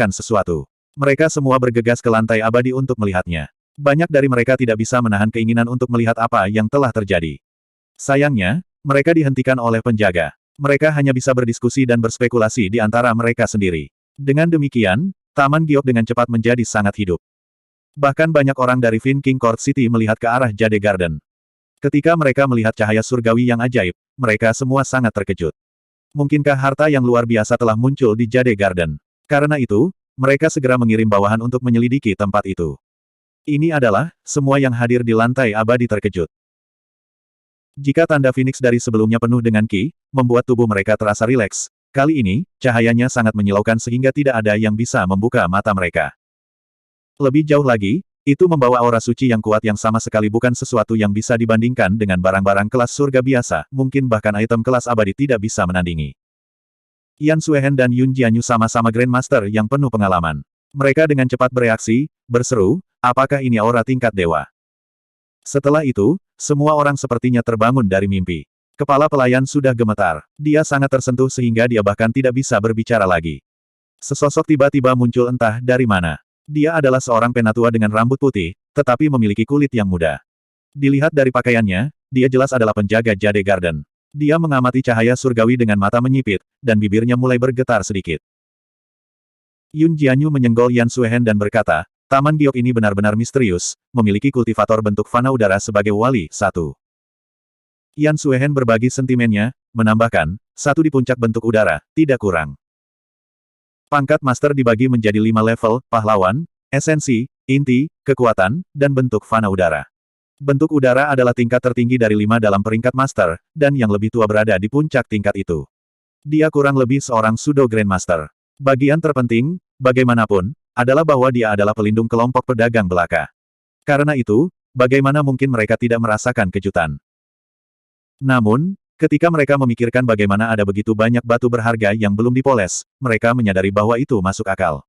menampakkan sesuatu. Mereka semua bergegas ke lantai abadi untuk melihatnya. Banyak dari mereka tidak bisa menahan keinginan untuk melihat apa yang telah terjadi. Sayangnya, mereka dihentikan oleh penjaga. Mereka hanya bisa berdiskusi dan berspekulasi di antara mereka sendiri. Dengan demikian, Taman Giok dengan cepat menjadi sangat hidup. Bahkan banyak orang dari Fin King Court City melihat ke arah Jade Garden. Ketika mereka melihat cahaya surgawi yang ajaib, mereka semua sangat terkejut. Mungkinkah harta yang luar biasa telah muncul di Jade Garden? Karena itu, mereka segera mengirim bawahan untuk menyelidiki tempat itu. Ini adalah, semua yang hadir di lantai abadi terkejut. Jika tanda Phoenix dari sebelumnya penuh dengan Qi, membuat tubuh mereka terasa rileks, kali ini, cahayanya sangat menyilaukan sehingga tidak ada yang bisa membuka mata mereka. Lebih jauh lagi, itu membawa aura suci yang kuat yang sama sekali bukan sesuatu yang bisa dibandingkan dengan barang-barang kelas surga biasa, mungkin bahkan item kelas abadi tidak bisa menandingi. Yan Suehen dan Yun Jianyu sama-sama Grandmaster yang penuh pengalaman. Mereka dengan cepat bereaksi, berseru, apakah ini aura tingkat dewa? Setelah itu, semua orang sepertinya terbangun dari mimpi. Kepala pelayan sudah gemetar. Dia sangat tersentuh sehingga dia bahkan tidak bisa berbicara lagi. Sesosok tiba-tiba muncul entah dari mana. Dia adalah seorang penatua dengan rambut putih, tetapi memiliki kulit yang muda. Dilihat dari pakaiannya, dia jelas adalah penjaga Jade Garden. Dia mengamati cahaya surgawi dengan mata menyipit, dan bibirnya mulai bergetar sedikit. Yun Jianyu menyenggol Yan Suehen dan berkata, Taman Giok ini benar-benar misterius, memiliki kultivator bentuk fana udara sebagai wali satu. Yan Suehen berbagi sentimennya, menambahkan, satu di puncak bentuk udara, tidak kurang. Pangkat master dibagi menjadi 5 level, pahlawan, esensi, inti, kekuatan, dan bentuk fana udara. Bentuk udara adalah tingkat tertinggi dari 5 dalam peringkat master, dan yang lebih tua berada di puncak tingkat itu. Dia kurang lebih seorang pseudo grandmaster. Bagian terpenting, bagaimanapun, adalah bahwa dia adalah pelindung kelompok pedagang belaka. Karena itu, bagaimana mungkin mereka tidak merasakan kejutan? Namun, ketika mereka memikirkan bagaimana ada begitu banyak batu berharga yang belum dipoles, mereka menyadari bahwa itu masuk akal.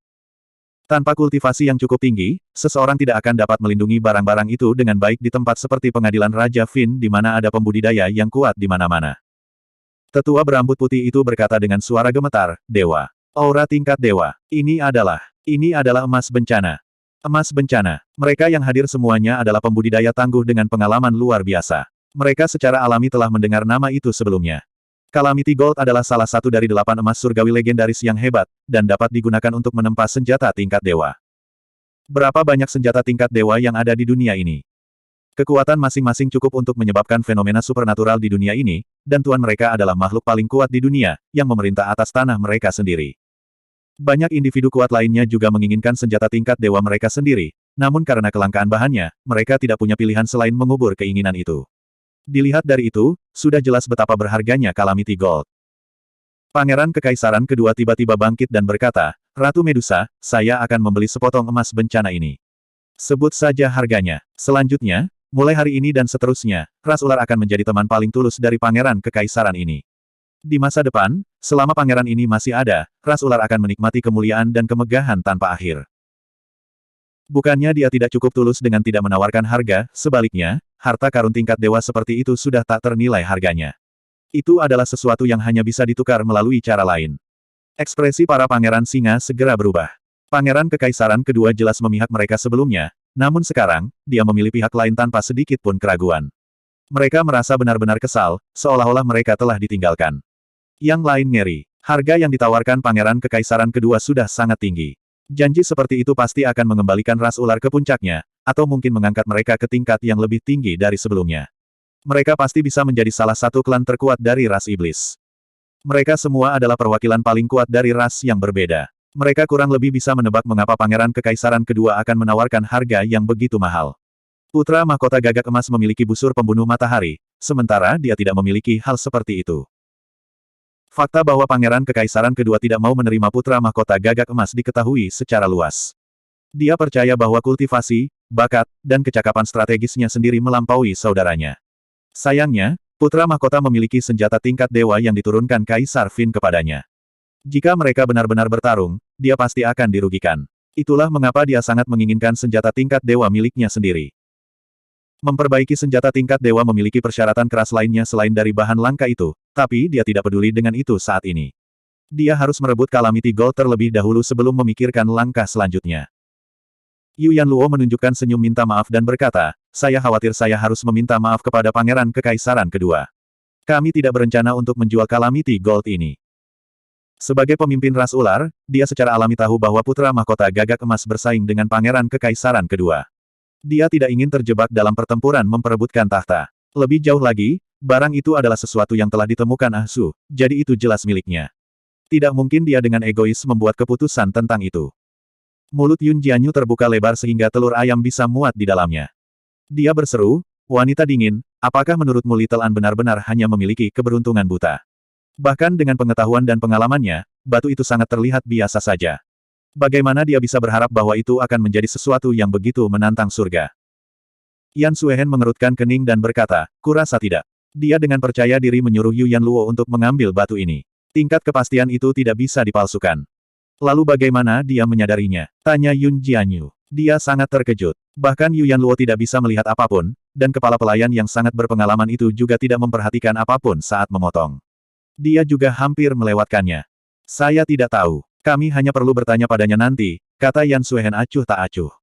Tanpa kultivasi yang cukup tinggi, seseorang tidak akan dapat melindungi barang-barang itu dengan baik di tempat seperti pengadilan Raja Fin di mana ada pembudidaya yang kuat di mana-mana. Tetua berambut putih itu berkata dengan suara gemetar, Dewa. Aura tingkat dewa. Ini adalah emas bencana. Emas bencana. Mereka yang hadir semuanya adalah pembudidaya tangguh dengan pengalaman luar biasa. Mereka secara alami telah mendengar nama itu sebelumnya. Calamity Gold adalah salah satu dari 8 emas surgawi legendaris yang hebat, dan dapat digunakan untuk menempa senjata tingkat dewa. Berapa banyak senjata tingkat dewa yang ada di dunia ini? Kekuatan masing-masing cukup untuk menyebabkan fenomena supernatural di dunia ini, dan tuan mereka adalah makhluk paling kuat di dunia, yang memerintah atas tanah mereka sendiri. Banyak individu kuat lainnya juga menginginkan senjata tingkat dewa mereka sendiri, namun karena kelangkaan bahannya, mereka tidak punya pilihan selain mengubur keinginan itu. Dilihat dari itu, sudah jelas betapa berharganya Calamity Gold. Pangeran Kekaisaran kedua tiba-tiba bangkit dan berkata, Ratu Medusa, saya akan membeli sepotong emas bencana ini. Sebut saja harganya. Selanjutnya, mulai hari ini dan seterusnya, ras ular akan menjadi teman paling tulus dari Pangeran Kekaisaran ini. Di masa depan, selama pangeran ini masih ada, ras ular akan menikmati kemuliaan dan kemegahan tanpa akhir. Bukannya dia tidak cukup tulus dengan tidak menawarkan harga, sebaliknya, harta karun tingkat dewa seperti itu sudah tak ternilai harganya. Itu adalah sesuatu yang hanya bisa ditukar melalui cara lain. Ekspresi para pangeran singa segera berubah. Pangeran Kekaisaran kedua jelas memihak mereka sebelumnya, namun sekarang, dia memilih pihak lain tanpa sedikit pun keraguan. Mereka merasa benar-benar kesal, seolah-olah mereka telah ditinggalkan. Yang lain ngeri. Harga yang ditawarkan Pangeran Kekaisaran kedua sudah sangat tinggi. Janji seperti itu pasti akan mengembalikan ras ular ke puncaknya, atau mungkin mengangkat mereka ke tingkat yang lebih tinggi dari sebelumnya. Mereka pasti bisa menjadi salah satu klan terkuat dari ras iblis. Mereka semua adalah perwakilan paling kuat dari ras yang berbeda. Mereka kurang lebih bisa menebak mengapa Pangeran Kekaisaran kedua akan menawarkan harga yang begitu mahal. Putra Mahkota Gagak Emas memiliki busur pembunuh matahari, sementara dia tidak memiliki hal seperti itu. Fakta bahwa Pangeran Kekaisaran kedua tidak mau menerima putra mahkota gagak emas diketahui secara luas. Dia percaya bahwa kultivasi, bakat, dan kecakapan strategisnya sendiri melampaui saudaranya. Sayangnya, putra mahkota memiliki senjata tingkat dewa yang diturunkan Kaisar Fin kepadanya. Jika mereka benar-benar bertarung, dia pasti akan dirugikan. Itulah mengapa dia sangat menginginkan senjata tingkat dewa miliknya sendiri. Memperbaiki senjata tingkat dewa memiliki persyaratan keras lainnya selain dari bahan langka itu, tapi dia tidak peduli dengan itu saat ini. Dia harus merebut Calamity Gold terlebih dahulu sebelum memikirkan langkah selanjutnya. Yu Yanluo menunjukkan senyum minta maaf dan berkata, saya khawatir saya harus meminta maaf kepada Pangeran Kekaisaran kedua. Kami tidak berencana untuk menjual Calamity Gold ini. Sebagai pemimpin ras ular, dia secara alami tahu bahwa putra mahkota gagak emas bersaing dengan Pangeran Kekaisaran kedua. Dia tidak ingin terjebak dalam pertempuran memperebutkan tahta. Lebih jauh lagi, barang itu adalah sesuatu yang telah ditemukan Ah Su, jadi itu jelas miliknya. Tidak mungkin dia dengan egois membuat keputusan tentang itu. Mulut Yun Jianyu terbuka lebar sehingga telur ayam bisa muat di dalamnya. Dia berseru, wanita dingin, apakah menurutmu Little An benar-benar hanya memiliki keberuntungan buta? Bahkan dengan pengetahuan dan pengalamannya, batu itu sangat terlihat biasa saja. Bagaimana dia bisa berharap bahwa itu akan menjadi sesuatu yang begitu menantang surga? Yan Suehen mengerutkan kening dan berkata, kurasa tidak. Dia dengan percaya diri menyuruh Yu Yanluo untuk mengambil batu ini. Tingkat kepastian itu tidak bisa dipalsukan. Lalu bagaimana dia menyadarinya? Tanya Yun Jianyu. Dia sangat terkejut. Bahkan Yu Yanluo tidak bisa melihat apapun, dan kepala pelayan yang sangat berpengalaman itu juga tidak memperhatikan apapun saat memotong. Dia juga hampir melewatkannya. Saya tidak tahu. Kami hanya perlu bertanya padanya nanti, kata Yan Suehen acuh tak acuh.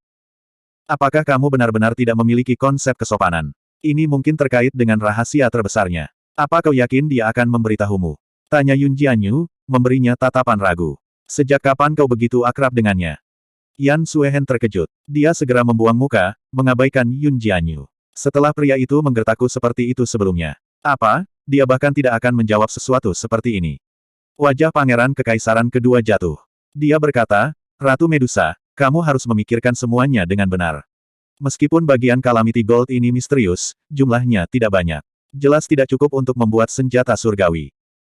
Apakah kamu benar-benar tidak memiliki konsep kesopanan? Ini mungkin terkait dengan rahasia terbesarnya. Apa kau yakin dia akan memberitahumu? Tanya Yun Jianyu, memberinya tatapan ragu. Sejak kapan kau begitu akrab dengannya? Yan Suehen terkejut. Dia segera membuang muka, mengabaikan Yun Jianyu. Setelah pria itu menggertakku seperti itu sebelumnya. Apa? Dia bahkan tidak akan menjawab sesuatu seperti ini. Wajah Pangeran Kekaisaran kedua jatuh. Dia berkata, Ratu Medusa, kamu harus memikirkan semuanya dengan benar. Meskipun bagian Calamity Gold ini misterius, jumlahnya tidak banyak. Jelas tidak cukup untuk membuat senjata surgawi.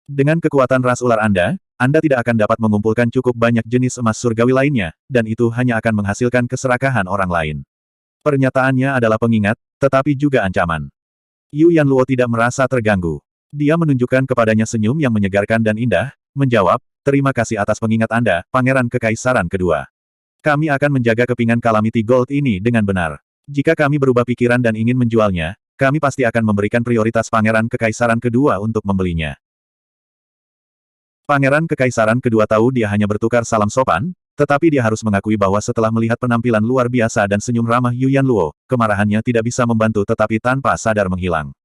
Dengan kekuatan ras ular Anda tidak akan dapat mengumpulkan cukup banyak jenis emas surgawi lainnya, dan itu hanya akan menghasilkan keserakahan orang lain. Pernyataannya adalah pengingat, tetapi juga ancaman. Yu Yanluo tidak merasa terganggu. Dia menunjukkan kepadanya senyum yang menyegarkan dan indah, menjawab, terima kasih atas pengingat Anda, Pangeran Kekaisaran kedua. Kami akan menjaga kepingan Calamity Gold ini dengan benar. Jika kami berubah pikiran dan ingin menjualnya, kami pasti akan memberikan prioritas Pangeran Kekaisaran kedua untuk membelinya. Pangeran Kekaisaran kedua tahu dia hanya bertukar salam sopan, tetapi dia harus mengakui bahwa setelah melihat penampilan luar biasa dan senyum ramah Yu Yanluo, kemarahannya tidak bisa membantu tetapi tanpa sadar menghilang.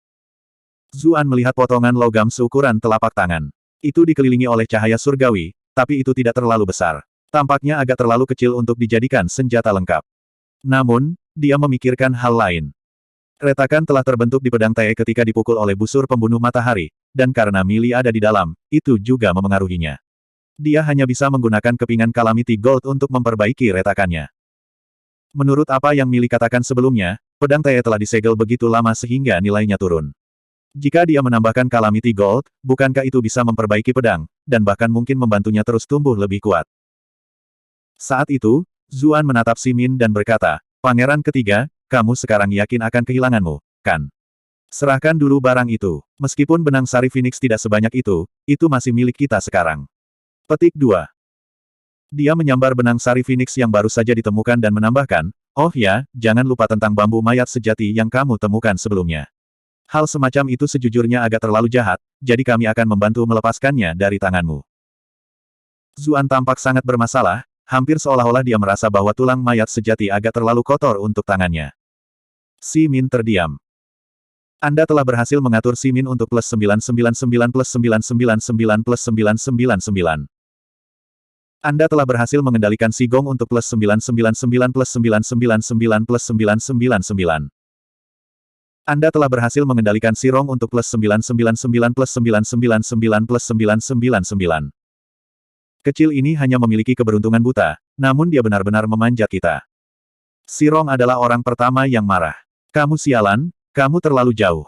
Zuan melihat potongan logam seukuran telapak tangan. Itu dikelilingi oleh cahaya surgawi, tapi itu tidak terlalu besar. Tampaknya agak terlalu kecil untuk dijadikan senjata lengkap. Namun, dia memikirkan hal lain. Retakan telah terbentuk di pedang Tae ketika dipukul oleh busur pembunuh matahari, dan karena Mili ada di dalam, itu juga memengaruhinya. Dia hanya bisa menggunakan kepingan Calamity Gold untuk memperbaiki retakannya. Menurut apa yang Mili katakan sebelumnya, pedang Tae telah disegel begitu lama sehingga nilainya turun. Jika dia menambahkan Calamity Gold, bukankah itu bisa memperbaiki pedang, dan bahkan mungkin membantunya terus tumbuh lebih kuat? Saat itu, Zuan menatap Simin dan berkata, Pangeran ketiga, kamu sekarang yakin akan kehilanganmu, kan? Serahkan dulu barang itu. Meskipun benang sari Phoenix tidak sebanyak itu masih milik kita sekarang. Petik 2. Dia menyambar benang sari Phoenix yang baru saja ditemukan dan menambahkan, oh ya, jangan lupa tentang bambu mayat sejati yang kamu temukan sebelumnya. Hal semacam itu sejujurnya agak terlalu jahat, jadi kami akan membantu melepaskannya dari tanganmu. Zuan tampak sangat bermasalah, hampir seolah-olah dia merasa bahwa tulang mayat sejati agak terlalu kotor untuk tangannya. Simin terdiam. Anda telah berhasil mengatur Simin untuk plus 999 plus 999 plus 999. Anda telah berhasil mengendalikan Sigong untuk plus 999 plus 999 plus 999. Anda telah berhasil mengendalikan Sirong untuk plus 999 plus 999 plus 999. Kecil ini hanya memiliki keberuntungan buta, namun dia benar-benar memanjat kita. Sirong adalah orang pertama yang marah. Kamu sialan, kamu terlalu jauh.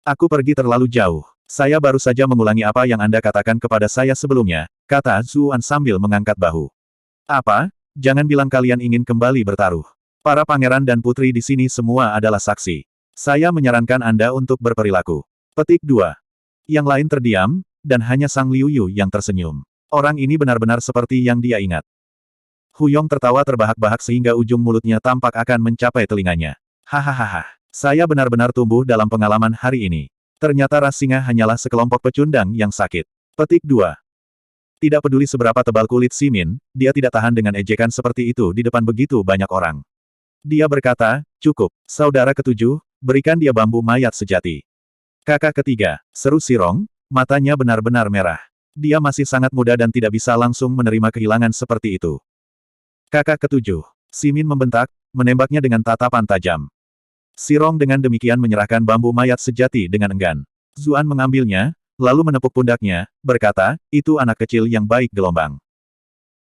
Aku pergi terlalu jauh. Saya baru saja mengulangi apa yang Anda katakan kepada saya sebelumnya, kata Zuan sambil mengangkat bahu. Apa? Jangan bilang kalian ingin kembali bertaruh. Para pangeran dan putri di sini semua adalah saksi. Saya menyarankan Anda untuk berperilaku. Petik 2. Yang lain terdiam, dan hanya Sang Liuyu yang tersenyum. Orang ini benar-benar seperti yang dia ingat. Huyong tertawa terbahak-bahak sehingga ujung mulutnya tampak akan mencapai telinganya. Hahaha. Saya benar-benar tumbuh dalam pengalaman hari ini. Ternyata ras singa hanyalah sekelompok pecundang yang sakit. Petik 2. Tidak peduli seberapa tebal kulit Simin, dia tidak tahan dengan ejekan seperti itu di depan begitu banyak orang. Dia berkata, cukup, saudara ketujuh, berikan dia bambu mayat sejati. Kakak ketiga, seru Sirong, matanya benar-benar merah. Dia masih sangat muda dan tidak bisa langsung menerima kehilangan seperti itu. Kakak ketujuh, Simin membentak, menembaknya dengan tatapan tajam. Sirong dengan demikian menyerahkan bambu mayat sejati dengan enggan. Zuan mengambilnya, lalu menepuk pundaknya, berkata, itu anak kecil yang baik gelombang.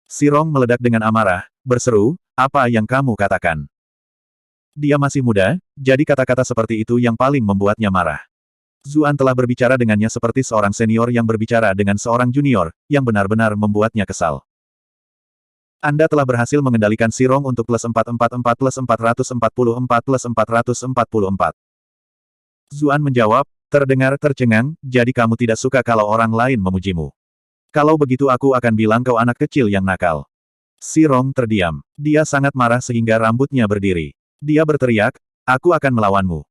Sirong meledak dengan amarah, berseru, apa yang kamu katakan? Dia masih muda, jadi kata-kata seperti itu yang paling membuatnya marah. Zuan telah berbicara dengannya seperti seorang senior yang berbicara dengan seorang junior, yang benar-benar membuatnya kesal. Anda telah berhasil mengendalikan Sirong untuk plus 444 plus 444 plus 444. Zuan menjawab, terdengar tercengang, jadi kamu tidak suka kalau orang lain memujimu. Kalau begitu aku akan bilang kau anak kecil yang nakal. Sirong terdiam. Dia sangat marah sehingga rambutnya berdiri. Dia berteriak, aku akan melawanmu.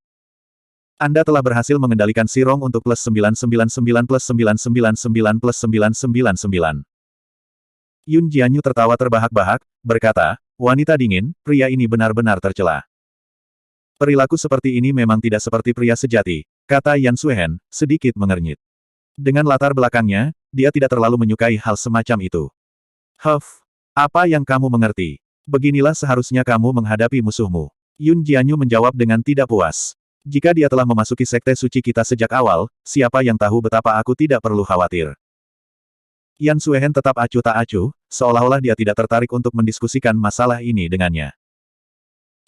Anda telah berhasil mengendalikan Sirong untuk plus 999 plus 999 plus 999. Yun Jianyu tertawa terbahak-bahak, berkata, wanita dingin, pria ini benar-benar tercela. Perilaku seperti ini memang tidak seperti pria sejati, kata Yan Suihen, sedikit mengernyit. Dengan latar belakangnya, dia tidak terlalu menyukai hal semacam itu. Huff, apa yang kamu mengerti? Beginilah seharusnya kamu menghadapi musuhmu. Yun Jianyu menjawab dengan tidak puas. Jika dia telah memasuki sekte suci kita sejak awal, siapa yang tahu betapa aku tidak perlu khawatir. Yan Suihen tetap acuh tak acuh, seolah-olah dia tidak tertarik untuk mendiskusikan masalah ini dengannya.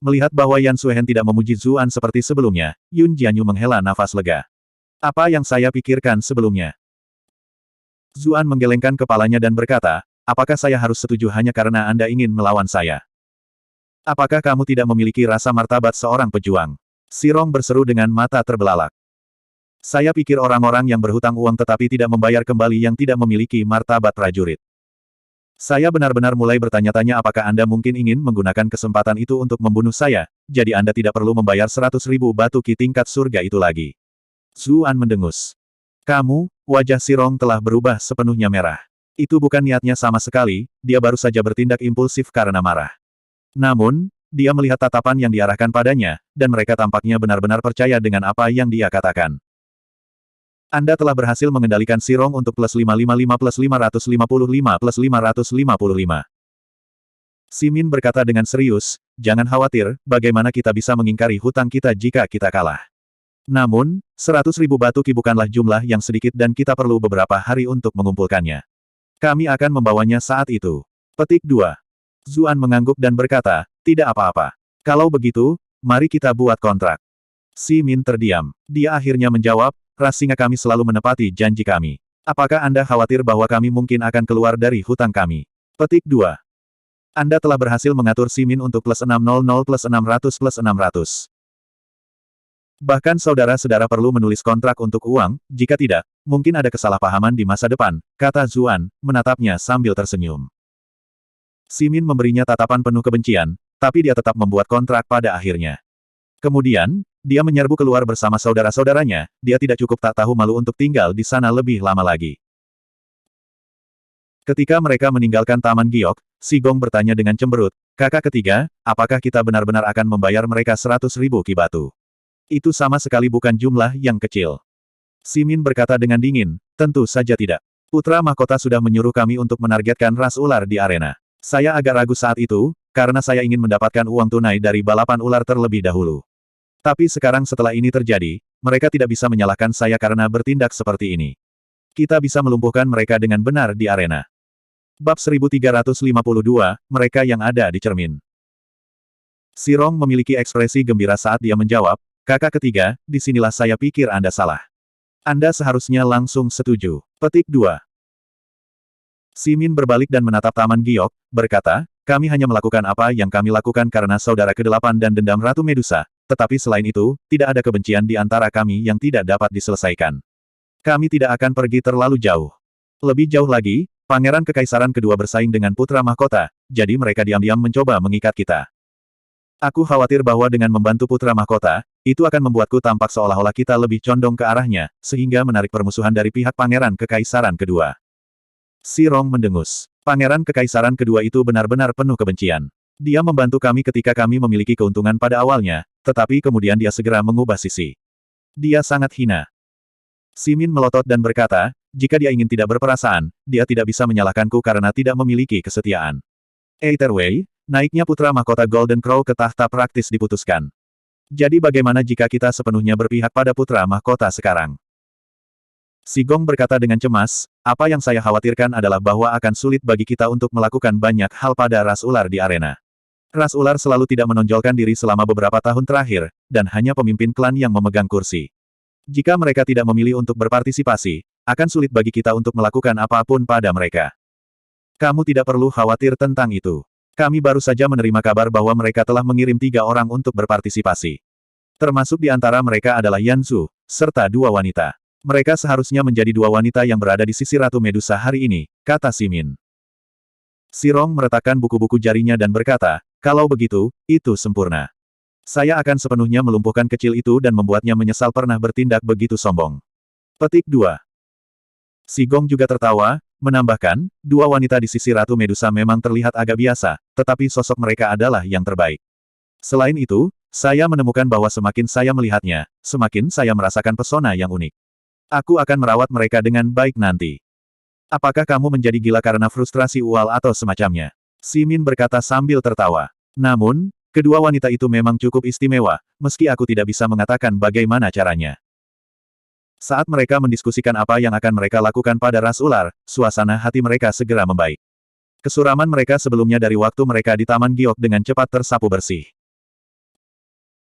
Melihat bahwa Yan Suihen tidak memuji Zuan seperti sebelumnya, Yun Jianyu menghela nafas lega. Apa yang saya pikirkan sebelumnya? Zuan menggelengkan kepalanya dan berkata, apakah saya harus setuju hanya karena Anda ingin melawan saya? Apakah kamu tidak memiliki rasa martabat seorang pejuang? Sirong berseru dengan mata terbelalak. Saya pikir orang-orang yang berhutang uang tetapi tidak membayar kembali yang tidak memiliki martabat prajurit. Saya benar-benar mulai bertanya-tanya apakah Anda mungkin ingin menggunakan kesempatan itu untuk membunuh saya, jadi Anda tidak perlu membayar 100.000 batu ki tingkat surga itu lagi. Zuan mendengus. Kamu, wajah Sirong telah berubah sepenuhnya merah. Itu bukan niatnya sama sekali, dia baru saja bertindak impulsif karena marah. Namun, dia melihat tatapan yang diarahkan padanya, dan mereka tampaknya benar-benar percaya dengan apa yang dia katakan. Anda telah berhasil mengendalikan Sirong untuk plus 555 plus 555 plus 555. Simin berkata dengan serius, jangan khawatir, bagaimana kita bisa mengingkari hutang kita jika kita kalah. Namun, 100.000 batu ki bukanlah jumlah yang sedikit dan kita perlu beberapa hari untuk mengumpulkannya. Kami akan membawanya saat itu. Petik 2. Zuan mengangguk dan berkata, tidak apa-apa. Kalau begitu, mari kita buat kontrak. Simin terdiam. Dia akhirnya menjawab, rasanya kami selalu menepati janji kami. Apakah Anda khawatir bahwa kami mungkin akan keluar dari hutang kami? Petik 2. Anda telah berhasil mengatur Simin untuk plus 600 plus 600 plus 600. Bahkan saudara-saudara perlu menulis kontrak untuk uang, jika tidak, mungkin ada kesalahpahaman di masa depan, kata Zuan, menatapnya sambil tersenyum. Simin memberinya tatapan penuh kebencian, tapi dia tetap membuat kontrak pada akhirnya. Kemudian, dia menyerbu keluar bersama saudara-saudaranya, dia tidak cukup tak tahu malu untuk tinggal di sana lebih lama lagi. Ketika mereka meninggalkan Taman Giok, Si Gong bertanya dengan cemberut, kakak ketiga, apakah kita benar-benar akan membayar mereka 100.000 ki batu? Itu sama sekali bukan jumlah yang kecil. Simin berkata dengan dingin, tentu saja tidak. Putra Mahkota sudah menyuruh kami untuk menargetkan ras ular di arena. Saya agak ragu saat itu, karena saya ingin mendapatkan uang tunai dari balapan ular terlebih dahulu. Tapi sekarang setelah ini terjadi, mereka tidak bisa menyalahkan saya karena bertindak seperti ini. Kita bisa melumpuhkan mereka dengan benar di arena. Bab 1352, mereka yang ada di cermin. Sirong memiliki ekspresi gembira saat dia menjawab, kakak ketiga, disinilah saya pikir Anda salah. Anda seharusnya langsung setuju. Petik 2. Simin berbalik dan menatap Taman Giok, berkata, kami hanya melakukan apa yang kami lakukan karena saudara ke-8 dan dendam Ratu Medusa, tetapi selain itu, tidak ada kebencian di antara kami yang tidak dapat diselesaikan. Kami tidak akan pergi terlalu jauh. Lebih jauh lagi, Pangeran Kekaisaran kedua bersaing dengan Putra Mahkota, jadi mereka diam-diam mencoba mengikat kita. Aku khawatir bahwa dengan membantu Putra Mahkota, itu akan membuatku tampak seolah-olah kita lebih condong ke arahnya, sehingga menarik permusuhan dari pihak Pangeran Kekaisaran kedua. Si Rong mendengus. Pangeran Kekaisaran kedua itu benar-benar penuh kebencian. Dia membantu kami ketika kami memiliki keuntungan pada awalnya, tetapi kemudian dia segera mengubah sisi. Dia sangat hina. Simin melotot dan berkata, jika dia ingin tidak berperasaan, dia tidak bisa menyalahkanku karena tidak memiliki kesetiaan. Either way, naiknya putra mahkota Golden Crow ke tahta praktis diputuskan. Jadi bagaimana jika kita sepenuhnya berpihak pada putra mahkota sekarang? Si Gong berkata dengan cemas, apa yang saya khawatirkan adalah bahwa akan sulit bagi kita untuk melakukan banyak hal pada ras ular di arena. Ras ular selalu tidak menonjolkan diri selama beberapa tahun terakhir, dan hanya pemimpin klan yang memegang kursi. Jika mereka tidak memilih untuk berpartisipasi, akan sulit bagi kita untuk melakukan apapun pada mereka. Kamu tidak perlu khawatir tentang itu. Kami baru saja menerima kabar bahwa mereka telah mengirim 3 orang untuk berpartisipasi. Termasuk di antara mereka adalah Yan Zhu, serta 2 wanita. Mereka seharusnya menjadi 2 wanita yang berada di sisi Ratu Medusa hari ini, kata Simin. Si Rong meletakkan buku-buku jarinya dan berkata, kalau begitu, itu sempurna. Saya akan sepenuhnya melumpuhkan kecil itu dan membuatnya menyesal pernah bertindak begitu sombong. Petik 2. Si Gong juga tertawa, menambahkan, 2 wanita di sisi Ratu Medusa memang terlihat agak biasa, tetapi sosok mereka adalah yang terbaik. Selain itu, saya menemukan bahwa semakin saya melihatnya, semakin saya merasakan pesona yang unik. Aku akan merawat mereka dengan baik nanti. Apakah kamu menjadi gila karena frustrasi ual atau semacamnya? Simin berkata sambil tertawa. Namun, kedua wanita itu memang cukup istimewa, meski aku tidak bisa mengatakan bagaimana caranya. Saat mereka mendiskusikan apa yang akan mereka lakukan pada ras ular, suasana hati mereka segera membaik. Kesuraman mereka sebelumnya dari waktu mereka di Taman Giok dengan cepat tersapu bersih.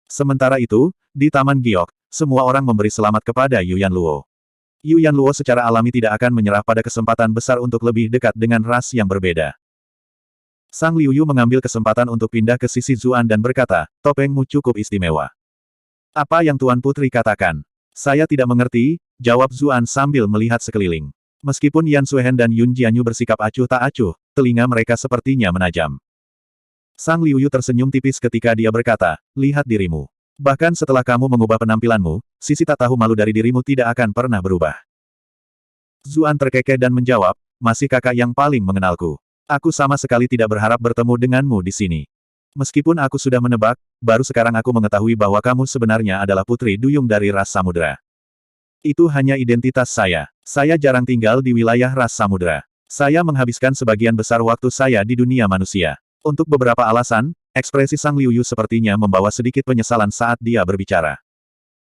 Sementara itu, di Taman Giok, semua orang memberi selamat kepada Yu Yanluo. Yu Yanluo secara alami tidak akan menyerah pada kesempatan besar untuk lebih dekat dengan ras yang berbeda. Sang Liu Yu mengambil kesempatan untuk pindah ke sisi Zuan dan berkata, topengmu cukup istimewa. Apa yang Tuan Putri katakan? Saya tidak mengerti, jawab Zuan sambil melihat sekeliling. Meskipun Yan Suehen dan Yun Jianyu bersikap acuh tak acuh, telinga mereka sepertinya menajam. Sang Liu Yu tersenyum tipis ketika dia berkata, lihat dirimu. Bahkan setelah kamu mengubah penampilanmu, sisi tak tahu malu dari dirimu tidak akan pernah berubah. Zuan terkekeh dan menjawab, masih kakak yang paling mengenalku. Aku sama sekali tidak berharap bertemu denganmu di sini. Meskipun aku sudah menebak, baru sekarang aku mengetahui bahwa kamu sebenarnya adalah putri duyung dari ras samudera. Itu hanya identitas saya. Saya jarang tinggal di wilayah ras samudera. Saya menghabiskan sebagian besar waktu saya di dunia manusia. Untuk beberapa alasan, ekspresi Sang Liu Yu sepertinya membawa sedikit penyesalan saat dia berbicara.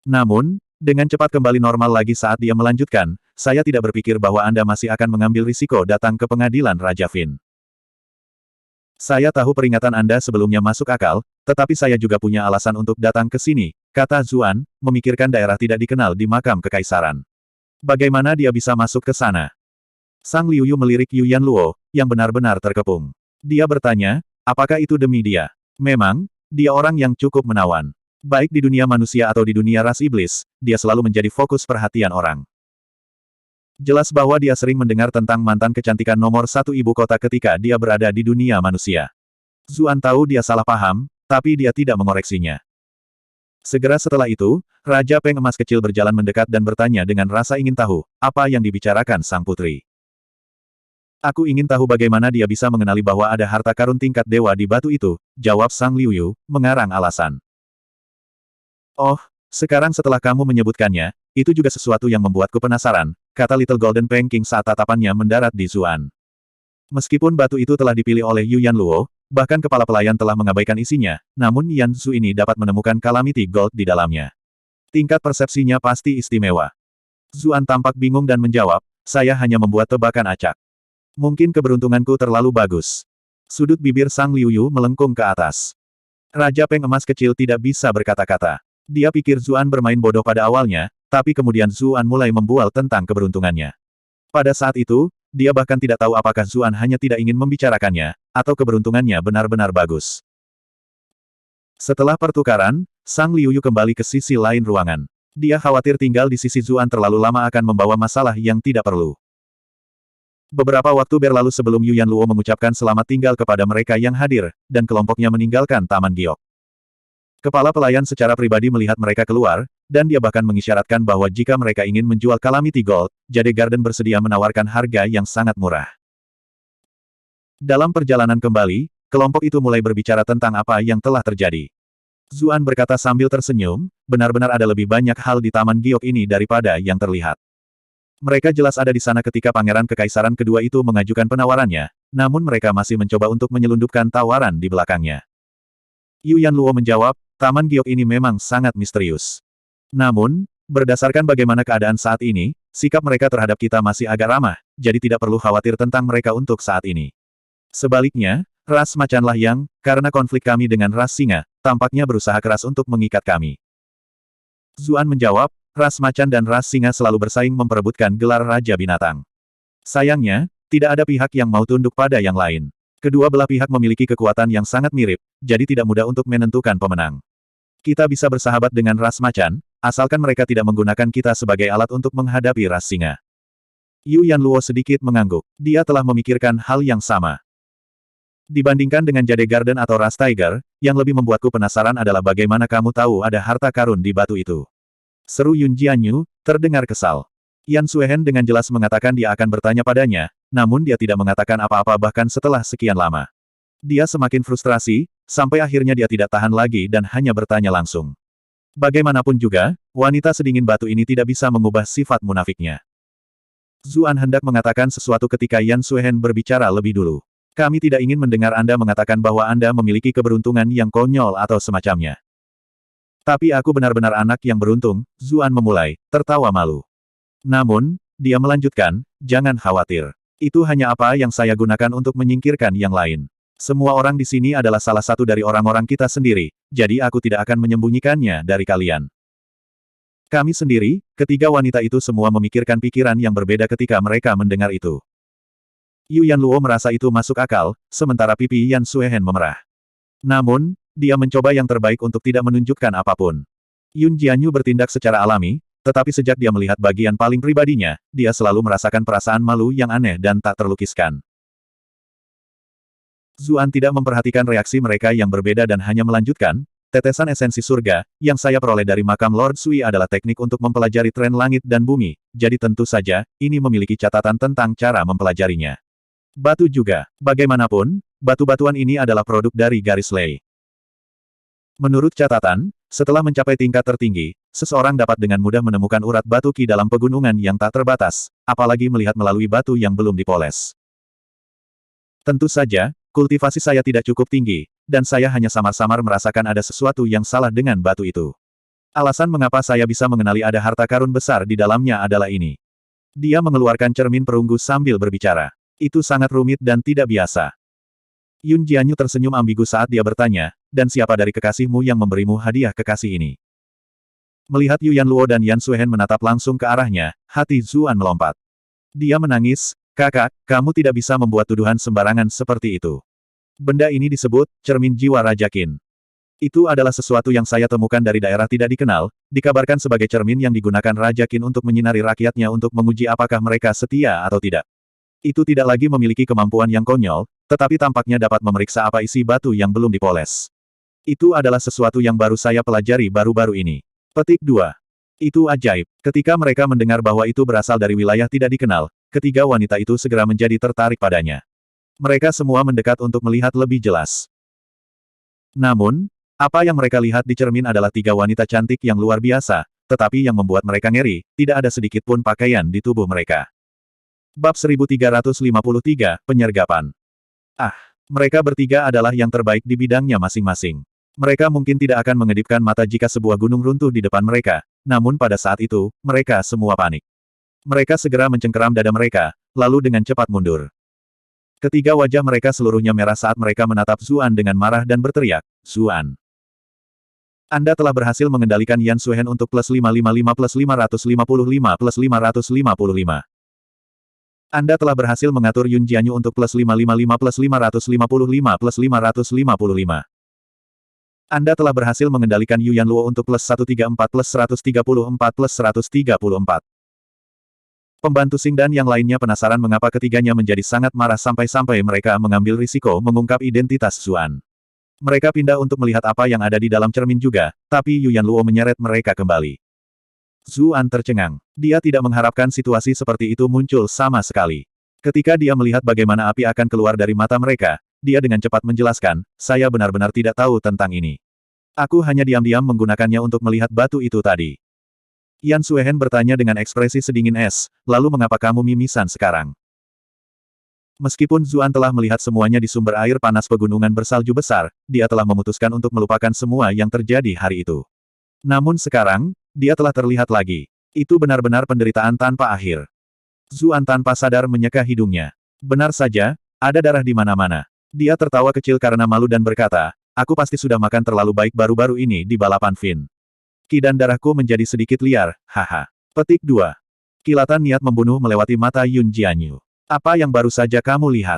Namun, dengan cepat kembali normal lagi saat dia melanjutkan, saya tidak berpikir bahwa Anda masih akan mengambil risiko datang ke pengadilan Raja Fin. Saya tahu peringatan Anda sebelumnya masuk akal, tetapi saya juga punya alasan untuk datang ke sini, kata Zuan, memikirkan daerah tidak dikenal di makam kekaisaran. Bagaimana dia bisa masuk ke sana? Sang Liu Yu melirik Yu Yanluo, yang benar-benar terkepung. Dia bertanya, apakah itu demi dia? Memang, dia orang yang cukup menawan. Baik di dunia manusia atau di dunia ras iblis, dia selalu menjadi fokus perhatian orang. Jelas bahwa dia sering mendengar tentang mantan kecantikan nomor 1 ibu kota ketika dia berada di dunia manusia. Zuan tahu dia salah paham, tapi dia tidak mengoreksinya. Segera setelah itu, Raja Peng Emas kecil berjalan mendekat dan bertanya dengan rasa ingin tahu, apa yang dibicarakan sang putri. Aku ingin tahu bagaimana dia bisa mengenali bahwa ada harta karun tingkat dewa di batu itu, jawab Sang Liu Yu, mengarang alasan. Oh, sekarang setelah kamu menyebutkannya, itu juga sesuatu yang membuatku penasaran, kata Little Golden Peng King saat tatapannya mendarat di Zuan. Meskipun batu itu telah dipilih oleh Yu Yanluo, bahkan kepala pelayan telah mengabaikan isinya, namun Yan Zhu ini dapat menemukan Calamity Gold di dalamnya. Tingkat persepsinya pasti istimewa. Zuan tampak bingung dan menjawab, saya hanya membuat tebakan acak. Mungkin keberuntunganku terlalu bagus. Sudut bibir Sang Liu Yu melengkung ke atas. Raja Peng Emas kecil tidak bisa berkata-kata. Dia pikir Zuan bermain bodoh pada awalnya, tapi kemudian Zuan mulai membual tentang keberuntungannya. Pada saat itu, dia bahkan tidak tahu apakah Zuan hanya tidak ingin membicarakannya, atau keberuntungannya benar-benar bagus. Setelah pertukaran, Sang Liu Yu kembali ke sisi lain ruangan. Dia khawatir tinggal di sisi Zuan terlalu lama akan membawa masalah yang tidak perlu. Beberapa waktu berlalu sebelum Yu Yanluo mengucapkan selamat tinggal kepada mereka yang hadir, dan kelompoknya meninggalkan Taman Giok. Kepala pelayan secara pribadi melihat mereka keluar, dan dia bahkan mengisyaratkan bahwa jika mereka ingin menjual Calamity Gold, Jade Garden bersedia menawarkan harga yang sangat murah. Dalam perjalanan kembali, kelompok itu mulai berbicara tentang apa yang telah terjadi. Zuan berkata sambil tersenyum, benar-benar ada lebih banyak hal di Taman Giok ini daripada yang terlihat. Mereka jelas ada di sana ketika Pangeran Kekaisaran kedua itu mengajukan penawarannya, namun mereka masih mencoba untuk menyelundupkan tawaran di belakangnya. Yu Yanluo menjawab, Taman Giok ini memang sangat misterius. Namun, berdasarkan bagaimana keadaan saat ini, sikap mereka terhadap kita masih agak ramah, jadi tidak perlu khawatir tentang mereka untuk saat ini. Sebaliknya, ras macanlah yang, karena konflik kami dengan ras singa, tampaknya berusaha keras untuk mengikat kami. Zuan menjawab, ras macan dan ras singa selalu bersaing memperebutkan gelar Raja Binatang. Sayangnya, tidak ada pihak yang mau tunduk pada yang lain. Kedua belah pihak memiliki kekuatan yang sangat mirip, jadi tidak mudah untuk menentukan pemenang. Kita bisa bersahabat dengan ras macan, asalkan mereka tidak menggunakan kita sebagai alat untuk menghadapi ras singa. Yu Yanluo sedikit mengangguk. Dia telah memikirkan hal yang sama. Dibandingkan dengan Jade Garden atau ras Tiger, yang lebih membuatku penasaran adalah bagaimana kamu tahu ada harta karun di batu itu. Seru Yun Jianyu, terdengar kesal. Yan Suehen dengan jelas mengatakan dia akan bertanya padanya, namun dia tidak mengatakan apa-apa bahkan setelah sekian lama. Dia semakin frustrasi, sampai akhirnya dia tidak tahan lagi dan hanya bertanya langsung. Bagaimanapun juga, wanita sedingin batu ini tidak bisa mengubah sifat munafiknya. Zuan hendak mengatakan sesuatu ketika Yan Suehen berbicara lebih dulu. Kami tidak ingin mendengar Anda mengatakan bahwa Anda memiliki keberuntungan yang konyol atau semacamnya. Tapi aku benar-benar anak yang beruntung, Zuan memulai, tertawa malu. Namun, dia melanjutkan, jangan khawatir. Itu hanya apa yang saya gunakan untuk menyingkirkan yang lain. Semua orang di sini adalah salah satu dari orang-orang kita sendiri, jadi aku tidak akan menyembunyikannya dari kalian. Kami sendiri, ketiga wanita itu semua memikirkan pikiran yang berbeda ketika mereka mendengar itu. Yu Yanluo merasa itu masuk akal, sementara pipi Yan Suehen memerah. Namun, dia mencoba yang terbaik untuk tidak menunjukkan apapun. Yun Jianyu bertindak secara alami, tetapi sejak dia melihat bagian paling pribadinya, dia selalu merasakan perasaan malu yang aneh dan tak terlukiskan. Zuan tidak memperhatikan reaksi mereka yang berbeda dan hanya melanjutkan, tetesan esensi surga, yang saya peroleh dari makam Lord Sui adalah teknik untuk mempelajari tren langit dan bumi, jadi tentu saja, ini memiliki catatan tentang cara mempelajarinya. Batu juga. Bagaimanapun, batu-batuan ini adalah produk dari garis lei. Menurut catatan, setelah mencapai tingkat tertinggi, seseorang dapat dengan mudah menemukan urat batu ki dalam pegunungan yang tak terbatas, apalagi melihat melalui batu yang belum dipoles. Tentu saja, kultivasi saya tidak cukup tinggi, dan saya hanya samar-samar merasakan ada sesuatu yang salah dengan batu itu. Alasan mengapa saya bisa mengenali ada harta karun besar di dalamnya adalah ini. Dia mengeluarkan cermin perunggu sambil berbicara. Itu sangat rumit dan tidak biasa. Yun Jianyu tersenyum ambigu saat dia bertanya, dan siapa dari kekasihmu yang memberimu hadiah kekasih ini? Melihat Yu Yanluo dan Yan Suehen menatap langsung ke arahnya, hati Zuan melompat. Dia menangis, kakak, kamu tidak bisa membuat tuduhan sembarangan seperti itu. Benda ini disebut, cermin jiwa Raja Qin. Itu adalah sesuatu yang saya temukan dari daerah tidak dikenal, dikabarkan sebagai cermin yang digunakan Raja Qin untuk menyinari rakyatnya untuk menguji apakah mereka setia atau tidak. Itu tidak lagi memiliki kemampuan yang konyol, tetapi tampaknya dapat memeriksa apa isi batu yang belum dipoles. Itu adalah sesuatu yang baru saya pelajari baru-baru ini. Petik 2. Itu ajaib. Ketika mereka mendengar bahwa itu berasal dari wilayah tidak dikenal, ketiga wanita itu segera menjadi tertarik padanya. Mereka semua mendekat untuk melihat lebih jelas. Namun, apa yang mereka lihat di cermin adalah tiga wanita cantik yang luar biasa, tetapi yang membuat mereka ngeri, tidak ada sedikit pun pakaian di tubuh mereka. Bab 1353, Penyergapan. Mereka bertiga adalah yang terbaik di bidangnya masing-masing. Mereka mungkin tidak akan mengedipkan mata jika sebuah gunung runtuh di depan mereka, namun pada saat itu, mereka semua panik. Mereka segera mencengkeram dada mereka, lalu dengan cepat mundur. Ketiga wajah mereka seluruhnya merah saat mereka menatap Zuan dengan marah dan berteriak, Zuan. Anda telah berhasil mengendalikan Yan Suehen untuk plus 555 plus 555 plus 555. Anda telah berhasil mengatur Yun Jianyu untuk plus 555 plus 555 plus 555. Anda telah berhasil mengendalikan Yu Yanluo untuk plus 134 plus 134 plus 134. Pembantu Xing dan yang lainnya penasaran mengapa ketiganya menjadi sangat marah sampai-sampai mereka mengambil risiko mengungkap identitas Zuan. Mereka pindah untuk melihat apa yang ada di dalam cermin juga, tapi Yu Yanluo menyeret mereka kembali. Zuan tercengang. Dia tidak mengharapkan situasi seperti itu muncul sama sekali. Ketika dia melihat bagaimana api akan keluar dari mata mereka, dia dengan cepat menjelaskan, saya benar-benar tidak tahu tentang ini. Aku hanya diam-diam menggunakannya untuk melihat batu itu tadi. Yan Suehen bertanya dengan ekspresi sedingin es, lalu mengapa kamu mimisan sekarang? Meskipun Zuan telah melihat semuanya di sumber air panas pegunungan bersalju besar, dia telah memutuskan untuk melupakan semua yang terjadi hari itu. Namun sekarang, dia telah terlihat lagi. Itu benar-benar penderitaan tanpa akhir. Zuan tanpa sadar menyeka hidungnya. Benar saja, ada darah di mana-mana. Dia tertawa kecil karena malu dan berkata, aku pasti sudah makan terlalu baik baru-baru ini di balapan Fin. Ki dan darahku menjadi sedikit liar, haha. Petik 2. Kilatan niat membunuh melewati mata Yun Jianyu. Apa yang baru saja kamu lihat?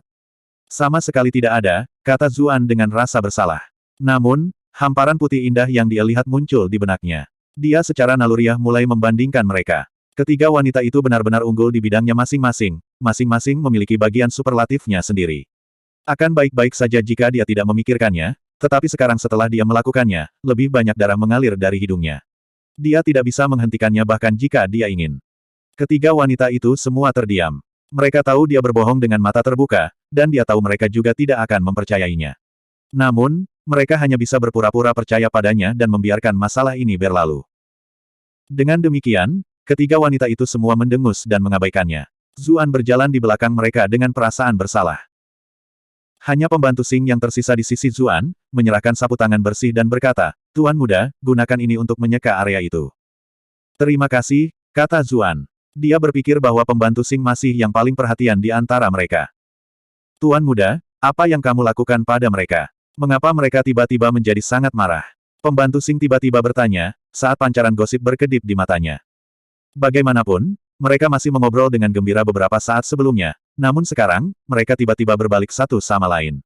Sama sekali tidak ada, kata Zuan dengan rasa bersalah. Namun, hamparan putih indah yang dia lihat muncul di benaknya. Dia secara naluriah mulai membandingkan mereka. Ketiga wanita itu benar-benar unggul di bidangnya masing-masing, masing-masing memiliki bagian superlatifnya sendiri. Akan baik-baik saja jika dia tidak memikirkannya, tetapi sekarang setelah dia melakukannya, lebih banyak darah mengalir dari hidungnya. Dia tidak bisa menghentikannya bahkan jika dia ingin. Ketiga wanita itu semua terdiam. Mereka tahu dia berbohong dengan mata terbuka, dan dia tahu mereka juga tidak akan mempercayainya. Namun, mereka hanya bisa berpura-pura percaya padanya dan membiarkan masalah ini berlalu. Dengan demikian, ketiga wanita itu semua mendengus dan mengabaikannya. Zuan berjalan di belakang mereka dengan perasaan bersalah. Hanya pembantu Sing yang tersisa di sisi Zuan, menyerahkan sapu tangan bersih dan berkata, Tuan muda, gunakan ini untuk menyeka area itu. Terima kasih, kata Zuan. Dia berpikir bahwa pembantu Sing masih yang paling perhatian di antara mereka. Tuan muda, apa yang kamu lakukan pada mereka? Mengapa mereka tiba-tiba menjadi sangat marah? Pembantu Sing tiba-tiba bertanya, saat pancaran gosip berkedip di matanya. Bagaimanapun, mereka masih mengobrol dengan gembira beberapa saat sebelumnya, namun sekarang, mereka tiba-tiba berbalik satu sama lain.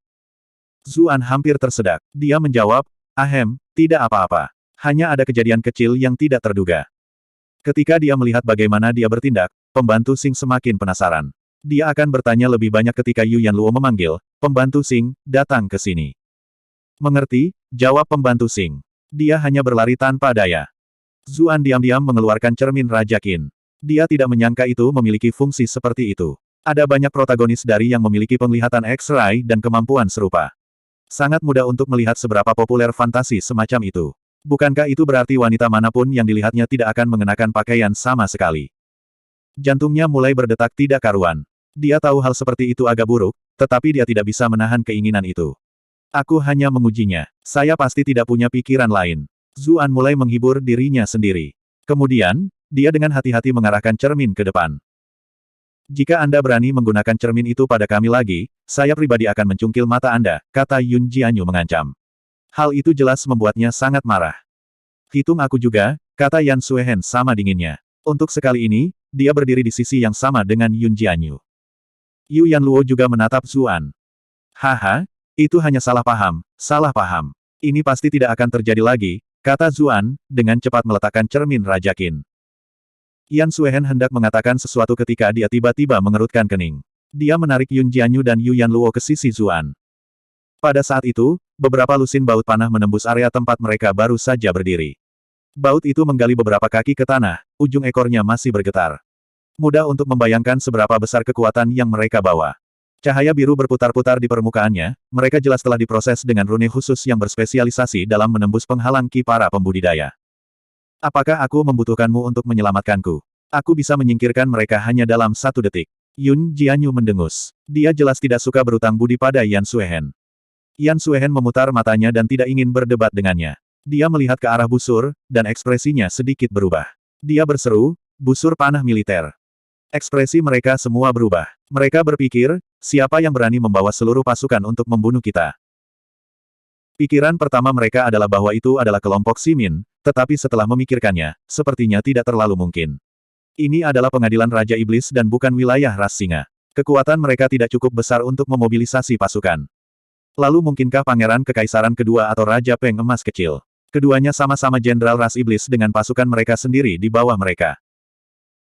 Zuan hampir tersedak. Dia menjawab, ahem, tidak apa-apa. Hanya ada kejadian kecil yang tidak terduga. Ketika dia melihat bagaimana dia bertindak, pembantu Sing semakin penasaran. Dia akan bertanya lebih banyak ketika Yu Yanluo memanggil, pembantu Sing, datang ke sini. Mengerti, jawab pembantu Sing. Dia hanya berlari tanpa daya. Zuan diam-diam mengeluarkan cermin Raja Qin. Dia tidak menyangka itu memiliki fungsi seperti itu. Ada banyak protagonis dari yang memiliki penglihatan X-ray dan kemampuan serupa. Sangat mudah untuk melihat seberapa populer fantasi semacam itu. Bukankah itu berarti wanita manapun yang dilihatnya tidak akan mengenakan pakaian sama sekali? Jantungnya mulai berdetak tidak karuan. Dia tahu hal seperti itu agak buruk, tetapi dia tidak bisa menahan keinginan itu. Aku hanya mengujinya. Saya pasti tidak punya pikiran lain. Zuan mulai menghibur dirinya sendiri. Kemudian, dia dengan hati-hati mengarahkan cermin ke depan. Jika Anda berani menggunakan cermin itu pada kami lagi, saya pribadi akan mencungkil mata Anda, kata Yun Jianyu mengancam. Hal itu jelas membuatnya sangat marah. Hitung aku juga, kata Yan Suehen sama dinginnya. Untuk sekali ini, dia berdiri di sisi yang sama dengan Yun Jianyu. Yu Yanluo juga menatap Zuan. Haha, itu hanya salah paham, salah paham. Ini pasti tidak akan terjadi lagi, kata Zuan, dengan cepat meletakkan cermin Raja Qin. Yan Suehen hendak mengatakan sesuatu ketika dia tiba-tiba mengerutkan kening. Dia menarik Yun Jianyu dan Yu Yanluo ke sisi Zuan. Pada saat itu, beberapa lusin baut panah menembus area tempat mereka baru saja berdiri. Baut itu menggali beberapa kaki ke tanah, ujung ekornya masih bergetar. Mudah untuk membayangkan seberapa besar kekuatan yang mereka bawa. Cahaya biru berputar-putar di permukaannya, mereka jelas telah diproses dengan rune khusus yang berspesialisasi dalam menembus penghalang ki para pembudidaya. Apakah aku membutuhkanmu untuk menyelamatkanku? Aku bisa menyingkirkan mereka hanya dalam 1 detik. Yun Jianyu mendengus. Dia jelas tidak suka berutang budi pada Yan Suehen. Yan Suehen memutar matanya dan tidak ingin berdebat dengannya. Dia melihat ke arah busur, dan ekspresinya sedikit berubah. Dia berseru, busur panah militer. Ekspresi mereka semua berubah. Mereka berpikir, siapa yang berani membawa seluruh pasukan untuk membunuh kita? Pikiran pertama mereka adalah bahwa itu adalah kelompok Simin, tetapi setelah memikirkannya, sepertinya tidak terlalu mungkin. Ini adalah pengadilan Raja Iblis dan bukan wilayah ras singa. Kekuatan mereka tidak cukup besar untuk memobilisasi pasukan. Lalu mungkinkah Pangeran Kekaisaran Kedua atau Raja Peng Emas Kecil? Keduanya sama-sama Jenderal Ras Iblis dengan pasukan mereka sendiri di bawah mereka.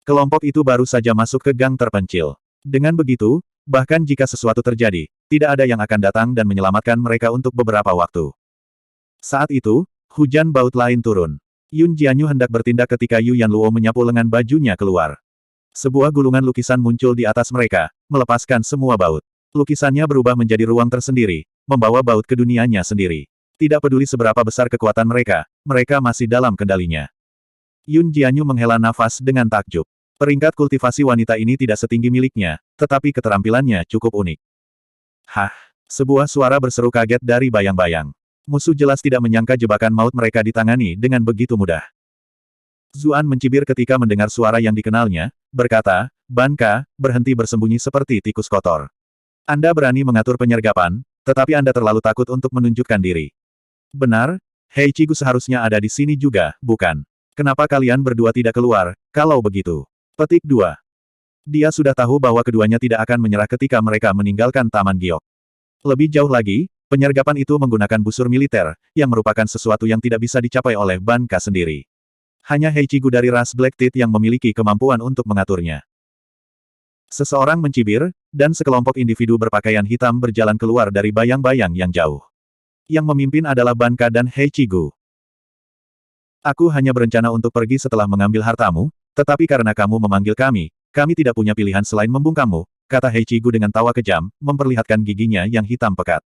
Kelompok itu baru saja masuk ke gang terpencil. Dengan begitu, bahkan jika sesuatu terjadi, tidak ada yang akan datang dan menyelamatkan mereka untuk beberapa waktu. Saat itu, hujan baut lain turun. Yun Jianyu hendak bertindak ketika Yu Yanluo menyapu lengan bajunya keluar. Sebuah gulungan lukisan muncul di atas mereka, melepaskan semua baut. Lukisannya berubah menjadi ruang tersendiri, membawa baut ke dunianya sendiri. Tidak peduli seberapa besar kekuatan mereka, mereka masih dalam kendalinya. Yun Jianyu menghela nafas dengan takjub. Peringkat kultivasi wanita ini tidak setinggi miliknya, tetapi keterampilannya cukup unik. Hah! Sebuah suara berseru kaget dari bayang-bayang. Musuh jelas tidak menyangka jebakan maut mereka ditangani dengan begitu mudah. Zuan mencibir ketika mendengar suara yang dikenalnya, berkata, "Banka, berhenti bersembunyi seperti tikus kotor. Anda berani mengatur penyergapan, tetapi Anda terlalu takut untuk menunjukkan diri." "Benar, Hei Cigu seharusnya ada di sini juga, bukan? Kenapa kalian berdua tidak keluar, kalau begitu?" Petik 2. Dia sudah tahu bahwa keduanya tidak akan menyerah ketika mereka meninggalkan Taman Giok. Lebih jauh lagi, penyergapan itu menggunakan busur militer, yang merupakan sesuatu yang tidak bisa dicapai oleh Banka sendiri. Hanya Hei Cigu dari ras Black Teeth yang memiliki kemampuan untuk mengaturnya. Seseorang mencibir, dan sekelompok individu berpakaian hitam berjalan keluar dari bayang-bayang yang jauh. Yang memimpin adalah Banka dan Hei Cigu. "Aku hanya berencana untuk pergi setelah mengambil hartamu, tetapi karena kamu memanggil kami tidak punya pilihan selain membungkammu," kata Hei Cigu dengan tawa kejam, memperlihatkan giginya yang hitam pekat.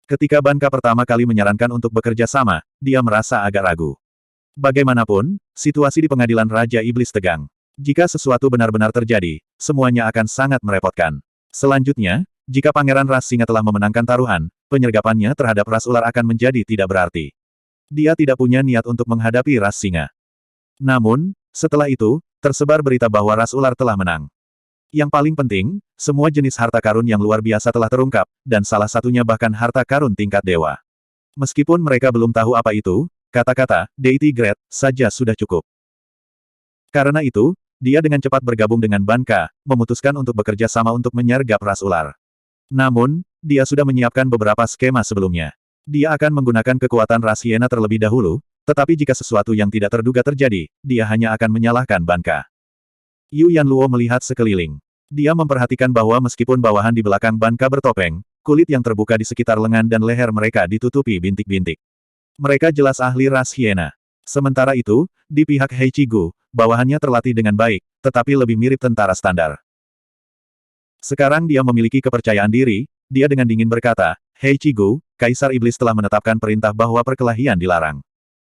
Ketika Banka pertama kali menyarankan untuk bekerja sama, dia merasa agak ragu. Bagaimanapun, situasi di pengadilan Raja Iblis tegang. Jika sesuatu benar-benar terjadi, semuanya akan sangat merepotkan. Selanjutnya, jika Pangeran Ras Singa telah memenangkan taruhan, penyergapannya terhadap ras ular akan menjadi tidak berarti. Dia tidak punya niat untuk menghadapi ras singa. Namun, setelah itu, tersebar berita bahwa ras ular telah menang. Yang paling penting, semua jenis harta karun yang luar biasa telah terungkap, dan salah satunya bahkan harta karun tingkat dewa. Meskipun mereka belum tahu apa itu, kata-kata Deity Great saja sudah cukup. Karena itu, dia dengan cepat bergabung dengan Banka, memutuskan untuk bekerja sama untuk menyergap ras ular. Namun, dia sudah menyiapkan beberapa skema sebelumnya. Dia akan menggunakan kekuatan ras hiena terlebih dahulu, tetapi jika sesuatu yang tidak terduga terjadi, dia hanya akan menyalahkan Banka. Yu Yanluo melihat sekeliling. Dia memperhatikan bahwa meskipun bawahan di belakang Banka bertopeng, kulit yang terbuka di sekitar lengan dan leher mereka ditutupi bintik-bintik. Mereka jelas ahli ras hiena. Sementara itu, di pihak Hei Cigu, bawahannya terlatih dengan baik, tetapi lebih mirip tentara standar. Sekarang dia memiliki kepercayaan diri, dia dengan dingin berkata, "Hei Cigu, Kaisar Iblis telah menetapkan perintah bahwa perkelahian dilarang.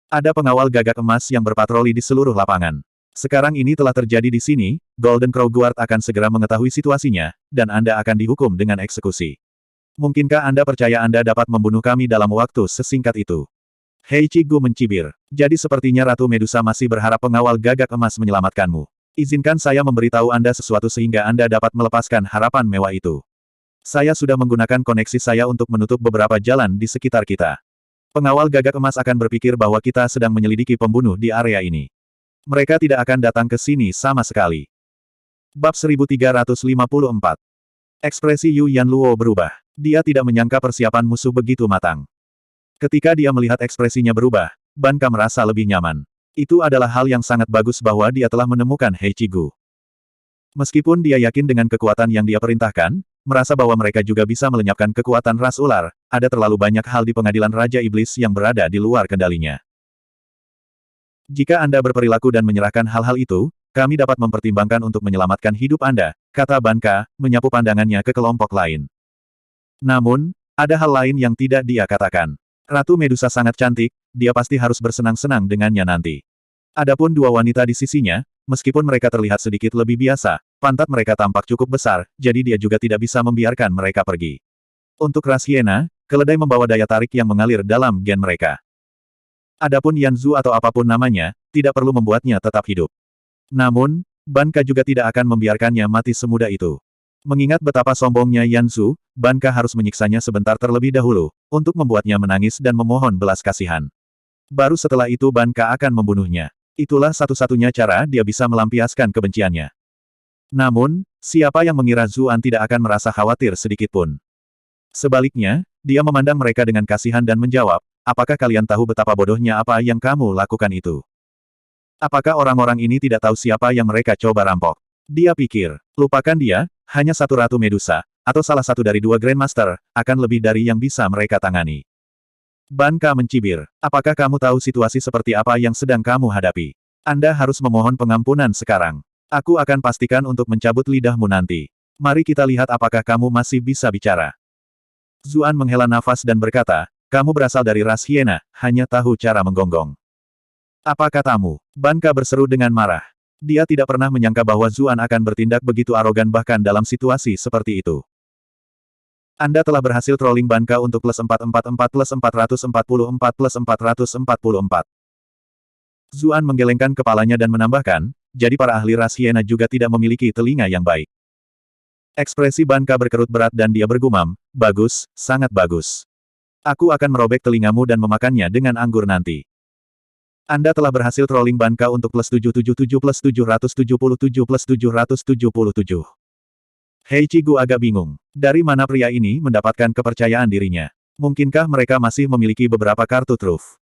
Ada pengawal gagak emas yang berpatroli di seluruh lapangan. Sekarang ini telah terjadi di sini, Golden Crow Guard akan segera mengetahui situasinya, dan Anda akan dihukum dengan eksekusi. Mungkinkah Anda percaya Anda dapat membunuh kami dalam waktu sesingkat itu?" Hei Cigu mencibir. "Jadi sepertinya Ratu Medusa masih berharap pengawal gagak emas menyelamatkanmu. Izinkan saya memberitahu Anda sesuatu sehingga Anda dapat melepaskan harapan mewah itu. Saya sudah menggunakan koneksi saya untuk menutup beberapa jalan di sekitar kita. Pengawal gagak emas akan berpikir bahwa kita sedang menyelidiki pembunuh di area ini. Mereka tidak akan datang ke sini sama sekali." Bab 1354. Ekspresi Yu Yanluo berubah. Dia tidak menyangka persiapan musuh begitu matang. Ketika dia melihat ekspresinya berubah, Banka merasa lebih nyaman. Itu adalah hal yang sangat bagus bahwa dia telah menemukan Hei Cigu. Meskipun dia yakin dengan kekuatan yang dia perintahkan, merasa bahwa mereka juga bisa melenyapkan kekuatan ras ular, ada terlalu banyak hal di pengadilan Raja Iblis yang berada di luar kendalinya. "Jika Anda berperilaku dan menyerahkan hal-hal itu, kami dapat mempertimbangkan untuk menyelamatkan hidup Anda," kata Banka, menyapu pandangannya ke kelompok lain. Namun, ada hal lain yang tidak dia katakan. Ratu Medusa sangat cantik, dia pasti harus bersenang-senang dengannya nanti. Adapun dua wanita di sisinya, meskipun mereka terlihat sedikit lebih biasa, pantat mereka tampak cukup besar, jadi dia juga tidak bisa membiarkan mereka pergi. Untuk ras hiena, keledai membawa daya tarik yang mengalir dalam gen mereka. Adapun Yanzu atau apapun namanya, tidak perlu membuatnya tetap hidup. Namun, Banka juga tidak akan membiarkannya mati semudah itu. Mengingat betapa sombongnya Yanzu, Banka harus menyiksanya sebentar terlebih dahulu, untuk membuatnya menangis dan memohon belas kasihan. Baru setelah itu Banka akan membunuhnya. Itulah satu-satunya cara dia bisa melampiaskan kebenciannya. Namun, siapa yang mengira Zuan tidak akan merasa khawatir sedikitpun. Sebaliknya, dia memandang mereka dengan kasihan dan menjawab, "Apakah kalian tahu betapa bodohnya apa yang kamu lakukan itu? Apakah orang-orang ini tidak tahu siapa yang mereka coba rampok?" Dia pikir, lupakan dia, hanya satu Ratu Medusa, atau salah satu dari dua Grandmaster, akan lebih dari yang bisa mereka tangani. Ban Ka mencibir. Apakah kamu tahu situasi seperti apa yang sedang kamu hadapi? Anda harus memohon pengampunan sekarang. Aku akan pastikan untuk mencabut lidahmu nanti. Mari kita lihat apakah kamu masih bisa bicara. Zuan menghela nafas dan berkata, kamu berasal dari ras hiena, hanya tahu cara menggonggong. Apa katamu? Ban Ka berseru dengan marah. Dia tidak pernah menyangka bahwa Zuan akan bertindak begitu arogan bahkan dalam situasi seperti itu. Anda telah berhasil trolling Ban Ka untuk plus 444 plus 444 plus 444. Zuan menggelengkan kepalanya dan menambahkan, jadi para ahli ras hiena juga tidak memiliki telinga yang baik. Ekspresi Ban Ka berkerut berat dan dia bergumam, bagus, sangat bagus. Aku akan merobek telingamu dan memakannya dengan anggur nanti. Anda telah berhasil trolling Ban Ka untuk plus 777 plus 777 plus 777. Hei Cigu agak bingung. Dari mana pria ini mendapatkan kepercayaan dirinya? Mungkinkah mereka masih memiliki beberapa kartu truf?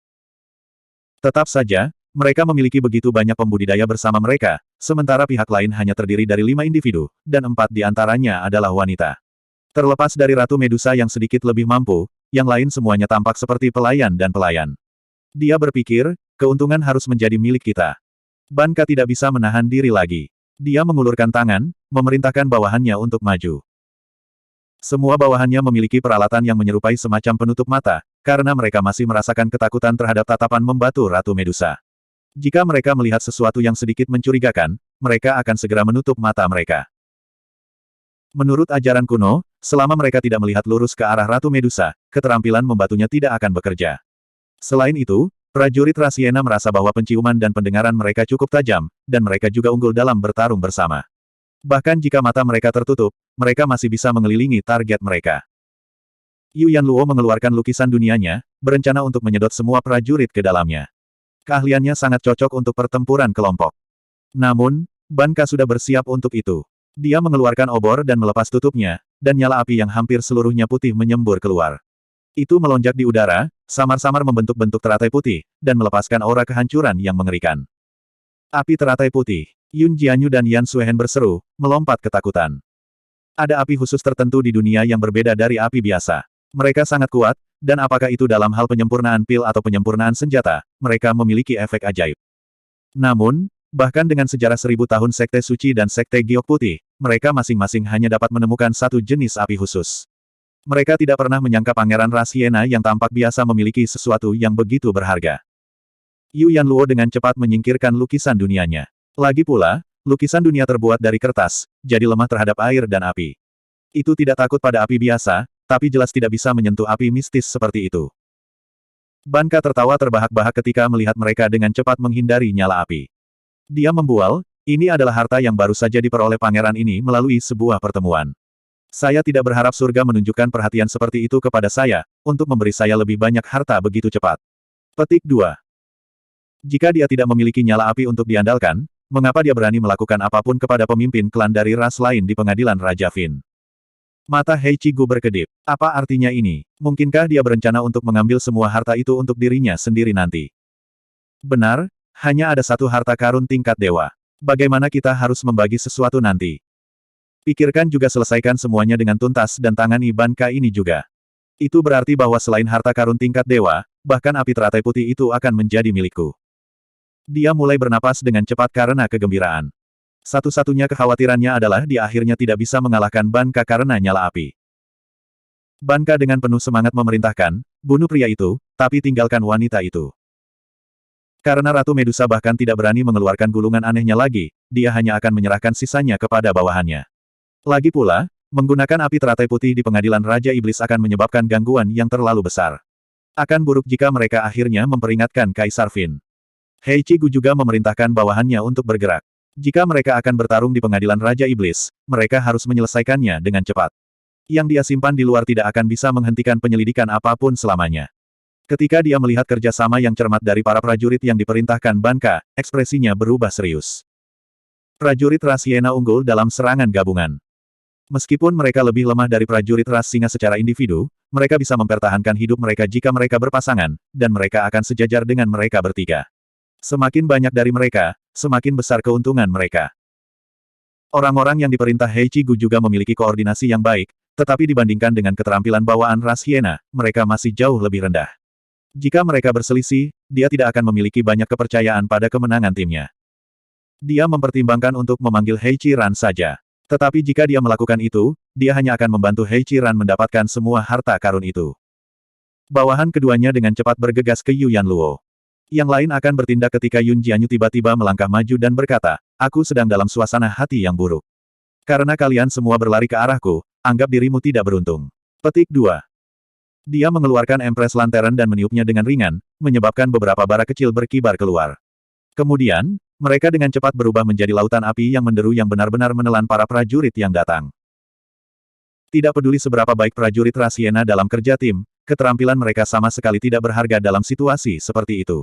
Tetap saja, mereka memiliki begitu banyak pembudidaya bersama mereka, sementara pihak lain hanya terdiri dari 5 individu, dan 4 di antaranya adalah wanita. Terlepas dari Ratu Medusa yang sedikit lebih mampu, yang lain semuanya tampak seperti pelayan dan pelayan. Dia berpikir, keuntungan harus menjadi milik kita. Ban Ka tidak bisa menahan diri lagi. Dia mengulurkan tangan, memerintahkan bawahannya untuk maju. Semua bawahannya memiliki peralatan yang menyerupai semacam penutup mata, karena mereka masih merasakan ketakutan terhadap tatapan membatu Ratu Medusa. Jika mereka melihat sesuatu yang sedikit mencurigakan, mereka akan segera menutup mata mereka. Menurut ajaran kuno, selama mereka tidak melihat lurus ke arah Ratu Medusa, keterampilan membatunya tidak akan bekerja. Selain itu, prajurit ras hiena merasa bahwa penciuman dan pendengaran mereka cukup tajam, dan mereka juga unggul dalam bertarung bersama. Bahkan jika mata mereka tertutup, mereka masih bisa mengelilingi target mereka. Yu Yanluo mengeluarkan lukisan dunianya, berencana untuk menyedot semua prajurit ke dalamnya. Keahliannya sangat cocok untuk pertempuran kelompok. Namun, Ban Ka sudah bersiap untuk itu. Dia mengeluarkan obor dan melepas tutupnya, dan nyala api yang hampir seluruhnya putih menyembur keluar. Itu melonjak di udara, samar-samar membentuk bentuk teratai putih, dan melepaskan aura kehancuran yang mengerikan. Api teratai putih. Yun Jianyu dan Yan Suehen berseru, melompat ketakutan. Ada api khusus tertentu di dunia yang berbeda dari api biasa. Mereka sangat kuat, dan apakah itu dalam hal penyempurnaan pil atau penyempurnaan senjata, mereka memiliki efek ajaib. Namun, bahkan dengan sejarah 1000 tahun Sekte Suci dan Sekte Giok Putih, mereka masing-masing hanya dapat menemukan satu jenis api khusus. Mereka tidak pernah menyangka pangeran ras hiena yang tampak biasa memiliki sesuatu yang begitu berharga. Yu Yanluo dengan cepat menyingkirkan lukisan dunianya. Lagi pula, lukisan dunia terbuat dari kertas, jadi lemah terhadap air dan api. Itu tidak takut pada api biasa, tapi jelas tidak bisa menyentuh api mistis seperti itu. Ban Ka tertawa terbahak-bahak ketika melihat mereka dengan cepat menghindari nyala api. Dia membual, ini adalah harta yang baru saja diperoleh pangeran ini melalui sebuah pertemuan. Saya tidak berharap surga menunjukkan perhatian seperti itu kepada saya, untuk memberi saya lebih banyak harta begitu cepat. Petik 2. Jika dia tidak memiliki nyala api untuk diandalkan, mengapa dia berani melakukan apapun kepada pemimpin klan dari ras lain di pengadilan Raja Fin? Mata Hei Cigu berkedip. Apa artinya ini? Mungkinkah dia berencana untuk mengambil semua harta itu untuk dirinya sendiri nanti? Benar, hanya ada satu harta karun tingkat dewa. Bagaimana kita harus membagi sesuatu nanti? Pikirkan juga selesaikan semuanya dengan tuntas dan tangani Ban Ka ini juga. Itu berarti bahwa selain harta karun tingkat dewa, bahkan api teratai putih itu akan menjadi milikku. Dia mulai bernapas dengan cepat karena kegembiraan. Satu-satunya kekhawatirannya adalah dia akhirnya tidak bisa mengalahkan Ban Ka karena nyala api. Ban Ka dengan penuh semangat memerintahkan, bunuh pria itu, tapi tinggalkan wanita itu. Karena Ratu Medusa bahkan tidak berani mengeluarkan gulungan anehnya lagi, dia hanya akan menyerahkan sisanya kepada bawahannya. Lagi pula, menggunakan api teratai putih di pengadilan Raja Iblis akan menyebabkan gangguan yang terlalu besar. Akan buruk jika mereka akhirnya memperingatkan Kaisar Fin. Hei Cigu juga memerintahkan bawahannya untuk bergerak. Jika mereka akan bertarung di pengadilan Raja Iblis, mereka harus menyelesaikannya dengan cepat. Yang dia simpan di luar tidak akan bisa menghentikan penyelidikan apapun selamanya. Ketika dia melihat kerjasama yang cermat dari para prajurit yang diperintahkan Ban Ka, ekspresinya berubah serius. Prajurit ras hiena unggul dalam serangan gabungan. Meskipun mereka lebih lemah dari prajurit ras singa secara individu, mereka bisa mempertahankan hidup mereka jika mereka berpasangan, dan mereka akan sejajar dengan mereka bertiga. Semakin banyak dari mereka, semakin besar keuntungan mereka. Orang-orang yang diperintah Hei Cigu juga memiliki koordinasi yang baik, tetapi dibandingkan dengan keterampilan bawaan ras hiena, mereka masih jauh lebih rendah. Jika mereka berselisih, dia tidak akan memiliki banyak kepercayaan pada kemenangan timnya. Dia mempertimbangkan untuk memanggil Heichi-ran saja. Tetapi jika dia melakukan itu, dia hanya akan membantu Heichi-ran mendapatkan semua harta karun itu. Bawahan keduanya dengan cepat bergegas ke Yuan Luo. Yang lain akan bertindak ketika Yun Jianyu tiba-tiba melangkah maju dan berkata, "Aku sedang dalam suasana hati yang buruk. Karena kalian semua berlari ke arahku, anggap dirimu tidak beruntung." Petik 2. Dia mengeluarkan Empress Lantern dan meniupnya dengan ringan, menyebabkan beberapa bara kecil berkibar keluar. Kemudian, mereka dengan cepat berubah menjadi lautan api yang menderu yang benar-benar menelan para prajurit yang datang. Tidak peduli seberapa baik prajurit Rasiena dalam kerja tim, keterampilan mereka sama sekali tidak berharga dalam situasi seperti itu.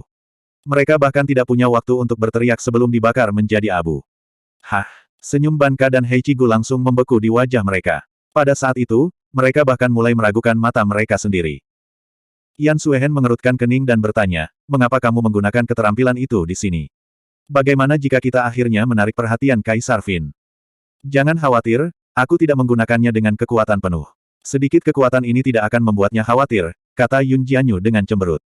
Mereka bahkan tidak punya waktu untuk berteriak sebelum dibakar menjadi abu. Hah! Senyum Ban Ka dan Heichi Gu langsung membeku di wajah mereka. Pada saat itu, mereka bahkan mulai meragukan mata mereka sendiri. Yan Suehen mengerutkan kening dan bertanya, "Mengapa kamu menggunakan keterampilan itu di sini? Bagaimana jika kita akhirnya menarik perhatian Kaisar Qin?" "Jangan khawatir, aku tidak menggunakannya dengan kekuatan penuh. Sedikit kekuatan ini tidak akan membuatnya khawatir," kata Yun Jianyu dengan cemberut.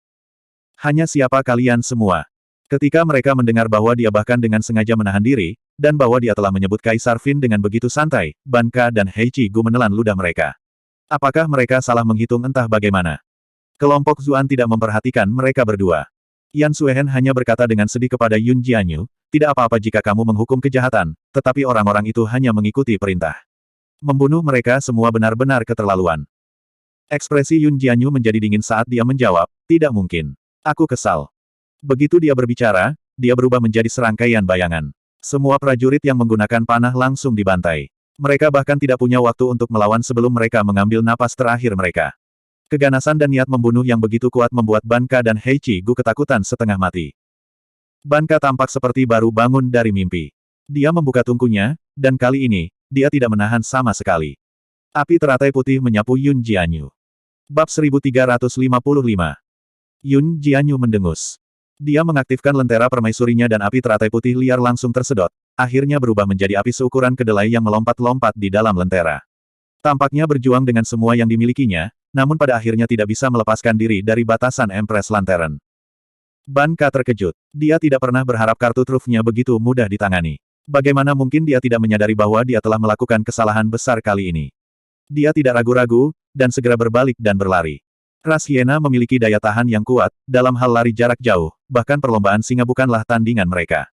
"Hanya siapa kalian semua?" Ketika mereka mendengar bahwa dia bahkan dengan sengaja menahan diri, dan bahwa dia telah menyebut Kaisar Qin dengan begitu santai, Ban Ka dan Heichi Gu menelan ludah mereka. Apakah mereka salah menghitung entah bagaimana? Kelompok Zuan tidak memperhatikan mereka berdua. Yan Suehen hanya berkata dengan sedih kepada Yun Jianyu, "Tidak apa-apa jika kamu menghukum kejahatan, tetapi orang-orang itu hanya mengikuti perintah. Membunuh mereka semua benar-benar keterlaluan." Ekspresi Yun Jianyu menjadi dingin saat dia menjawab, "Tidak mungkin. Aku kesal." Begitu dia berbicara, dia berubah menjadi serangkaian bayangan. Semua prajurit yang menggunakan panah langsung dibantai. Mereka bahkan tidak punya waktu untuk melawan sebelum mereka mengambil napas terakhir mereka. Keganasan dan niat membunuh yang begitu kuat membuat Ban Ka dan Heichi Gu ketakutan setengah mati. Ban Ka tampak seperti baru bangun dari mimpi. Dia membuka tungkunya, dan kali ini, dia tidak menahan sama sekali. Api teratai putih menyapu Yun Jianyu. Bab 1355. Yun Jianyu mendengus. Dia mengaktifkan lentera permaisurinya dan api teratai putih liar langsung tersedot, akhirnya berubah menjadi api seukuran kedelai yang melompat-lompat di dalam lentera. Tampaknya berjuang dengan semua yang dimilikinya, namun pada akhirnya tidak bisa melepaskan diri dari batasan Empress Lantern. Ban Ka terkejut. Dia tidak pernah berharap kartu trufnya begitu mudah ditangani. Bagaimana mungkin dia tidak menyadari bahwa dia telah melakukan kesalahan besar kali ini? Dia tidak ragu-ragu, dan segera berbalik dan berlari. Ras Hyena memiliki daya tahan yang kuat, dalam hal lari jarak jauh, bahkan perlombaan singa bukanlah tandingan mereka.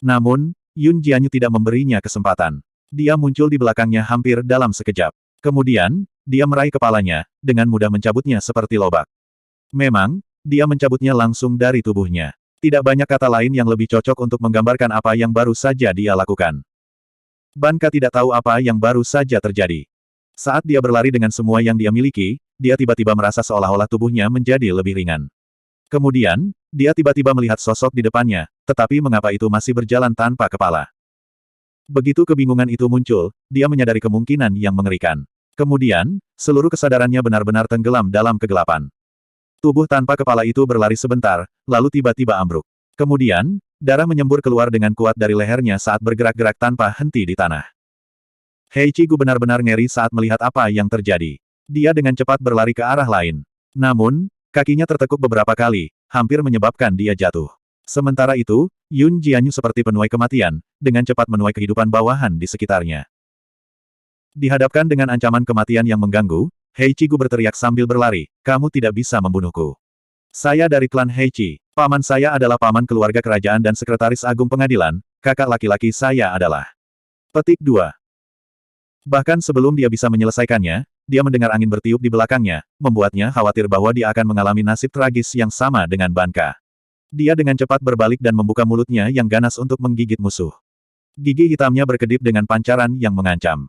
Namun, Yun Jianyu tidak memberinya kesempatan. Dia muncul di belakangnya hampir dalam sekejap. Kemudian, dia meraih kepalanya, dengan mudah mencabutnya seperti lobak. Memang, dia mencabutnya langsung dari tubuhnya. Tidak banyak kata lain yang lebih cocok untuk menggambarkan apa yang baru saja dia lakukan. Ban Ka tidak tahu apa yang baru saja terjadi. Saat dia berlari dengan semua yang dia miliki, dia tiba-tiba merasa seolah-olah tubuhnya menjadi lebih ringan. Kemudian, dia tiba-tiba melihat sosok di depannya, tetapi mengapa itu masih berjalan tanpa kepala? Begitu kebingungan itu muncul, dia menyadari kemungkinan yang mengerikan. Kemudian, seluruh kesadarannya benar-benar tenggelam dalam kegelapan. Tubuh tanpa kepala itu berlari sebentar, lalu tiba-tiba ambruk. Kemudian, darah menyembur keluar dengan kuat dari lehernya saat bergerak-gerak tanpa henti di tanah. Heichi Gu benar-benar ngeri saat melihat apa yang terjadi. Dia dengan cepat berlari ke arah lain. Namun, kakinya tertekuk beberapa kali, hampir menyebabkan dia jatuh. Sementara itu, Yun Jianyu seperti penuai kematian, dengan cepat menuai kehidupan bawahan di sekitarnya. Dihadapkan dengan ancaman kematian yang mengganggu, Heichi Gu berteriak sambil berlari, "Kamu tidak bisa membunuhku. Saya dari klan Heichi. Paman saya adalah paman keluarga kerajaan dan sekretaris agung pengadilan, kakak laki-laki saya adalah." Petik 2. Bahkan sebelum dia bisa menyelesaikannya, dia mendengar angin bertiup di belakangnya, membuatnya khawatir bahwa dia akan mengalami nasib tragis yang sama dengan Ban Ka. Dia dengan cepat berbalik dan membuka mulutnya yang ganas untuk menggigit musuh. Gigi hitamnya berkedip dengan pancaran yang mengancam.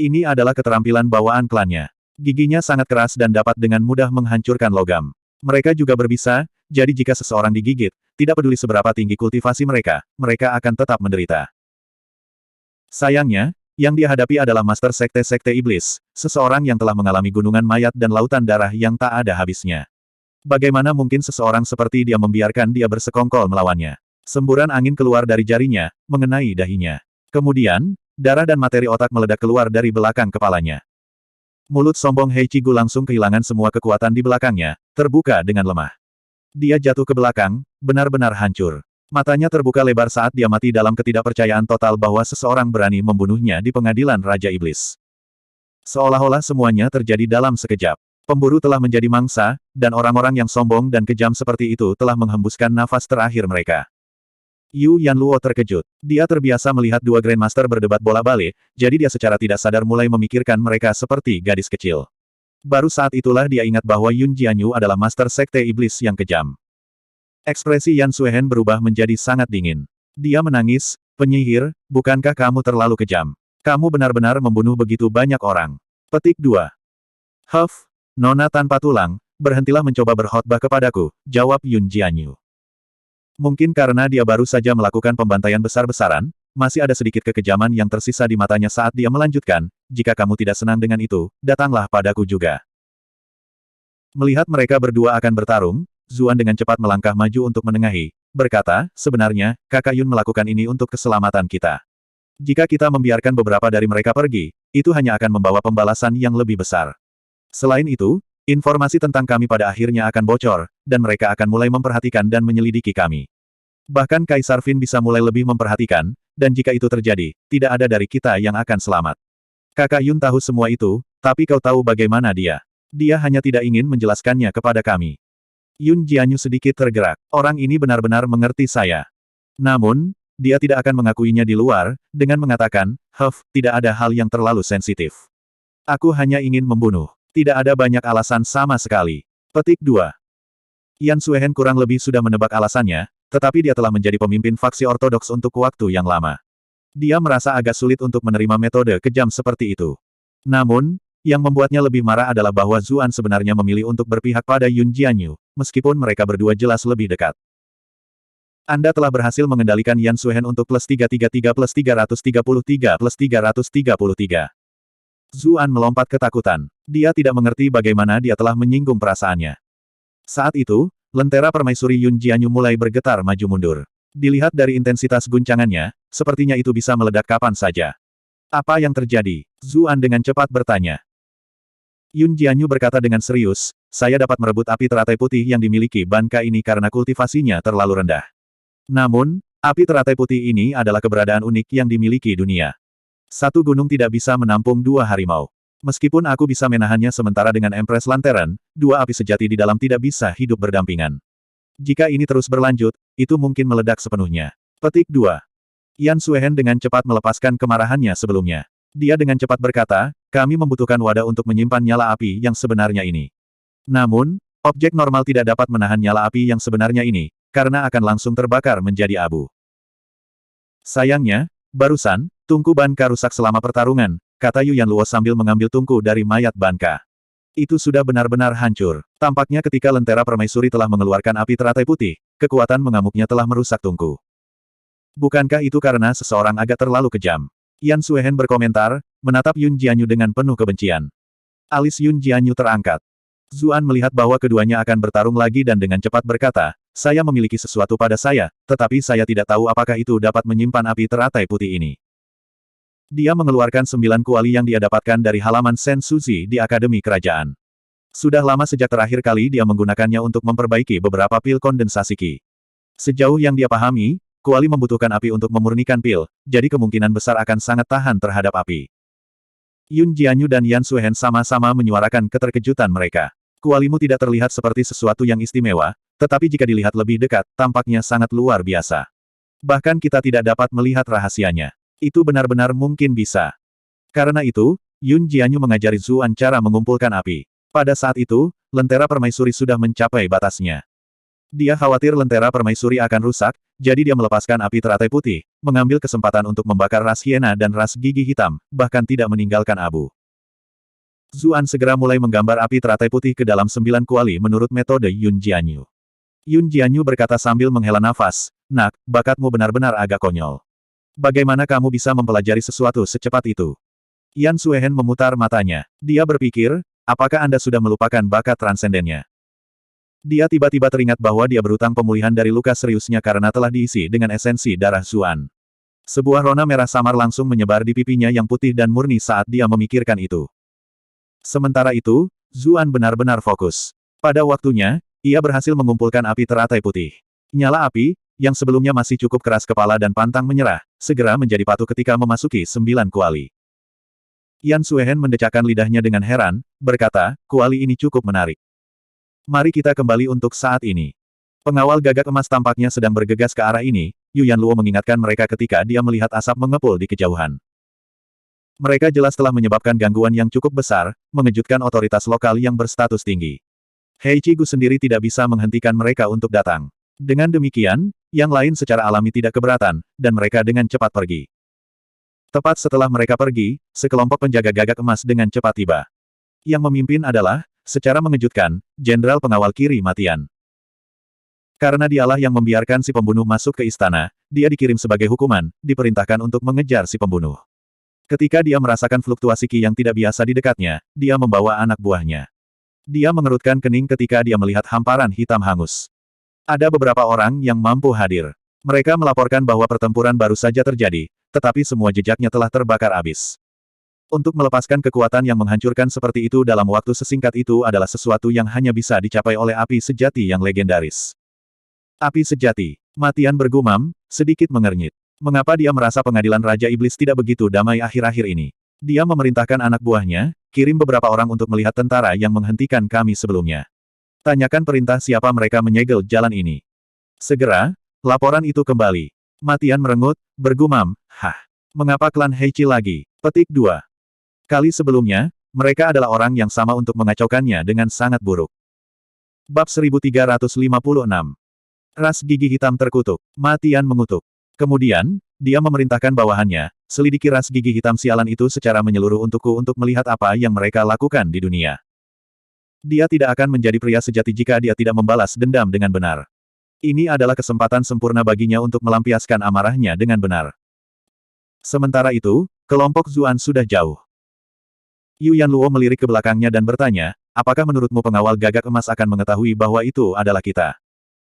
Ini adalah keterampilan bawaan klannya. Giginya sangat keras dan dapat dengan mudah menghancurkan logam. Mereka juga berbisa, jadi jika seseorang digigit, tidak peduli seberapa tinggi kultivasi mereka, mereka akan tetap menderita. Sayangnya, yang dia hadapi adalah Master Sekte-Sekte Iblis, seseorang yang telah mengalami gunungan mayat dan lautan darah yang tak ada habisnya. Bagaimana mungkin seseorang seperti dia membiarkan dia bersekongkol melawannya? Semburan angin keluar dari jarinya, mengenai dahinya. Kemudian, darah dan materi otak meledak keluar dari belakang kepalanya. Mulut sombong Heichi Gu langsung kehilangan semua kekuatan di belakangnya, terbuka dengan lemah. Dia jatuh ke belakang, benar-benar hancur. Matanya terbuka lebar saat dia mati dalam ketidakpercayaan total bahwa seseorang berani membunuhnya di pengadilan Raja Iblis. Seolah-olah semuanya terjadi dalam sekejap. Pemburu telah menjadi mangsa, dan orang-orang yang sombong dan kejam seperti itu telah menghembuskan nafas terakhir mereka. Yu Yanluo terkejut. Dia terbiasa melihat dua Grandmaster berdebat bola-balik, jadi dia secara tidak sadar mulai memikirkan mereka seperti gadis kecil. Baru saat itulah dia ingat bahwa Yun Jianyu adalah Master Sekte Iblis yang kejam. Ekspresi Yan Suehen berubah menjadi sangat dingin. Dia menangis, "Penyihir, bukankah kamu terlalu kejam? Kamu benar-benar membunuh begitu banyak orang." Petik 2. "Huff, Nona tanpa tulang, berhentilah mencoba berkhotbah kepadaku," jawab Yun Jianyu. Mungkin karena dia baru saja melakukan pembantaian besar-besaran, masih ada sedikit kekejaman yang tersisa di matanya saat dia melanjutkan, "Jika kamu tidak senang dengan itu, datanglah padaku juga." Melihat mereka berdua akan bertarung, Zuan dengan cepat melangkah maju untuk menengahi, berkata, "Sebenarnya, Kakak Yun melakukan ini untuk keselamatan kita. Jika kita membiarkan beberapa dari mereka pergi, itu hanya akan membawa pembalasan yang lebih besar. Selain itu, informasi tentang kami pada akhirnya akan bocor, dan mereka akan mulai memperhatikan dan menyelidiki kami. Bahkan Kaisar Fin bisa mulai lebih memperhatikan, dan jika itu terjadi, tidak ada dari kita yang akan selamat. Kakak Yun tahu semua itu, tapi kau tahu bagaimana dia. Dia hanya tidak ingin menjelaskannya kepada kami." Yun Jianyu sedikit tergerak. Orang ini benar-benar mengerti saya. Namun, dia tidak akan mengakuinya di luar, dengan mengatakan, "Huff, tidak ada hal yang terlalu sensitif. Aku hanya ingin membunuh. Tidak ada banyak alasan sama sekali." Petik 2. Yan Suehen kurang lebih sudah menebak alasannya, tetapi dia telah menjadi pemimpin faksi ortodoks untuk waktu yang lama. Dia merasa agak sulit untuk menerima metode kejam seperti itu. Namun, yang membuatnya lebih marah adalah bahwa Zuan sebenarnya memilih untuk berpihak pada Yun Jianyu, meskipun mereka berdua jelas lebih dekat. "Anda telah berhasil mengendalikan Yan Suehen untuk +333 +333 +333. Zuan melompat ketakutan. Dia tidak mengerti bagaimana dia telah menyinggung perasaannya. Saat itu, lentera permaisuri Yun Jianyu mulai bergetar maju mundur. Dilihat dari intensitas guncangannya, sepertinya itu bisa meledak kapan saja. "Apa yang terjadi?" Zuan dengan cepat bertanya. Yun Jianyu berkata dengan serius, "Saya dapat merebut api teratai putih yang dimiliki Banka ini karena kultivasinya terlalu rendah. Namun, api teratai putih ini adalah keberadaan unik yang dimiliki dunia. Satu gunung tidak bisa menampung dua harimau. Meskipun aku bisa menahannya sementara dengan Empress Lantern, dua api sejati di dalam tidak bisa hidup berdampingan. Jika ini terus berlanjut, itu mungkin meledak sepenuhnya." Petik 2. Yan Suehen dengan cepat melepaskan kemarahannya sebelumnya. Dia dengan cepat berkata, "Kami membutuhkan wadah untuk menyimpan nyala api yang sebenarnya ini. Namun, objek normal tidak dapat menahan nyala api yang sebenarnya ini, karena akan langsung terbakar menjadi abu. Sayangnya, barusan, tungku Banka rusak selama pertarungan," kata Yu Yanluo sambil mengambil tungku dari mayat Banka. "Itu sudah benar-benar hancur. Tampaknya ketika lentera permaisuri telah mengeluarkan api teratai putih, kekuatan mengamuknya telah merusak tungku. Bukankah itu karena seseorang agak terlalu kejam?" Yan Suehen berkomentar, menatap Yun Jianyu dengan penuh kebencian. Alis Yun Jianyu terangkat. Zuan melihat bahwa keduanya akan bertarung lagi dan dengan cepat berkata, "Saya memiliki sesuatu pada saya, tetapi saya tidak tahu apakah itu dapat menyimpan api teratai putih ini." Dia mengeluarkan 9 kuali yang dia dapatkan dari halaman Sen Suzi di Akademi Kerajaan. Sudah lama sejak terakhir kali dia menggunakannya untuk memperbaiki beberapa pil kondensasi Qi. Sejauh yang dia pahami, kuali membutuhkan api untuk memurnikan pil, jadi kemungkinan besar akan sangat tahan terhadap api. Yun Jianyu dan Yan Suehen sama-sama menyuarakan keterkejutan mereka. "Kualimu tidak terlihat seperti sesuatu yang istimewa, tetapi jika dilihat lebih dekat, tampaknya sangat luar biasa. Bahkan kita tidak dapat melihat rahasianya. Itu benar-benar mungkin bisa." Karena itu, Yun Jianyu mengajari Zuan cara mengumpulkan api. Pada saat itu, lentera permaisuri sudah mencapai batasnya. Dia khawatir lentera permaisuri akan rusak, jadi dia melepaskan api teratai putih, mengambil kesempatan untuk membakar ras hiena dan ras gigi hitam, bahkan tidak meninggalkan abu. Zuan segera mulai menggambar api teratai putih ke dalam 9 kuali menurut metode Yun Jianyu. Yun Jianyu berkata sambil menghela nafas, "Nak, bakatmu benar-benar agak konyol. Bagaimana kamu bisa mempelajari sesuatu secepat itu?" Yan Suehen memutar matanya. Dia berpikir, apakah Anda sudah melupakan bakat transendennya? Dia tiba-tiba teringat bahwa dia berutang pemulihan dari luka seriusnya karena telah diisi dengan esensi darah Zuan. Sebuah rona merah samar langsung menyebar di pipinya yang putih dan murni saat dia memikirkan itu. Sementara itu, Zuan benar-benar fokus. Pada waktunya, ia berhasil mengumpulkan api teratai putih. Nyala api, yang sebelumnya masih cukup keras kepala dan pantang menyerah, segera menjadi patuh ketika memasuki 9 kuali. Yan Suehen mendecakkan lidahnya dengan heran, berkata, kuali ini cukup menarik. Mari kita kembali untuk saat ini. Pengawal gagak emas tampaknya sedang bergegas ke arah ini, Yu Yanluo mengingatkan mereka ketika dia melihat asap mengepul di kejauhan. Mereka jelas telah menyebabkan gangguan yang cukup besar, mengejutkan otoritas lokal yang berstatus tinggi. Heichi Gu sendiri tidak bisa menghentikan mereka untuk datang. Dengan demikian, yang lain secara alami tidak keberatan, dan mereka dengan cepat pergi. Tepat setelah mereka pergi, sekelompok penjaga gagak emas dengan cepat tiba. Yang memimpin adalah, secara mengejutkan, Jenderal Pengawal Kiri Matian. Karena dialah yang membiarkan si pembunuh masuk ke istana, dia dikirim sebagai hukuman, diperintahkan untuk mengejar si pembunuh. Ketika dia merasakan fluktuasi ki yang tidak biasa di dekatnya, dia membawa anak buahnya. Dia mengerutkan kening ketika dia melihat hamparan hitam hangus. Ada beberapa orang yang mampu hadir. Mereka melaporkan bahwa pertempuran baru saja terjadi, tetapi semua jejaknya telah terbakar habis. Untuk melepaskan kekuatan yang menghancurkan seperti itu dalam waktu sesingkat itu adalah sesuatu yang hanya bisa dicapai oleh api sejati yang legendaris. Api sejati. Matian bergumam, sedikit mengernyit. Mengapa dia merasa pengadilan Raja Iblis tidak begitu damai akhir-akhir ini? Dia memerintahkan anak buahnya, kirim beberapa orang untuk melihat tentara yang menghentikan kami sebelumnya. Tanyakan perintah siapa mereka menyegel jalan ini. Segera, laporan itu kembali. Matian merengut, bergumam, mengapa klan Heichi lagi? Petik 2. Kali sebelumnya, mereka adalah orang yang sama untuk mengacaukannya dengan sangat buruk. Bab 1356. Ras gigi hitam terkutuk. Matian mengutuk. Kemudian, dia memerintahkan bawahannya, selidiki ras gigi hitam sialan itu secara menyeluruh untukku untuk melihat apa yang mereka lakukan di dunia. Dia tidak akan menjadi pria sejati jika dia tidak membalas dendam dengan benar. Ini adalah kesempatan sempurna baginya untuk melampiaskan amarahnya dengan benar. Sementara itu, kelompok Zuan sudah jauh. Yu Yanluo melirik ke belakangnya dan bertanya, apakah menurutmu pengawal gagak emas akan mengetahui bahwa itu adalah kita?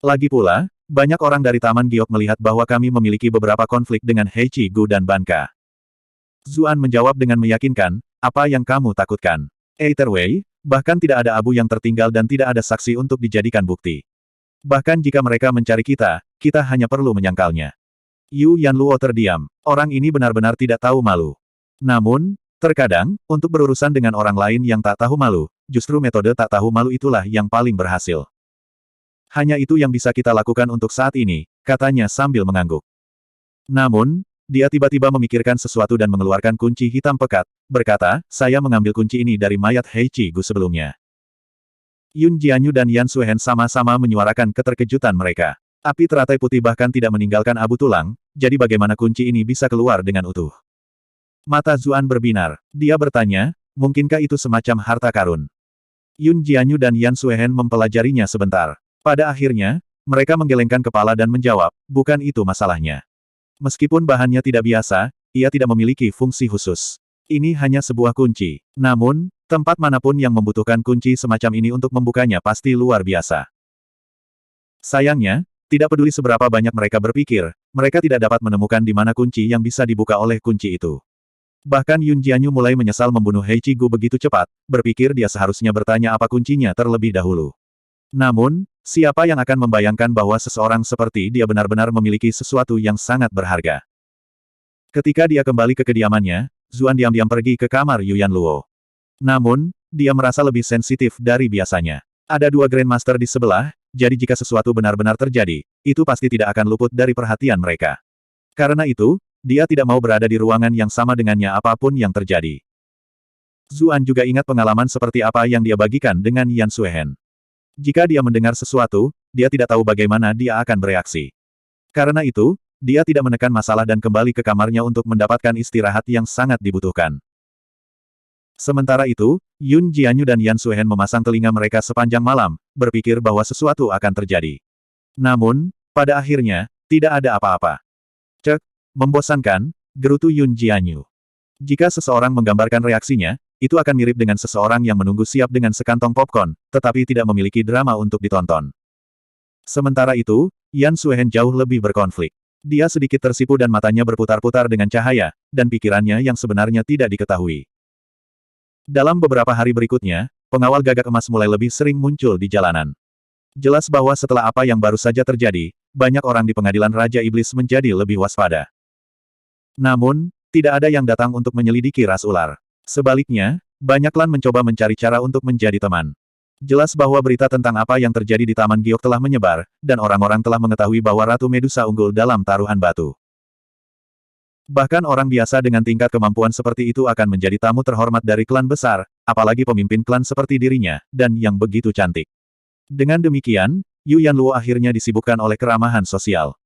Lagi pula, banyak orang dari Taman Giok melihat bahwa kami memiliki beberapa konflik dengan Heichi Gu dan Banka. Zuan menjawab dengan meyakinkan, apa yang kamu takutkan? Either way, bahkan tidak ada abu yang tertinggal dan tidak ada saksi untuk dijadikan bukti. Bahkan jika mereka mencari kita, kita hanya perlu menyangkalnya. Yu Yanluo terdiam. Orang ini benar-benar tidak tahu malu. Namun, terkadang, untuk berurusan dengan orang lain yang tak tahu malu, justru metode tak tahu malu itulah yang paling berhasil. Hanya itu yang bisa kita lakukan untuk saat ini, katanya sambil mengangguk. Namun, dia tiba-tiba memikirkan sesuatu dan mengeluarkan kunci hitam pekat, berkata, saya mengambil kunci ini dari mayat Heichi Gu sebelumnya. Yun Jianyu dan Yan Suehen sama-sama menyuarakan keterkejutan mereka. Api teratai putih bahkan tidak meninggalkan abu tulang, jadi bagaimana kunci ini bisa keluar dengan utuh? Mata Zuan berbinar. Dia bertanya, mungkinkah itu semacam harta karun? Yun Jianyu dan Yan Suehen mempelajarinya sebentar. Pada akhirnya, mereka menggelengkan kepala dan menjawab, bukan itu masalahnya. Meskipun bahannya tidak biasa, ia tidak memiliki fungsi khusus. Ini hanya sebuah kunci. Namun, tempat manapun yang membutuhkan kunci semacam ini untuk membukanya pasti luar biasa. Sayangnya, tidak peduli seberapa banyak mereka berpikir, mereka tidak dapat menemukan di mana kunci yang bisa dibuka oleh kunci itu. Bahkan Yun Jianyu mulai menyesal membunuh Heichi Gu begitu cepat, berpikir dia seharusnya bertanya apa kuncinya terlebih dahulu. Namun, siapa yang akan membayangkan bahwa seseorang seperti dia benar-benar memiliki sesuatu yang sangat berharga? Ketika dia kembali ke kediamannya, Zuan diam-diam pergi ke kamar Yu Yanluo. Namun, dia merasa lebih sensitif dari biasanya. Ada dua Grandmaster di sebelah, jadi jika sesuatu benar-benar terjadi, itu pasti tidak akan luput dari perhatian mereka. Karena itu, dia tidak mau berada di ruangan yang sama dengannya apapun yang terjadi. Zuan juga ingat pengalaman seperti apa yang dia bagikan dengan Yan Suehen. Jika dia mendengar sesuatu, dia tidak tahu bagaimana dia akan bereaksi. Karena itu, dia tidak menekan masalah dan kembali ke kamarnya untuk mendapatkan istirahat yang sangat dibutuhkan. Sementara itu, Yun Jianyu dan Yan Suehen memasang telinga mereka sepanjang malam, berpikir bahwa sesuatu akan terjadi. Namun, pada akhirnya, tidak ada apa-apa. Cek, membosankan, gerutu Yun Jianyu. Jika seseorang menggambarkan reaksinya, itu akan mirip dengan seseorang yang menunggu siap dengan sekantong popcorn, tetapi tidak memiliki drama untuk ditonton. Sementara itu, Yan Suehen jauh lebih berkonflik. Dia sedikit tersipu dan matanya berputar-putar dengan cahaya, dan pikirannya yang sebenarnya tidak diketahui. Dalam beberapa hari berikutnya, pengawal gagak emas mulai lebih sering muncul di jalanan. Jelas bahwa setelah apa yang baru saja terjadi, banyak orang di pengadilan Raja Iblis menjadi lebih waspada. Namun, tidak ada yang datang untuk menyelidiki ras ular. Sebaliknya, banyak klan mencoba mencari cara untuk menjadi teman. Jelas bahwa berita tentang apa yang terjadi di Taman Giok telah menyebar, dan orang-orang telah mengetahui bahwa Ratu Medusa unggul dalam taruhan batu. Bahkan orang biasa dengan tingkat kemampuan seperti itu akan menjadi tamu terhormat dari klan besar, apalagi pemimpin klan seperti dirinya, dan yang begitu cantik. Dengan demikian, Yu Yanluo akhirnya disibukkan oleh keramahan sosial.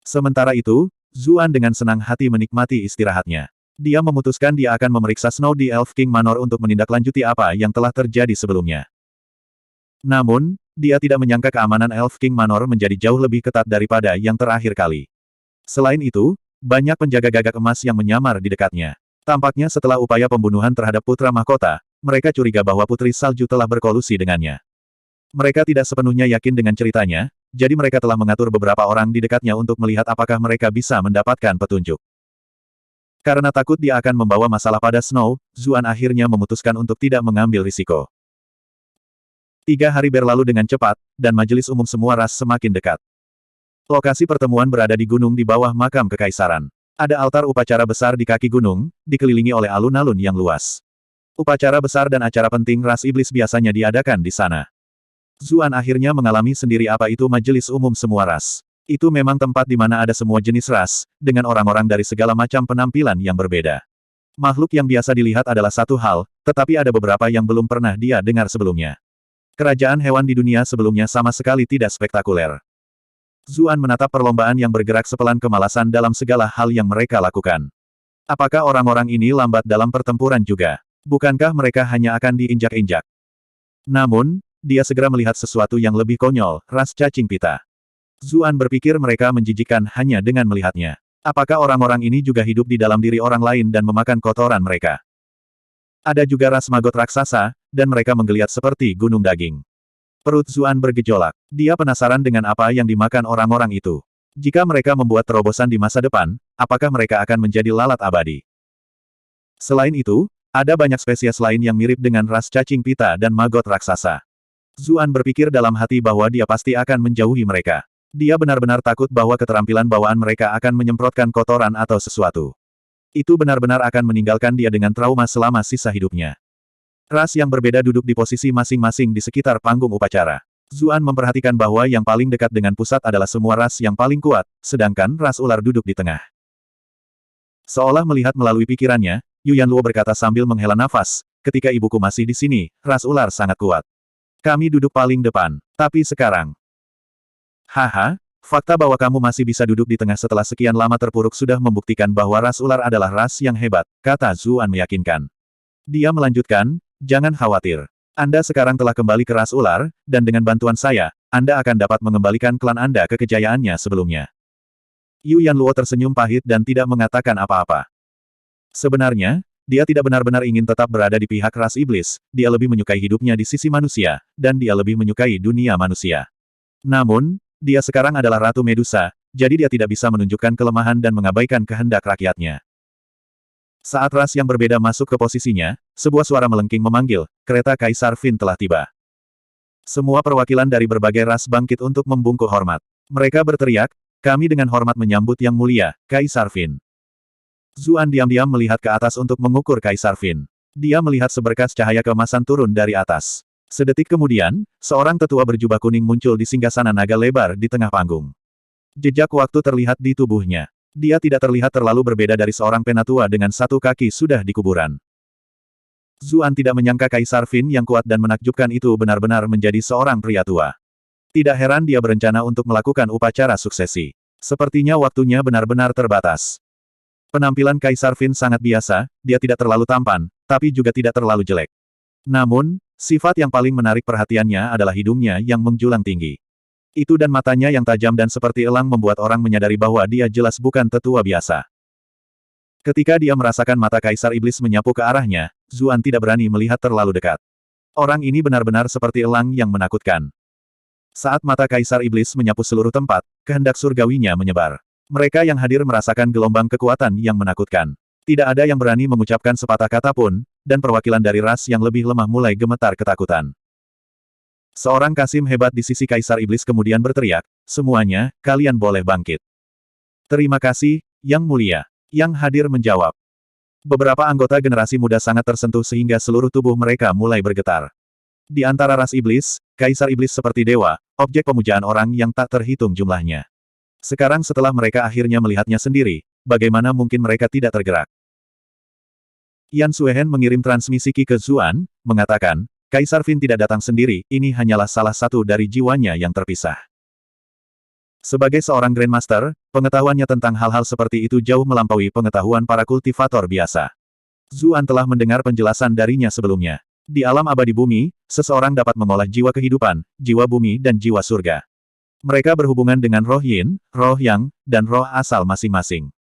Sementara itu, Zuan dengan senang hati menikmati istirahatnya. Dia memutuskan dia akan memeriksa Snow di Elf King Manor untuk menindaklanjuti apa yang telah terjadi sebelumnya. Namun, dia tidak menyangka keamanan Elf King Manor menjadi jauh lebih ketat daripada yang terakhir kali. Selain itu, banyak penjaga gagak emas yang menyamar di dekatnya. Tampaknya setelah upaya pembunuhan terhadap putra mahkota, mereka curiga bahwa Putri Salju telah berkolusi dengannya. Mereka tidak sepenuhnya yakin dengan ceritanya, jadi mereka telah mengatur beberapa orang di dekatnya untuk melihat apakah mereka bisa mendapatkan petunjuk. Karena takut dia akan membawa masalah pada Snow, Zuan akhirnya memutuskan untuk tidak mengambil risiko. 3 hari berlalu dengan cepat, dan majelis umum semua ras semakin dekat. Lokasi pertemuan berada di gunung di bawah makam kekaisaran. Ada altar upacara besar di kaki gunung, dikelilingi oleh alun-alun yang luas. Upacara besar dan acara penting ras iblis biasanya diadakan di sana. Zuan akhirnya mengalami sendiri apa itu majelis umum semua ras. Itu memang tempat di mana ada semua jenis ras, dengan orang-orang dari segala macam penampilan yang berbeda. Makhluk yang biasa dilihat adalah satu hal, tetapi ada beberapa yang belum pernah dia dengar sebelumnya. Kerajaan hewan di dunia sebelumnya sama sekali tidak spektakuler. Zuan menatap perlombaan yang bergerak sepelan kemalasan dalam segala hal yang mereka lakukan. Apakah orang-orang ini lambat dalam pertempuran juga? Bukankah mereka hanya akan diinjak-injak? Namun, dia segera melihat sesuatu yang lebih konyol, ras cacing pita. Zuan berpikir mereka menjijikkan hanya dengan melihatnya. Apakah orang-orang ini juga hidup di dalam diri orang lain dan memakan kotoran mereka? Ada juga ras magot raksasa, dan mereka menggeliat seperti gunung daging. Perut Zuan bergejolak. Dia penasaran dengan apa yang dimakan orang-orang itu. Jika mereka membuat terobosan di masa depan, apakah mereka akan menjadi lalat abadi? Selain itu, ada banyak spesies lain yang mirip dengan ras cacing pita dan magot raksasa. Zuan berpikir dalam hati bahwa dia pasti akan menjauhi mereka. Dia benar-benar takut bahwa keterampilan bawaan mereka akan menyemprotkan kotoran atau sesuatu. Itu benar-benar akan meninggalkan dia dengan trauma selama sisa hidupnya. Ras yang berbeda duduk di posisi masing-masing di sekitar panggung upacara. Zuan memperhatikan bahwa yang paling dekat dengan pusat adalah semua ras yang paling kuat, sedangkan ras ular duduk di tengah. Seolah melihat melalui pikirannya, Yu Yanluo berkata sambil menghela nafas, ketika ibuku masih di sini, ras ular sangat kuat. Kami duduk paling depan. Tapi sekarang... Haha, fakta bahwa kamu masih bisa duduk di tengah setelah sekian lama terpuruk sudah membuktikan bahwa ras ular adalah ras yang hebat, kata Zuan meyakinkan. Dia melanjutkan, jangan khawatir. Anda sekarang telah kembali ke ras ular, dan dengan bantuan saya, Anda akan dapat mengembalikan klan Anda ke kejayaannya sebelumnya. Yu Yanluo tersenyum pahit dan tidak mengatakan apa-apa. Sebenarnya, dia tidak benar-benar ingin tetap berada di pihak ras iblis, dia lebih menyukai hidupnya di sisi manusia, dan dia lebih menyukai dunia manusia. Namun, dia sekarang adalah Ratu Medusa, jadi dia tidak bisa menunjukkan kelemahan dan mengabaikan kehendak rakyatnya. Saat ras yang berbeda masuk ke posisinya, sebuah suara melengking memanggil, kereta Kaisar Fin telah tiba. Semua perwakilan dari berbagai ras bangkit untuk membungkuk hormat. Mereka berteriak, kami dengan hormat menyambut Yang Mulia, Kaisar Fin. Zuan diam-diam melihat ke atas untuk mengukur Kaisar Fin. Dia melihat seberkas cahaya keemasan turun dari atas. Sedetik kemudian, seorang tetua berjubah kuning muncul di singgasana naga lebar di tengah panggung. Jejak waktu terlihat di tubuhnya. Dia tidak terlihat terlalu berbeda dari seorang penatua dengan satu kaki sudah di kuburan. Zuan tidak menyangka Kaisar Fin yang kuat dan menakjubkan itu benar-benar menjadi seorang pria tua. Tidak heran dia berencana untuk melakukan upacara suksesi. Sepertinya waktunya benar-benar terbatas. Penampilan Kaisar Fin sangat biasa, dia tidak terlalu tampan, tapi juga tidak terlalu jelek. Namun, sifat yang paling menarik perhatiannya adalah hidungnya yang menjulang tinggi. Itu dan matanya yang tajam dan seperti elang membuat orang menyadari bahwa dia jelas bukan tetua biasa. Ketika dia merasakan mata Kaisar Iblis menyapu ke arahnya, Zuan tidak berani melihat terlalu dekat. Orang ini benar-benar seperti elang yang menakutkan. Saat mata Kaisar Iblis menyapu seluruh tempat, kehendak surgawinya menyebar. Mereka yang hadir merasakan gelombang kekuatan yang menakutkan. Tidak ada yang berani mengucapkan sepatah kata pun, dan perwakilan dari ras yang lebih lemah mulai gemetar ketakutan. Seorang Kasim hebat di sisi Kaisar Iblis kemudian berteriak, "Semuanya, kalian boleh bangkit." "Terima kasih, Yang Mulia." Yang hadir menjawab. Beberapa anggota generasi muda sangat tersentuh sehingga seluruh tubuh mereka mulai bergetar. Di antara ras iblis, Kaisar Iblis seperti dewa, objek pemujaan orang yang tak terhitung jumlahnya. Sekarang setelah mereka akhirnya melihatnya sendiri, bagaimana mungkin mereka tidak tergerak? Yan Suehen mengirim transmisi Qi ke Zuan, mengatakan, Kaisar Fin tidak datang sendiri, ini hanyalah salah satu dari jiwanya yang terpisah. Sebagai seorang Grandmaster, pengetahuannya tentang hal-hal seperti itu jauh melampaui pengetahuan para kultivator biasa. Zuan telah mendengar penjelasan darinya sebelumnya. Di alam abadi bumi, seseorang dapat mengolah jiwa kehidupan, jiwa bumi dan jiwa surga. Mereka berhubungan dengan roh yin, roh yang, dan roh asal masing-masing.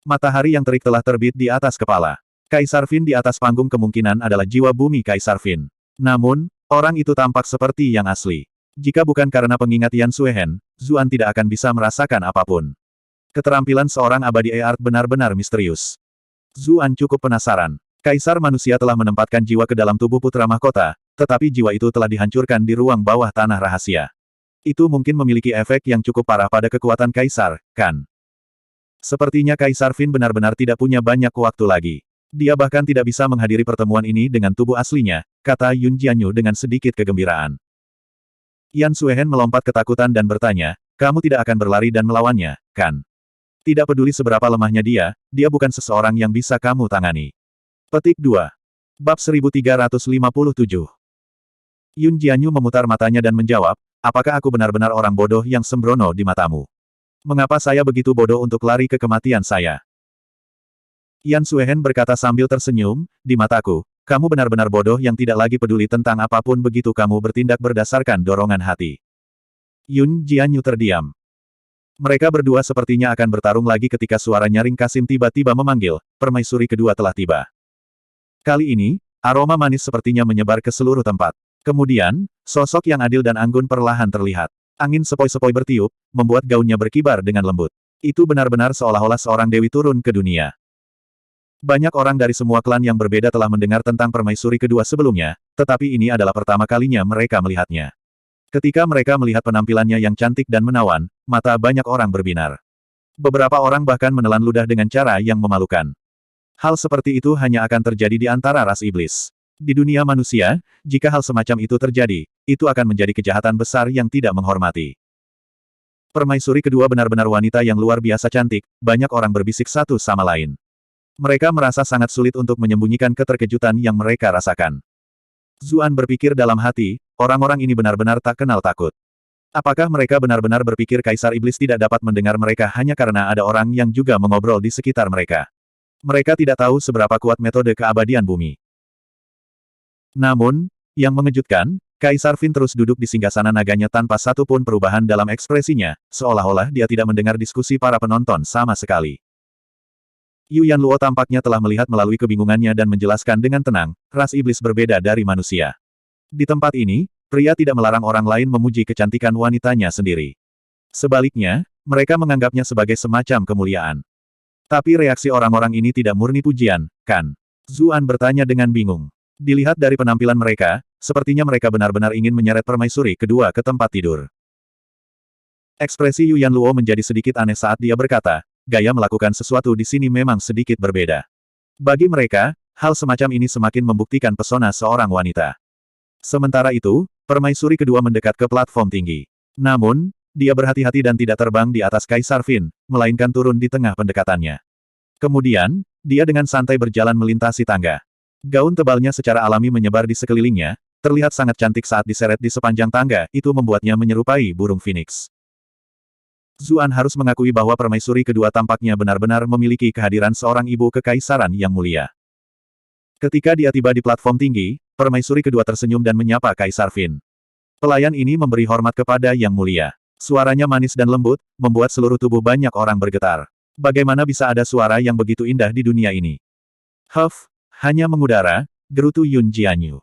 Matahari yang terik telah terbit di atas kepala. Kaisar Fin di atas panggung kemungkinan adalah jiwa bumi Kaisar Fin. Namun, orang itu tampak seperti yang asli. Jika bukan karena pengingat Yan Suehen, Zuan tidak akan bisa merasakan apapun. Keterampilan seorang abadi Eart benar-benar misterius. Zuan cukup penasaran. Kaisar manusia telah menempatkan jiwa ke dalam tubuh putra mahkota, tetapi jiwa itu telah dihancurkan di ruang bawah tanah rahasia. Itu mungkin memiliki efek yang cukup parah pada kekuatan Kaisar, kan? Sepertinya Kaisar Fin benar-benar tidak punya banyak waktu lagi. Dia bahkan tidak bisa menghadiri pertemuan ini dengan tubuh aslinya, kata Yun Jianyu dengan sedikit kegembiraan. Yan Suehen melompat ketakutan dan bertanya, kamu tidak akan berlari dan melawannya, kan? Tidak peduli seberapa lemahnya dia bukan seseorang yang bisa kamu tangani. Petik 2. Bab 1357. Yun Jianyu memutar matanya dan menjawab, apakah aku benar-benar orang bodoh yang sembrono di matamu? Mengapa saya begitu bodoh untuk lari ke kematian saya? Yan Suehen berkata sambil tersenyum, di mataku, kamu benar-benar bodoh yang tidak lagi peduli tentang apapun begitu kamu bertindak berdasarkan dorongan hati. Yun Jianyu terdiam. Mereka berdua sepertinya akan bertarung lagi ketika suara nyaring Kasim tiba-tiba memanggil, permaisuri kedua telah tiba. Kali ini, aroma manis sepertinya menyebar ke seluruh tempat. Kemudian, sosok yang adil dan anggun perlahan terlihat. Angin sepoi-sepoi bertiup, membuat gaunnya berkibar dengan lembut. Itu benar-benar seolah-olah seorang dewi turun ke dunia. Banyak orang dari semua klan yang berbeda telah mendengar tentang permaisuri kedua sebelumnya, tetapi ini adalah pertama kalinya mereka melihatnya. Ketika mereka melihat penampilannya yang cantik dan menawan, mata banyak orang berbinar. Beberapa orang bahkan menelan ludah dengan cara yang memalukan. Hal seperti itu hanya akan terjadi di antara ras iblis. Di dunia manusia, jika hal semacam itu terjadi, itu akan menjadi kejahatan besar yang tidak menghormati. Permaisuri kedua benar-benar wanita yang luar biasa cantik, banyak orang berbisik satu sama lain. Mereka merasa sangat sulit untuk menyembunyikan keterkejutan yang mereka rasakan. Zuan berpikir dalam hati, orang-orang ini benar-benar tak kenal takut. Apakah mereka benar-benar berpikir Kaisar Iblis tidak dapat mendengar mereka hanya karena ada orang yang juga mengobrol di sekitar mereka? Mereka tidak tahu seberapa kuat metode keabadian bumi. Namun, yang mengejutkan, Kaisar Fin terus duduk di singgasana naganya tanpa satu pun perubahan dalam ekspresinya, seolah-olah dia tidak mendengar diskusi para penonton sama sekali. Yu Yanluo tampaknya telah melihat melalui kebingungannya dan menjelaskan dengan tenang, ras iblis berbeda dari manusia. Di tempat ini, pria tidak melarang orang lain memuji kecantikan wanitanya sendiri. Sebaliknya, mereka menganggapnya sebagai semacam kemuliaan. Tapi reaksi orang-orang ini tidak murni pujian, kan? Zuan bertanya dengan bingung. Dilihat dari penampilan mereka, sepertinya mereka benar-benar ingin menyeret permaisuri kedua ke tempat tidur. Ekspresi Yu Yanluo menjadi sedikit aneh saat dia berkata, gaya melakukan sesuatu di sini memang sedikit berbeda. Bagi mereka, hal semacam ini semakin membuktikan pesona seorang wanita. Sementara itu, permaisuri kedua mendekat ke platform tinggi. Namun, dia berhati-hati dan tidak terbang di atas Kaisar Fin, melainkan turun di tengah pendekatannya. Kemudian, dia dengan santai berjalan melintasi tangga. Gaun tebalnya secara alami menyebar di sekelilingnya, terlihat sangat cantik saat diseret di sepanjang tangga, itu membuatnya menyerupai burung phoenix. Zuan harus mengakui bahwa permaisuri kedua tampaknya benar-benar memiliki kehadiran seorang ibu kekaisaran yang mulia. Ketika dia tiba di platform tinggi, permaisuri kedua tersenyum dan menyapa Kaisar Fin. Pelayan ini memberi hormat kepada Yang Mulia. Suaranya manis dan lembut, membuat seluruh tubuh banyak orang bergetar. Bagaimana bisa ada suara yang begitu indah di dunia ini? Huff, hanya mengudara, gerutu Yun Jianyu.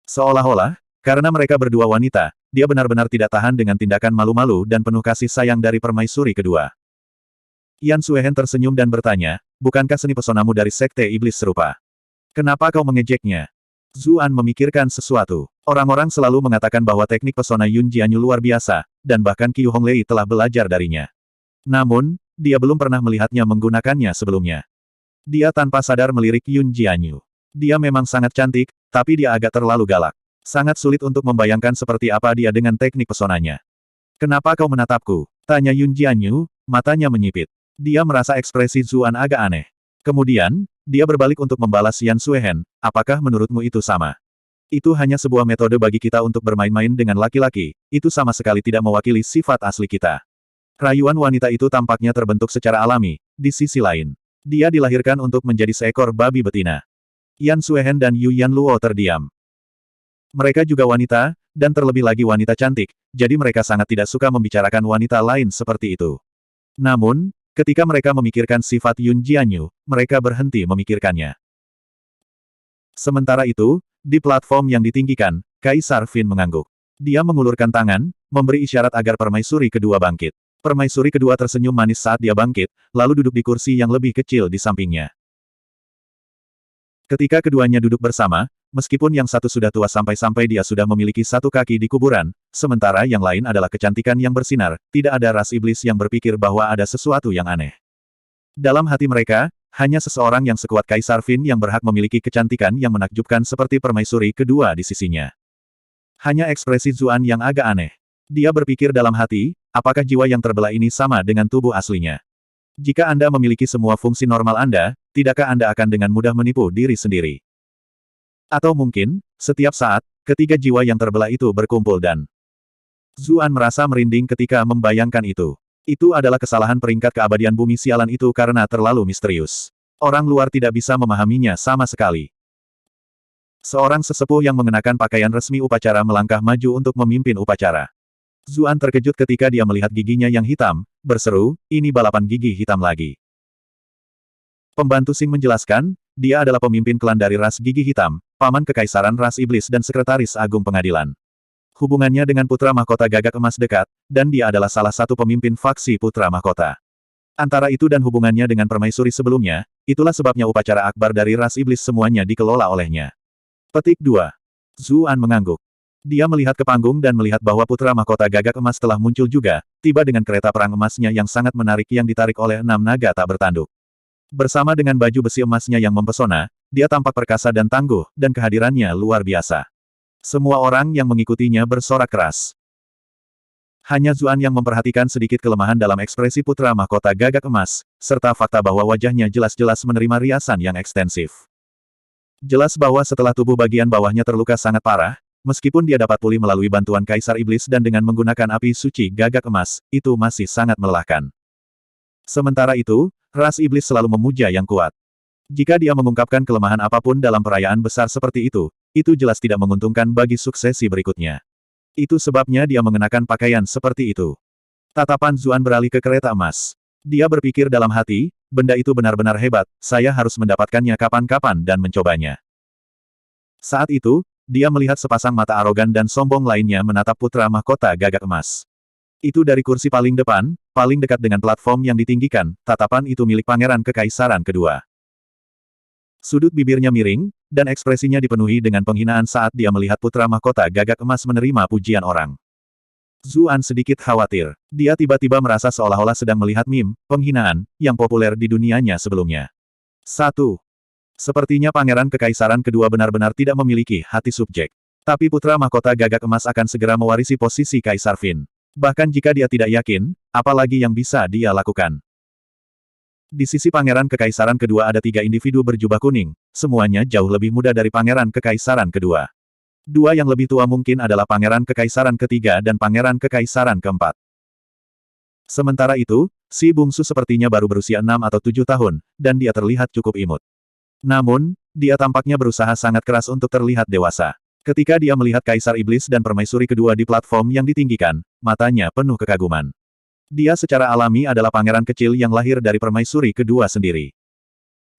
Seolah-olah, karena mereka berdua wanita, dia benar-benar tidak tahan dengan tindakan malu-malu dan penuh kasih sayang dari permaisuri kedua. Yan Suehen tersenyum dan bertanya, bukankah seni pesonamu dari sekte iblis serupa? Kenapa kau mengejeknya? Zuan memikirkan sesuatu. Orang-orang selalu mengatakan bahwa teknik pesona Yun Jianyu luar biasa, dan bahkan Qiu Honglei telah belajar darinya. Namun, dia belum pernah melihatnya menggunakannya sebelumnya. Dia tanpa sadar melirik Yun Jianyu. Dia memang sangat cantik, tapi dia agak terlalu galak. Sangat sulit untuk membayangkan seperti apa dia dengan teknik pesonanya. Kenapa kau menatapku? Tanya Yun Jianyu, matanya menyipit. Dia merasa ekspresi Zuan agak aneh. Kemudian, dia berbalik untuk membalas Yan Suehen, apakah menurutmu itu sama? Itu hanya sebuah metode bagi kita untuk bermain-main dengan laki-laki, itu sama sekali tidak mewakili sifat asli kita. Rayuan wanita itu tampaknya terbentuk secara alami, di sisi lain. Dia dilahirkan untuk menjadi seekor babi betina. Yan Suehen dan Yu Yanluo terdiam. Mereka juga wanita, dan terlebih lagi wanita cantik, jadi mereka sangat tidak suka membicarakan wanita lain seperti itu. Namun, ketika mereka memikirkan sifat Yun Jianyu, mereka berhenti memikirkannya. Sementara itu, di platform yang ditinggikan, Kaisar Fin mengangguk. Dia mengulurkan tangan, memberi isyarat agar permaisuri kedua bangkit. Permaisuri kedua tersenyum manis saat dia bangkit, lalu duduk di kursi yang lebih kecil di sampingnya. Ketika keduanya duduk bersama, meskipun yang satu sudah tua sampai-sampai dia sudah memiliki satu kaki di kuburan, sementara yang lain adalah kecantikan yang bersinar, tidak ada ras iblis yang berpikir bahwa ada sesuatu yang aneh. Dalam hati mereka, hanya seseorang yang sekuat Kaisar Fin yang berhak memiliki kecantikan yang menakjubkan seperti permaisuri kedua di sisinya. Hanya ekspresi Zuan yang agak aneh. Dia berpikir dalam hati, apakah jiwa yang terbelah ini sama dengan tubuh aslinya? Jika Anda memiliki semua fungsi normal Anda, tidakkah Anda akan dengan mudah menipu diri sendiri? Atau mungkin, setiap saat, ketiga jiwa yang terbelah itu berkumpul dan Zuan merasa merinding ketika membayangkan itu. Itu adalah kesalahan peringkat keabadian bumi sialan itu karena terlalu misterius. Orang luar tidak bisa memahaminya sama sekali. Seorang sesepuh yang mengenakan pakaian resmi upacara melangkah maju untuk memimpin upacara. Zuan terkejut ketika dia melihat giginya yang hitam, berseru, ini balapan gigi hitam lagi. Pembantu Sing menjelaskan, dia adalah pemimpin klan dari ras gigi hitam, paman kekaisaran ras iblis dan sekretaris agung pengadilan. Hubungannya dengan putra mahkota gagak emas dekat, dan dia adalah salah satu pemimpin faksi putra mahkota. Antara itu dan hubungannya dengan permaisuri sebelumnya, itulah sebabnya upacara akbar dari ras iblis semuanya dikelola olehnya. Petik 2. Zuan mengangguk. Dia melihat ke panggung dan melihat bahwa putra mahkota gagak emas telah muncul juga, tiba dengan kereta perang emasnya yang sangat menarik yang ditarik oleh 6 naga tak bertanduk. Bersama dengan baju besi emasnya yang mempesona, dia tampak perkasa dan tangguh, dan kehadirannya luar biasa. Semua orang yang mengikutinya bersorak keras. Hanya Zuan yang memperhatikan sedikit kelemahan dalam ekspresi putra mahkota gagak emas, serta fakta bahwa wajahnya jelas-jelas menerima riasan yang ekstensif. Jelas bahwa setelah tubuh bagian bawahnya terluka sangat parah, meskipun dia dapat pulih melalui bantuan Kaisar Iblis dan dengan menggunakan api suci gagak emas, itu masih sangat melelahkan. Sementara itu, ras iblis selalu memuja yang kuat. Jika dia mengungkapkan kelemahan apapun dalam perayaan besar seperti itu jelas tidak menguntungkan bagi suksesi berikutnya. Itu sebabnya dia mengenakan pakaian seperti itu. Tatapan Zuan beralih ke kereta emas. Dia berpikir dalam hati, benda itu benar-benar hebat, saya harus mendapatkannya kapan-kapan dan mencobanya. Saat itu, dia melihat sepasang mata arogan dan sombong lainnya menatap putra mahkota gagak emas. Itu dari kursi paling depan, paling dekat dengan platform yang ditinggikan, tatapan itu milik pangeran kekaisaran kedua. Sudut bibirnya miring, dan ekspresinya dipenuhi dengan penghinaan saat dia melihat putra mahkota gagak emas menerima pujian orang. Zuan sedikit khawatir. Dia tiba-tiba merasa seolah-olah sedang melihat meme, penghinaan, yang populer di dunianya sebelumnya. 1. Sepertinya pangeran kekaisaran kedua benar-benar tidak memiliki hati subjek. Tapi putra mahkota gagak emas akan segera mewarisi posisi Kaisar Fin. Bahkan jika dia tidak yakin, apalagi yang bisa dia lakukan. Di sisi pangeran kekaisaran kedua ada 3 individu berjubah kuning, semuanya jauh lebih muda dari pangeran kekaisaran kedua. 2 yang lebih tua mungkin adalah pangeran kekaisaran ketiga dan pangeran kekaisaran keempat. Sementara itu, si bungsu sepertinya baru berusia 6 atau 7 tahun, dan dia terlihat cukup imut. Namun, dia tampaknya berusaha sangat keras untuk terlihat dewasa. Ketika dia melihat Kaisar Iblis dan Permaisuri kedua di platform yang ditinggikan, matanya penuh kekaguman. Dia secara alami adalah pangeran kecil yang lahir dari Permaisuri kedua sendiri.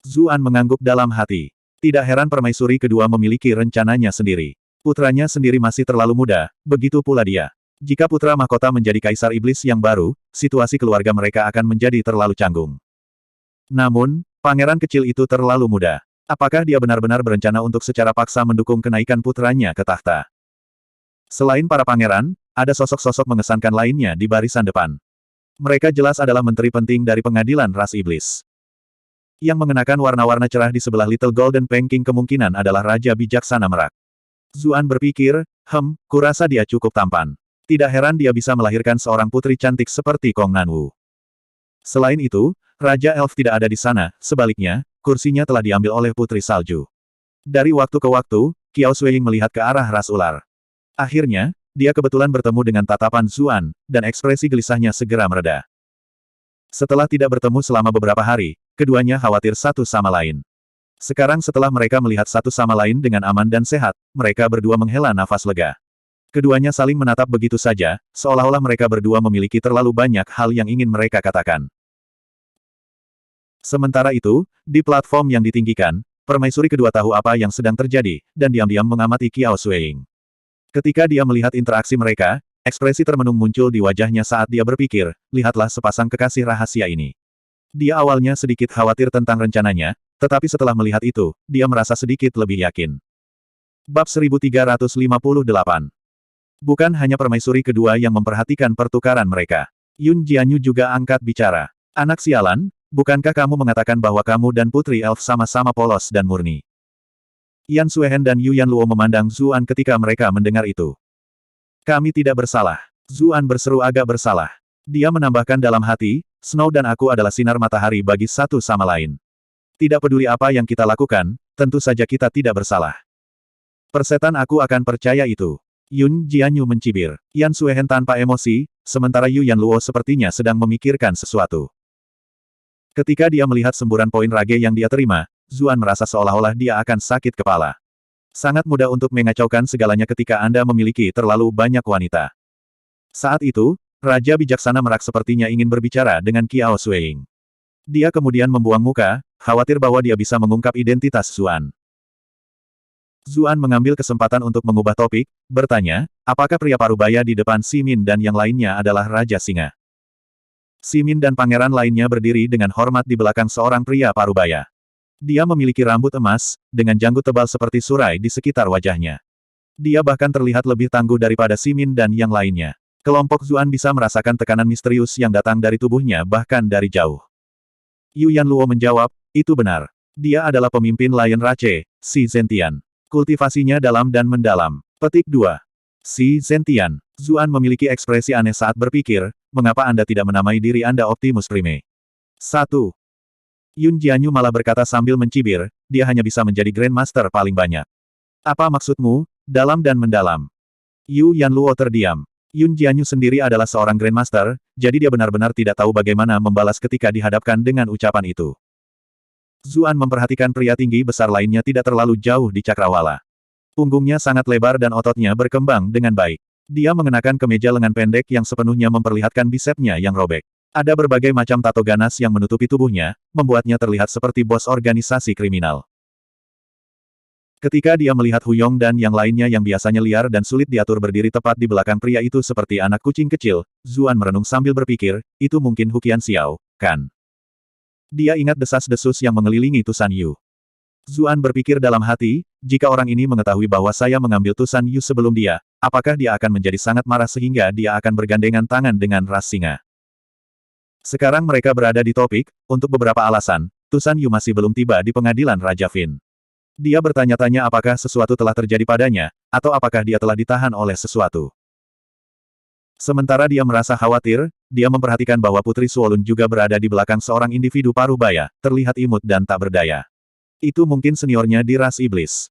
Zuan mengangguk dalam hati. Tidak heran Permaisuri kedua memiliki rencananya sendiri. Putranya sendiri masih terlalu muda, begitu pula dia. Jika putra mahkota menjadi Kaisar Iblis yang baru, situasi keluarga mereka akan menjadi terlalu canggung. Namun, pangeran kecil itu terlalu muda. Apakah dia benar-benar berencana untuk secara paksa mendukung kenaikan putranya ke tahta? Selain para pangeran, ada sosok-sosok mengesankan lainnya di barisan depan. Mereka jelas adalah menteri penting dari pengadilan ras iblis. Yang mengenakan warna-warna cerah di sebelah Little Golden Pancake kemungkinan adalah Raja Bijaksana Merak. Zuan berpikir, kurasa dia cukup tampan. Tidak heran dia bisa melahirkan seorang putri cantik seperti Kong Nanwu. Selain itu, Raja Elf tidak ada di sana, sebaliknya, kursinya telah diambil oleh Putri Salju. Dari waktu ke waktu, Qiao Suiying melihat ke arah ras ular. Akhirnya, dia kebetulan bertemu dengan tatapan Zuan, dan ekspresi gelisahnya segera mereda. Setelah tidak bertemu selama beberapa hari, keduanya khawatir satu sama lain. Sekarang setelah mereka melihat satu sama lain dengan aman dan sehat, mereka berdua menghela nafas lega. Keduanya saling menatap begitu saja, seolah-olah mereka berdua memiliki terlalu banyak hal yang ingin mereka katakan. Sementara itu, di platform yang ditinggikan, permaisuri kedua tahu apa yang sedang terjadi, dan diam-diam mengamati Qiao Suiying. Ketika dia melihat interaksi mereka, ekspresi termenung muncul di wajahnya saat dia berpikir, lihatlah sepasang kekasih rahasia ini. Dia awalnya sedikit khawatir tentang rencananya, tetapi setelah melihat itu, dia merasa sedikit lebih yakin. Bab 1358. Bukan hanya permaisuri kedua yang memperhatikan pertukaran mereka. Yun Jianyu juga angkat bicara. Anak sialan, bukankah kamu mengatakan bahwa kamu dan Putri Elf sama-sama polos dan murni? Yan Suehen dan Yu Yanluo memandang Zuan ketika mereka mendengar itu. Kami tidak bersalah. Zuan berseru agak bersalah. Dia menambahkan dalam hati, Snow dan aku adalah sinar matahari bagi satu sama lain. Tidak peduli apa yang kita lakukan, tentu saja kita tidak bersalah. Persetan aku akan percaya itu. Yun Jianyu mencibir. Yan Suehen tanpa emosi, sementara Yu Yanluo sepertinya sedang memikirkan sesuatu. Ketika dia melihat semburan poin rage yang dia terima, Zuan merasa seolah-olah dia akan sakit kepala. Sangat mudah untuk mengacaukan segalanya ketika Anda memiliki terlalu banyak wanita. Saat itu, Raja Bijaksana Merak sepertinya ingin berbicara dengan Qiao Suiying. Dia kemudian membuang muka, khawatir bahwa dia bisa mengungkap identitas Zuan. Zuan mengambil kesempatan untuk mengubah topik, bertanya, apakah pria parubaya di depan Simin dan yang lainnya adalah Raja Singa? Simin dan pangeran lainnya berdiri dengan hormat di belakang seorang pria parubaya. Dia memiliki rambut emas, dengan janggut tebal seperti surai di sekitar wajahnya. Dia bahkan terlihat lebih tangguh daripada Simin dan yang lainnya. Kelompok Zuan bisa merasakan tekanan misterius yang datang dari tubuhnya bahkan dari jauh. Yu Yanluo menjawab, itu benar. Dia adalah pemimpin Lion Rache, Si Zentian. Kultivasinya dalam dan mendalam. Petik 2. Si Zentian. Zuan memiliki ekspresi aneh saat berpikir, mengapa Anda tidak menamai diri Anda Optimus Prime? 1. Yun Jianyu malah berkata sambil mencibir, dia hanya bisa menjadi Grandmaster paling banyak. Apa maksudmu, dalam dan mendalam? Yu Yanluo terdiam. Yun Jianyu sendiri adalah seorang Grandmaster, jadi dia benar-benar tidak tahu bagaimana membalas ketika dihadapkan dengan ucapan itu. Zuan memperhatikan pria tinggi besar lainnya tidak terlalu jauh di cakrawala. Punggungnya sangat lebar dan ototnya berkembang dengan baik. Dia mengenakan kemeja lengan pendek yang sepenuhnya memperlihatkan bisepnya yang robek. Ada berbagai macam tato ganas yang menutupi tubuhnya, membuatnya terlihat seperti bos organisasi kriminal. Ketika dia melihat Hu Yong dan yang lainnya yang biasanya liar dan sulit diatur berdiri tepat di belakang pria itu seperti anak kucing kecil, Zuan merenung sambil berpikir, itu mungkin Hu Qianxiao, kan? Dia ingat desas-desus yang mengelilingi Tusan Yu. Zuan berpikir dalam hati, jika orang ini mengetahui bahwa saya mengambil Tusan Yu sebelum dia, apakah dia akan menjadi sangat marah sehingga dia akan bergandengan tangan dengan ras singa? Sekarang mereka berada di topik, untuk beberapa alasan, Tusan Yu masih belum tiba di pengadilan Raja Fin. Dia bertanya-tanya apakah sesuatu telah terjadi padanya, atau apakah dia telah ditahan oleh sesuatu. Sementara dia merasa khawatir, dia memperhatikan bahwa Putri Suolun juga berada di belakang seorang individu parubaya, terlihat imut dan tak berdaya. Itu mungkin seniornya di ras iblis.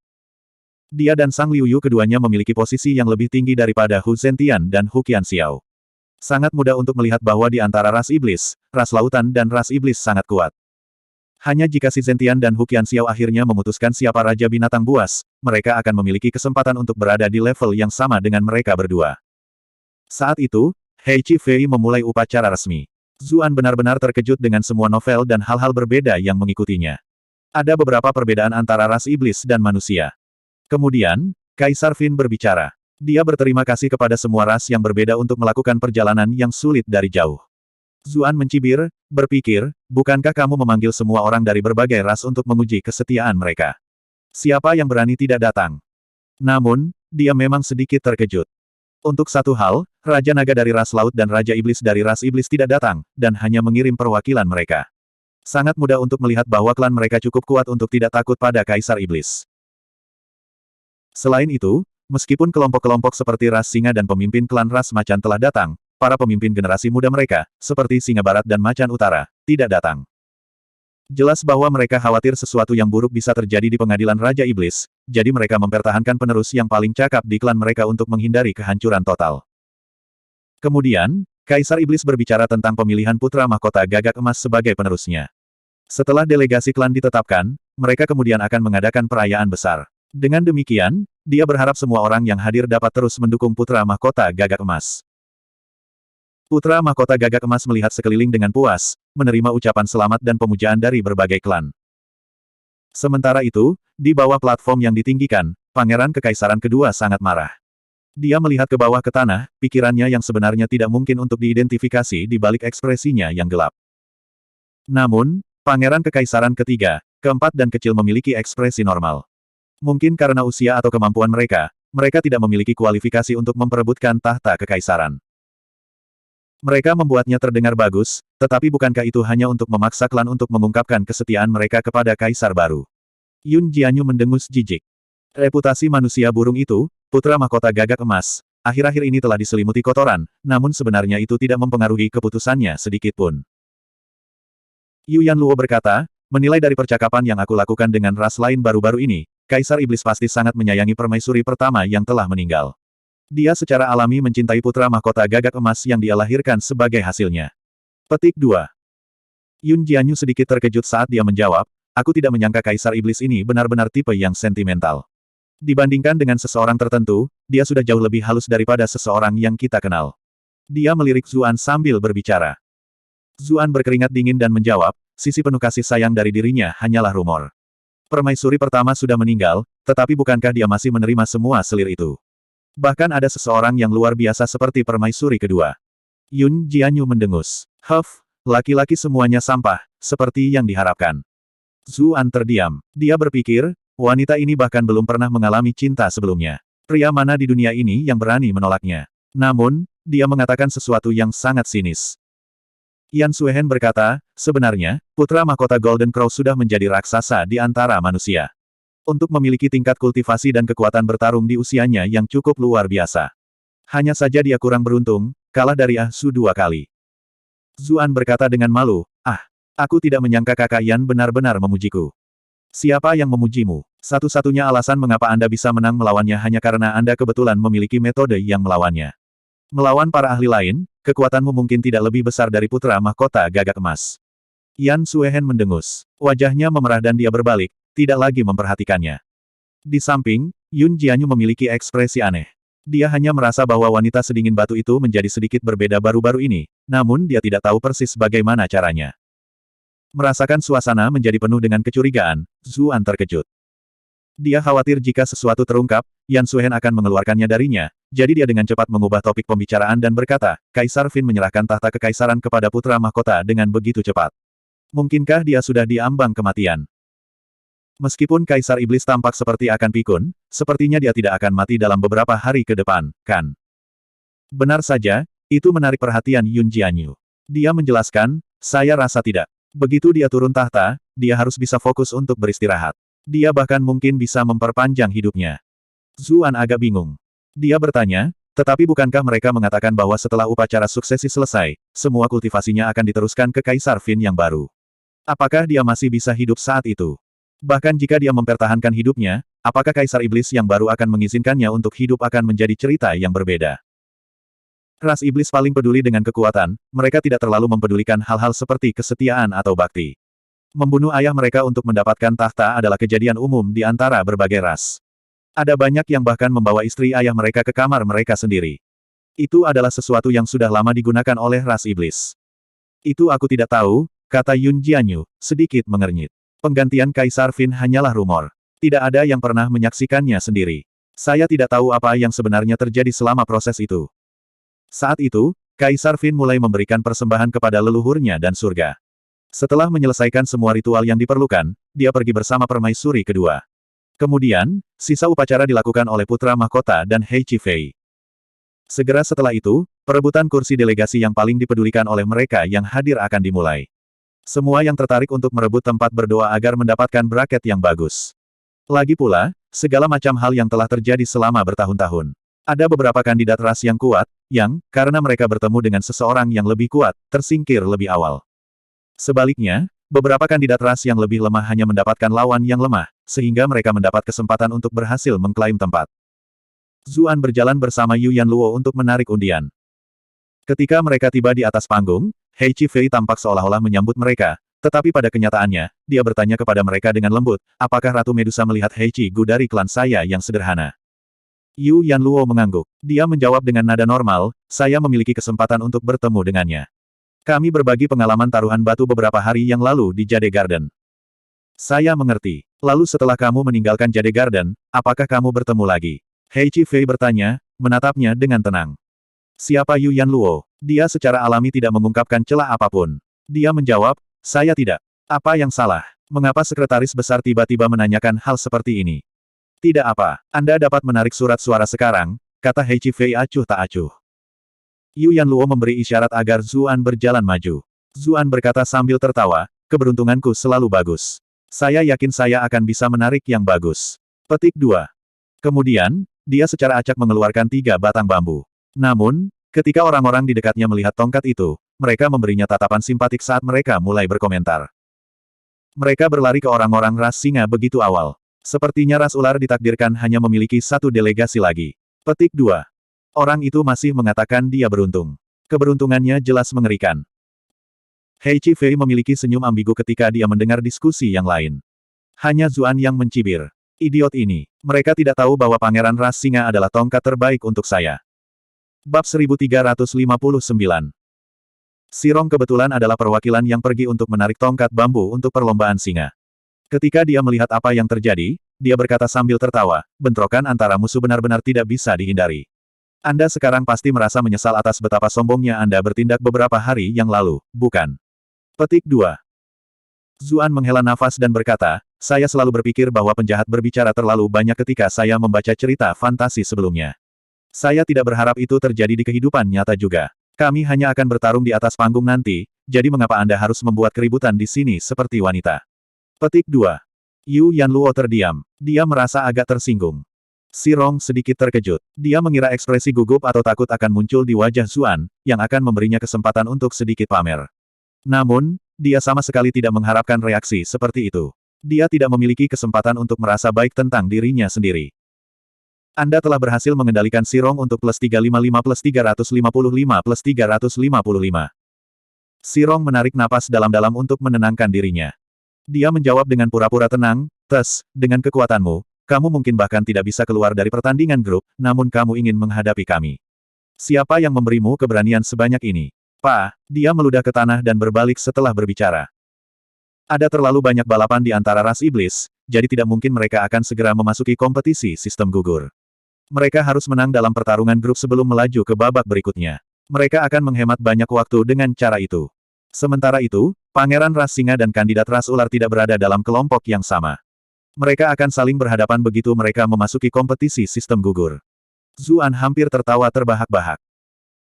Dia dan Sang Liu Yu keduanya memiliki posisi yang lebih tinggi daripada Hu Zentian dan Hu Qianxiao. Sangat mudah untuk melihat bahwa di antara ras iblis, ras lautan dan ras iblis sangat kuat. Hanya jika Si Zentian dan Hu Qianxiao akhirnya memutuskan siapa Raja Binatang Buas, mereka akan memiliki kesempatan untuk berada di level yang sama dengan mereka berdua. Saat itu, Hei Chi Fei memulai upacara resmi. Zuan benar-benar terkejut dengan semua novel dan hal-hal berbeda yang mengikutinya. Ada beberapa perbedaan antara ras iblis dan manusia. Kemudian, Kaisar Fin berbicara. Dia berterima kasih kepada semua ras yang berbeda untuk melakukan perjalanan yang sulit dari jauh. Zuan mencibir, Berpikir, bukankah kamu memanggil semua orang dari berbagai ras untuk menguji kesetiaan mereka? Siapa yang berani tidak datang? Namun, dia memang sedikit terkejut. Untuk satu hal, Raja Naga dari ras Laut dan Raja Iblis dari ras Iblis tidak datang, dan hanya mengirim perwakilan mereka. Sangat mudah untuk melihat bahwa klan mereka cukup kuat untuk tidak takut pada Kaisar Iblis. Selain itu, meskipun kelompok-kelompok seperti ras Singa dan pemimpin klan ras Macan telah datang, para pemimpin generasi muda mereka, seperti Singa Barat dan Macan Utara, tidak datang. Jelas bahwa mereka khawatir sesuatu yang buruk bisa terjadi di pengadilan Raja Iblis, jadi mereka mempertahankan penerus yang paling cakap di klan mereka untuk menghindari kehancuran total. Kemudian, Kaisar Iblis berbicara tentang pemilihan putra mahkota Gagak Emas sebagai penerusnya. Setelah delegasi klan ditetapkan, mereka kemudian akan mengadakan perayaan besar. Dengan demikian, dia berharap semua orang yang hadir dapat terus mendukung putra mahkota Gagak Emas. Putra mahkota Gagak Emas melihat sekeliling dengan puas, menerima ucapan selamat dan pemujaan dari berbagai klan. Sementara itu, di bawah platform yang ditinggikan, Pangeran Kekaisaran Kedua sangat marah. Dia melihat ke bawah ke tanah, pikirannya yang sebenarnya tidak mungkin untuk diidentifikasi di balik ekspresinya yang gelap. Namun, Pangeran Kekaisaran Ketiga, Keempat dan Kecil memiliki ekspresi normal. Mungkin karena usia atau kemampuan mereka, mereka tidak memiliki kualifikasi untuk memperebutkan tahta kekaisaran. Mereka membuatnya terdengar bagus, tetapi bukankah itu hanya untuk memaksa klan untuk mengungkapkan kesetiaan mereka kepada kaisar baru? Yun Jianyu mendengus jijik. Reputasi manusia burung itu, putra mahkota Gagak Emas, akhir-akhir ini telah diselimuti kotoran, namun sebenarnya itu tidak mempengaruhi keputusannya sedikitpun. Yu Yanluo berkata, menilai dari percakapan yang aku lakukan dengan ras lain baru-baru ini, Kaisar Iblis pasti sangat menyayangi permaisuri pertama yang telah meninggal. Dia secara alami mencintai putra mahkota Gagak Emas yang dia lahirkan sebagai hasilnya. Petik 2. Yun Jianyu sedikit terkejut saat dia menjawab, aku tidak menyangka Kaisar Iblis ini benar-benar tipe yang sentimental. Dibandingkan dengan seseorang tertentu, dia sudah jauh lebih halus daripada seseorang yang kita kenal. Dia melirik Zuan sambil berbicara. Zuan berkeringat dingin dan menjawab, sisi penuh kasih sayang dari dirinya hanyalah rumor. Permaisuri pertama sudah meninggal, tetapi bukankah dia masih menerima semua selir itu? Bahkan ada seseorang yang luar biasa seperti permaisuri kedua. Yun Jianyu mendengus. Laki-laki semuanya sampah, seperti yang diharapkan. Zuan terdiam. Dia berpikir, wanita ini bahkan belum pernah mengalami cinta sebelumnya. Pria mana di dunia ini yang berani menolaknya? Namun, dia mengatakan sesuatu yang sangat sinis. Yan Suehen berkata, sebenarnya, putra mahkota Golden Crow sudah menjadi raksasa di antara manusia. Untuk memiliki tingkat kultivasi dan kekuatan bertarung di usianya yang cukup luar biasa. Hanya saja dia kurang beruntung, kalah dari Ah Su 2 kali. Zuan berkata dengan malu, aku tidak menyangka kakak Yan benar-benar memujiku. Siapa yang memujimu? Satu-satunya alasan mengapa Anda bisa menang melawannya hanya karena Anda kebetulan memiliki metode yang melawannya. Melawan para ahli lain, kekuatanmu mungkin tidak lebih besar dari putra mahkota Gagak Emas. Yan Suehen mendengus. Wajahnya memerah dan dia berbalik, tidak lagi memperhatikannya. Di samping, Yun Jianyu memiliki ekspresi aneh. Dia hanya merasa bahwa wanita sedingin batu itu menjadi sedikit berbeda baru-baru ini, namun dia tidak tahu persis bagaimana caranya. Merasakan suasana menjadi penuh dengan kecurigaan, Zuan terkejut. Dia khawatir jika sesuatu terungkap, Yan Suhen akan mengeluarkannya darinya, jadi dia dengan cepat mengubah topik pembicaraan dan berkata, Kaisar Fin menyerahkan tahta kekaisaran kepada putra mahkota dengan begitu cepat. Mungkinkah dia sudah diambang kematian? Meskipun Kaisar Iblis tampak seperti akan pikun, sepertinya dia tidak akan mati dalam beberapa hari ke depan, kan? Benar saja, itu menarik perhatian Yun Jianyu. Dia menjelaskan, saya rasa tidak. Begitu dia turun tahta, dia harus bisa fokus untuk beristirahat. Dia bahkan mungkin bisa memperpanjang hidupnya. Zuan agak bingung. Dia bertanya, tetapi bukankah mereka mengatakan bahwa setelah upacara suksesi selesai, semua kultivasinya akan diteruskan ke Kaisar Fin yang baru? Apakah dia masih bisa hidup saat itu? Bahkan jika dia mempertahankan hidupnya, apakah Kaisar Iblis yang baru akan mengizinkannya untuk hidup akan menjadi cerita yang berbeda? Ras Iblis paling peduli dengan kekuatan, mereka tidak terlalu mempedulikan hal-hal seperti kesetiaan atau bakti. Membunuh ayah mereka untuk mendapatkan tahta adalah kejadian umum di antara berbagai ras. Ada banyak yang bahkan membawa istri ayah mereka ke kamar mereka sendiri. Itu adalah sesuatu yang sudah lama digunakan oleh ras iblis. Itu aku tidak tahu, kata Yun Jianyu, sedikit mengernyit. Penggantian Kaisar Fin hanyalah rumor. Tidak ada yang pernah menyaksikannya sendiri. Saya tidak tahu apa yang sebenarnya terjadi selama proses itu. Saat itu, Kaisar Fin mulai memberikan persembahan kepada leluhurnya dan surga. Setelah menyelesaikan semua ritual yang diperlukan, dia pergi bersama permaisuri kedua. Kemudian, sisa upacara dilakukan oleh putra mahkota dan Hei Qifei. Segera setelah itu, perebutan kursi delegasi yang paling dipedulikan oleh mereka yang hadir akan dimulai. Semua yang tertarik untuk merebut tempat berdoa agar mendapatkan braket yang bagus. Lagi pula, segala macam hal yang telah terjadi selama bertahun-tahun. Ada beberapa kandidat ras yang kuat, yang, karena mereka bertemu dengan seseorang yang lebih kuat, tersingkir lebih awal. Sebaliknya, beberapa kandidat ras yang lebih lemah hanya mendapatkan lawan yang lemah, sehingga mereka mendapat kesempatan untuk berhasil mengklaim tempat. Zuan berjalan bersama Yu Yanluo untuk menarik undian. Ketika mereka tiba di atas panggung, Hei Qifei tampak seolah-olah menyambut mereka, tetapi pada kenyataannya, dia bertanya kepada mereka dengan lembut, apakah Ratu Medusa melihat Hei Qi Gu dari klan saya yang sederhana? Yu Yanluo mengangguk. Dia menjawab dengan nada normal, saya memiliki kesempatan untuk bertemu dengannya. Kami berbagi pengalaman taruhan batu beberapa hari yang lalu di Jade Garden. Saya mengerti. Lalu setelah kamu meninggalkan Jade Garden, apakah kamu bertemu lagi? Hei Qifei bertanya, menatapnya dengan tenang. Siapa Yu Yanluo? Dia secara alami tidak mengungkapkan celah apapun. Dia menjawab, saya tidak. Apa yang salah? Mengapa sekretaris besar tiba-tiba menanyakan hal seperti ini? Tidak apa. Anda dapat menarik surat suara sekarang, kata Hei Qifei acuh tak acuh. Yu Yanluo memberi isyarat agar Zuan berjalan maju. Zuan berkata sambil tertawa, keberuntunganku selalu bagus. Saya yakin saya akan bisa menarik yang bagus. Petik 2. Kemudian, dia secara acak mengeluarkan 3 batang bambu. Namun, ketika orang-orang di dekatnya melihat tongkat itu, mereka memberinya tatapan simpatik saat mereka mulai berkomentar. Mereka berlari ke orang-orang ras singa begitu awal. Sepertinya ras ular ditakdirkan hanya memiliki satu delegasi lagi. Petik 2. Orang itu masih mengatakan dia beruntung. Keberuntungannya jelas mengerikan. Hei Qifei memiliki senyum ambigu ketika dia mendengar diskusi yang lain. Hanya Zuan yang mencibir. Idiot ini. Mereka tidak tahu bahwa Pangeran Ras Singa adalah tongkat terbaik untuk saya. Bab 1359. Sirong kebetulan adalah perwakilan yang pergi untuk menarik tongkat bambu untuk perlombaan singa. Ketika dia melihat apa yang terjadi, dia berkata sambil tertawa, bentrokan antara musuh benar-benar tidak bisa dihindari. Anda sekarang pasti merasa menyesal atas betapa sombongnya Anda bertindak beberapa hari yang lalu, bukan? Petik 2. Zuan menghela nafas dan berkata, saya selalu berpikir bahwa penjahat berbicara terlalu banyak ketika saya membaca cerita fantasi sebelumnya. Saya tidak berharap itu terjadi di kehidupan nyata juga. Kami hanya akan bertarung di atas panggung nanti, jadi mengapa Anda harus membuat keributan di sini seperti wanita? Petik 2. Yu Yanluo terdiam. Dia merasa agak tersinggung. Sirong sedikit terkejut. Dia mengira ekspresi gugup atau takut akan muncul di wajah Zuan, yang akan memberinya kesempatan untuk sedikit pamer. Namun, dia sama sekali tidak mengharapkan reaksi seperti itu. Dia tidak memiliki kesempatan untuk merasa baik tentang dirinya sendiri. Anda telah berhasil mengendalikan Sirong untuk plus 355 plus 355 plus 355. Sirong menarik napas dalam-dalam untuk menenangkan dirinya. Dia menjawab dengan pura-pura tenang, dengan kekuatanmu, kamu mungkin bahkan tidak bisa keluar dari pertandingan grup, namun kamu ingin menghadapi kami. Siapa yang memberimu keberanian sebanyak ini? Pak, dia meludah ke tanah dan berbalik setelah berbicara. Ada terlalu banyak balapan di antara ras iblis, jadi tidak mungkin mereka akan segera memasuki kompetisi sistem gugur. Mereka harus menang dalam pertarungan grup sebelum melaju ke babak berikutnya. Mereka akan menghemat banyak waktu dengan cara itu. Sementara itu, Pangeran Ras Singa dan kandidat ras ular tidak berada dalam kelompok yang sama. Mereka akan saling berhadapan begitu mereka memasuki kompetisi sistem gugur. Zuan hampir tertawa terbahak-bahak.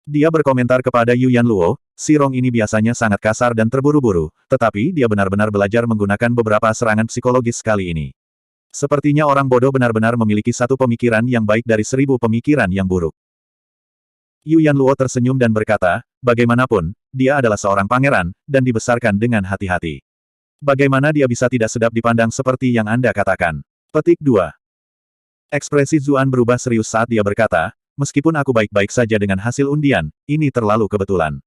Dia berkomentar kepada Yu Yanluo, Sirong ini biasanya sangat kasar dan terburu-buru, tetapi dia benar-benar belajar menggunakan beberapa serangan psikologis kali ini. Sepertinya orang bodoh benar-benar memiliki satu pemikiran yang baik dari 1000 pemikiran yang buruk. Yu Yanluo tersenyum dan berkata, bagaimanapun, dia adalah seorang pangeran, dan dibesarkan dengan hati-hati. Bagaimana dia bisa tidak sedap dipandang seperti yang Anda katakan? Petik 2. Ekspresi Zuan berubah serius saat dia berkata, meskipun aku baik-baik saja dengan hasil undian, ini terlalu kebetulan.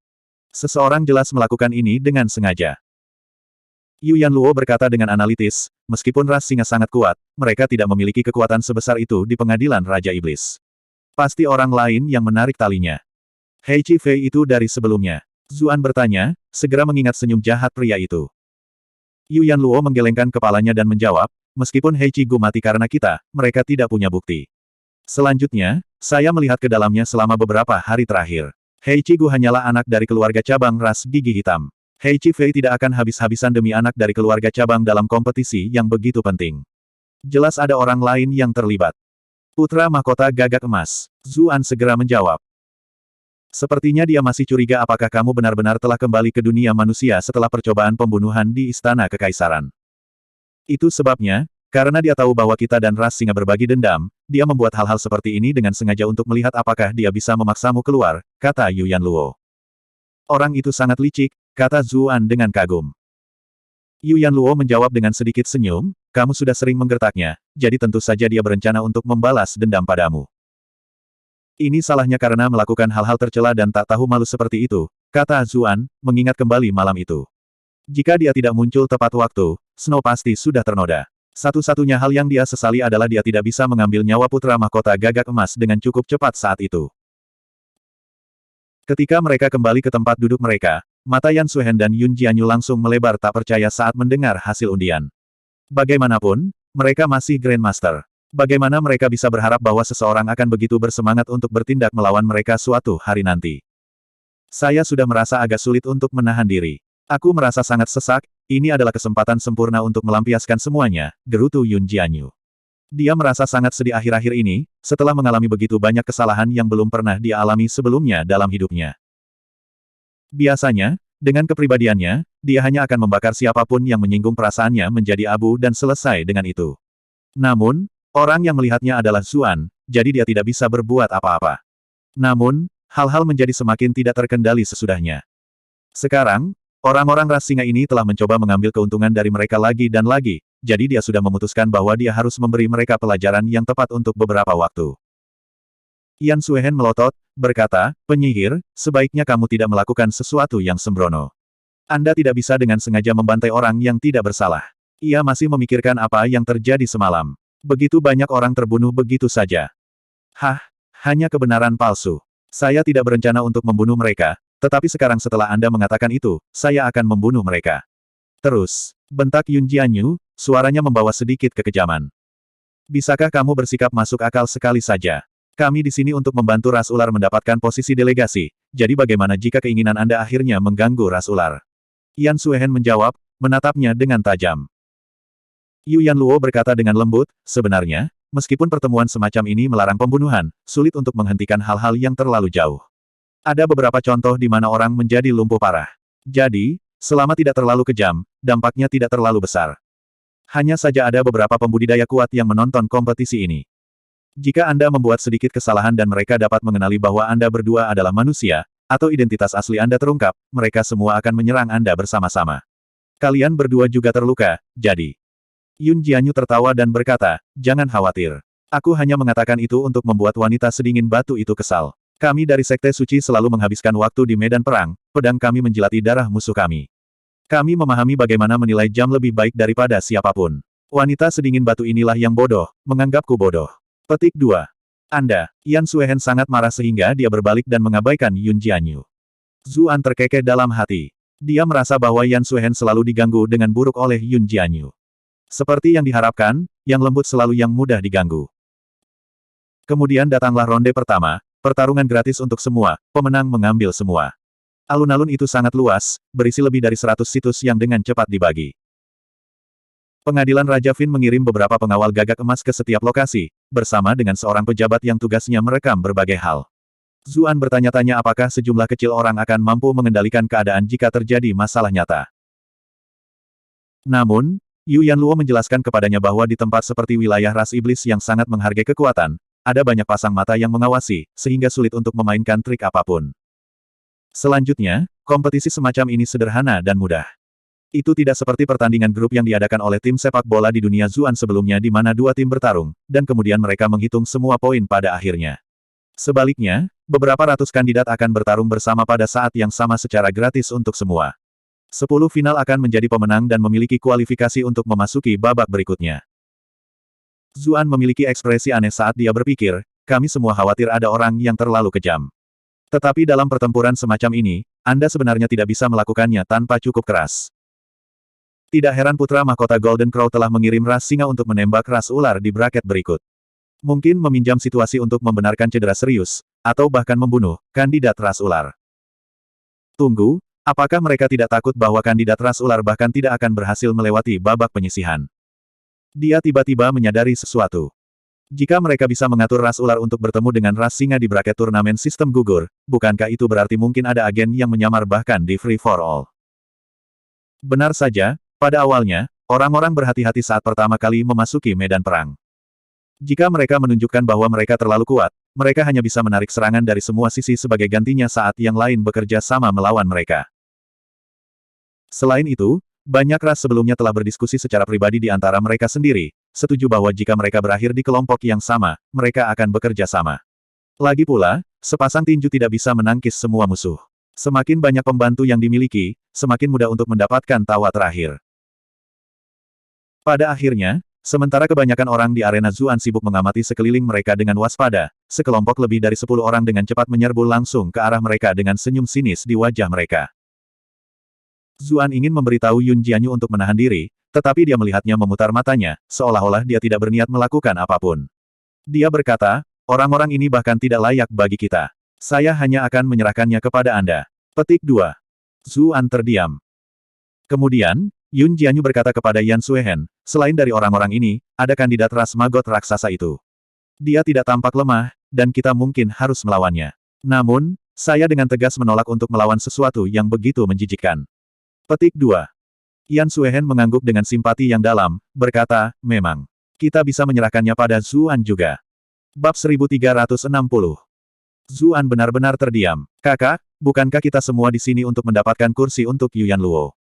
Seseorang jelas melakukan ini dengan sengaja. Yu Yanluo berkata dengan analitis, meskipun ras singa sangat kuat, mereka tidak memiliki kekuatan sebesar itu di pengadilan Raja Iblis. Pasti orang lain yang menarik talinya. Hei Qifei itu dari sebelumnya. Zuan bertanya, segera mengingat senyum jahat pria itu. Yu Yanluo menggelengkan kepalanya dan menjawab, meskipun Hei Qi Gu mati karena kita, mereka tidak punya bukti. Selanjutnya, saya melihat ke dalamnya selama beberapa hari terakhir. Hei Qi Gu hanyalah anak dari keluarga cabang ras gigi hitam. Hei Chi Fei tidak akan habis-habisan demi anak dari keluarga cabang dalam kompetisi yang begitu penting. Jelas ada orang lain yang terlibat. Putra mahkota gagak emas. Zuan segera menjawab. Sepertinya dia masih curiga apakah kamu benar-benar telah kembali ke dunia manusia setelah percobaan pembunuhan di Istana Kekaisaran. Itu sebabnya, karena dia tahu bahwa kita dan ras singa berbagi dendam, dia membuat hal-hal seperti ini dengan sengaja untuk melihat apakah dia bisa memaksamu keluar, kata Yu Yanluo. Orang itu sangat licik, kata Zuan dengan kagum. Yu Yanluo menjawab dengan sedikit senyum, kamu sudah sering menggertaknya, jadi tentu saja dia berencana untuk membalas dendam padamu. Ini salahnya karena melakukan hal-hal tercela dan tak tahu malu seperti itu, kata Zuan, mengingat kembali malam itu. Jika dia tidak muncul tepat waktu, Snow pasti sudah ternoda. Satu-satunya hal yang dia sesali adalah dia tidak bisa mengambil nyawa putra mahkota gagak emas dengan cukup cepat saat itu. Ketika mereka kembali ke tempat duduk mereka, mata Yan Suhen dan Yun Jianyu langsung melebar tak percaya saat mendengar hasil undian. Bagaimanapun, mereka masih Grandmaster. Bagaimana mereka bisa berharap bahwa seseorang akan begitu bersemangat untuk bertindak melawan mereka suatu hari nanti? Saya sudah merasa agak sulit untuk menahan diri. Aku merasa sangat sesak, ini adalah kesempatan sempurna untuk melampiaskan semuanya, gerutu Yun Jianyu. Dia merasa sangat sedih akhir-akhir ini, setelah mengalami begitu banyak kesalahan yang belum pernah dia alami sebelumnya dalam hidupnya. Biasanya, dengan kepribadiannya, dia hanya akan membakar siapapun yang menyinggung perasaannya menjadi abu dan selesai dengan itu. Namun, orang yang melihatnya adalah Zuan, jadi dia tidak bisa berbuat apa-apa. Namun, hal-hal menjadi semakin tidak terkendali sesudahnya. Sekarang, orang-orang ras singa ini telah mencoba mengambil keuntungan dari mereka lagi dan lagi, jadi dia sudah memutuskan bahwa dia harus memberi mereka pelajaran yang tepat untuk beberapa waktu. Yan Suhen melotot, berkata, penyihir, sebaiknya kamu tidak melakukan sesuatu yang sembrono. Anda tidak bisa dengan sengaja membantai orang yang tidak bersalah. Ia masih memikirkan apa yang terjadi semalam. Begitu banyak orang terbunuh begitu saja. Hah, hanya kebenaran palsu. Saya tidak berencana untuk membunuh mereka, tetapi sekarang setelah Anda mengatakan itu, saya akan membunuh mereka. Terus, bentak Yun Jianyu, suaranya membawa sedikit kekejaman. Bisakah kamu bersikap masuk akal sekali saja? Kami di sini untuk membantu ras ular mendapatkan posisi delegasi, jadi bagaimana jika keinginan Anda akhirnya mengganggu ras ular? Yan Suhen menjawab, menatapnya dengan tajam. Yu Yanluo berkata dengan lembut, sebenarnya, meskipun pertemuan semacam ini melarang pembunuhan, sulit untuk menghentikan hal-hal yang terlalu jauh. Ada beberapa contoh di mana orang menjadi lumpuh parah. Jadi, selama tidak terlalu kejam, dampaknya tidak terlalu besar. Hanya saja ada beberapa pembudidaya kuat yang menonton kompetisi ini. Jika Anda membuat sedikit kesalahan dan mereka dapat mengenali bahwa Anda berdua adalah manusia, atau identitas asli Anda terungkap, mereka semua akan menyerang Anda bersama-sama. Kalian berdua juga terluka, jadi. Yun Jianyu tertawa dan berkata, jangan khawatir. Aku hanya mengatakan itu untuk membuat wanita sedingin batu itu kesal. Kami dari Sekte Suci selalu menghabiskan waktu di medan perang, pedang kami menjilati darah musuh kami. Kami memahami bagaimana menilai jam lebih baik daripada siapapun. Wanita sedingin batu inilah yang bodoh, menganggapku bodoh. Petik 2. Anda, Yan Suhen sangat marah sehingga dia berbalik dan mengabaikan Yun Jianyu. Zuan terkekeh dalam hati. Dia merasa bahwa Yan Suhen selalu diganggu dengan buruk oleh Yun Jianyu. Seperti yang diharapkan, yang lembut selalu yang mudah diganggu. Kemudian datanglah ronde pertama, pertarungan gratis untuk semua, pemenang mengambil semua. Alun-alun itu sangat luas, berisi lebih dari 100 situs yang dengan cepat dibagi. Pengadilan Raja Fin mengirim beberapa pengawal gagak emas ke setiap lokasi, bersama dengan seorang pejabat yang tugasnya merekam berbagai hal. Zuan bertanya-tanya apakah sejumlah kecil orang akan mampu mengendalikan keadaan jika terjadi masalah nyata. Namun, Yu Yanluo menjelaskan kepadanya bahwa di tempat seperti wilayah ras iblis yang sangat menghargai kekuatan, ada banyak pasang mata yang mengawasi, sehingga sulit untuk memainkan trik apapun. Selanjutnya, kompetisi semacam ini sederhana dan mudah. Itu tidak seperti pertandingan grup yang diadakan oleh tim sepak bola di dunia Zuan sebelumnya di mana dua tim bertarung, dan kemudian mereka menghitung semua poin pada akhirnya. Sebaliknya, beberapa ratus kandidat akan bertarung bersama pada saat yang sama secara gratis untuk semua. 10 final akan menjadi pemenang dan memiliki kualifikasi untuk memasuki babak berikutnya. Zuan memiliki ekspresi aneh saat dia berpikir, kami semua khawatir ada orang yang terlalu kejam. Tetapi dalam pertempuran semacam ini, Anda sebenarnya tidak bisa melakukannya tanpa cukup keras. Tidak heran putra mahkota Golden Crow telah mengirim ras singa untuk menembak ras ular di bracket berikut. Mungkin meminjam situasi untuk membenarkan cedera serius, atau bahkan membunuh kandidat ras ular. Tunggu, Apakah mereka tidak takut bahwa kandidat ras ular bahkan tidak akan berhasil melewati babak penyisihan? Dia tiba-tiba menyadari sesuatu. Jika mereka bisa mengatur ras ular untuk bertemu dengan ras singa di bracket turnamen sistem gugur, bukankah itu berarti mungkin ada agen yang menyamar bahkan di free for all? Benar saja, pada awalnya, orang-orang berhati-hati saat pertama kali memasuki medan perang. Jika mereka menunjukkan bahwa mereka terlalu kuat, mereka hanya bisa menarik serangan dari semua sisi sebagai gantinya saat yang lain bekerja sama melawan mereka. Selain itu, banyak ras sebelumnya telah berdiskusi secara pribadi di antara mereka sendiri, setuju bahwa jika mereka berakhir di kelompok yang sama, mereka akan bekerja sama. Lagi pula, sepasang tinju tidak bisa menangkis semua musuh. Semakin banyak pembantu yang dimiliki, semakin mudah untuk mendapatkan tawa terakhir. Pada akhirnya, sementara kebanyakan orang di arena Zuan sibuk mengamati sekeliling mereka dengan waspada, sekelompok lebih dari 10 orang dengan cepat menyerbu langsung ke arah mereka dengan senyum sinis di wajah mereka. Zuan ingin memberitahu Yun Jianyu untuk menahan diri, tetapi dia melihatnya memutar matanya, seolah-olah dia tidak berniat melakukan apapun. Dia berkata, orang-orang ini bahkan tidak layak bagi kita. Saya hanya akan menyerahkannya kepada Anda. Petik 2. Zuan terdiam. Kemudian, Yun Jianyu berkata kepada Yan Suehen, selain dari orang-orang ini, ada kandidat ras magot raksasa itu. Dia tidak tampak lemah, dan kita mungkin harus melawannya. Namun, saya dengan tegas menolak untuk melawan sesuatu yang begitu menjijikkan. Petik 2. Yan Suehen mengangguk dengan simpati yang dalam, berkata, memang. Kita bisa menyerahkannya pada Zuan juga. Bab 1360. Zuan benar-benar terdiam. Kakak, bukankah kita semua di sini untuk mendapatkan kursi untuk Yuan Luo?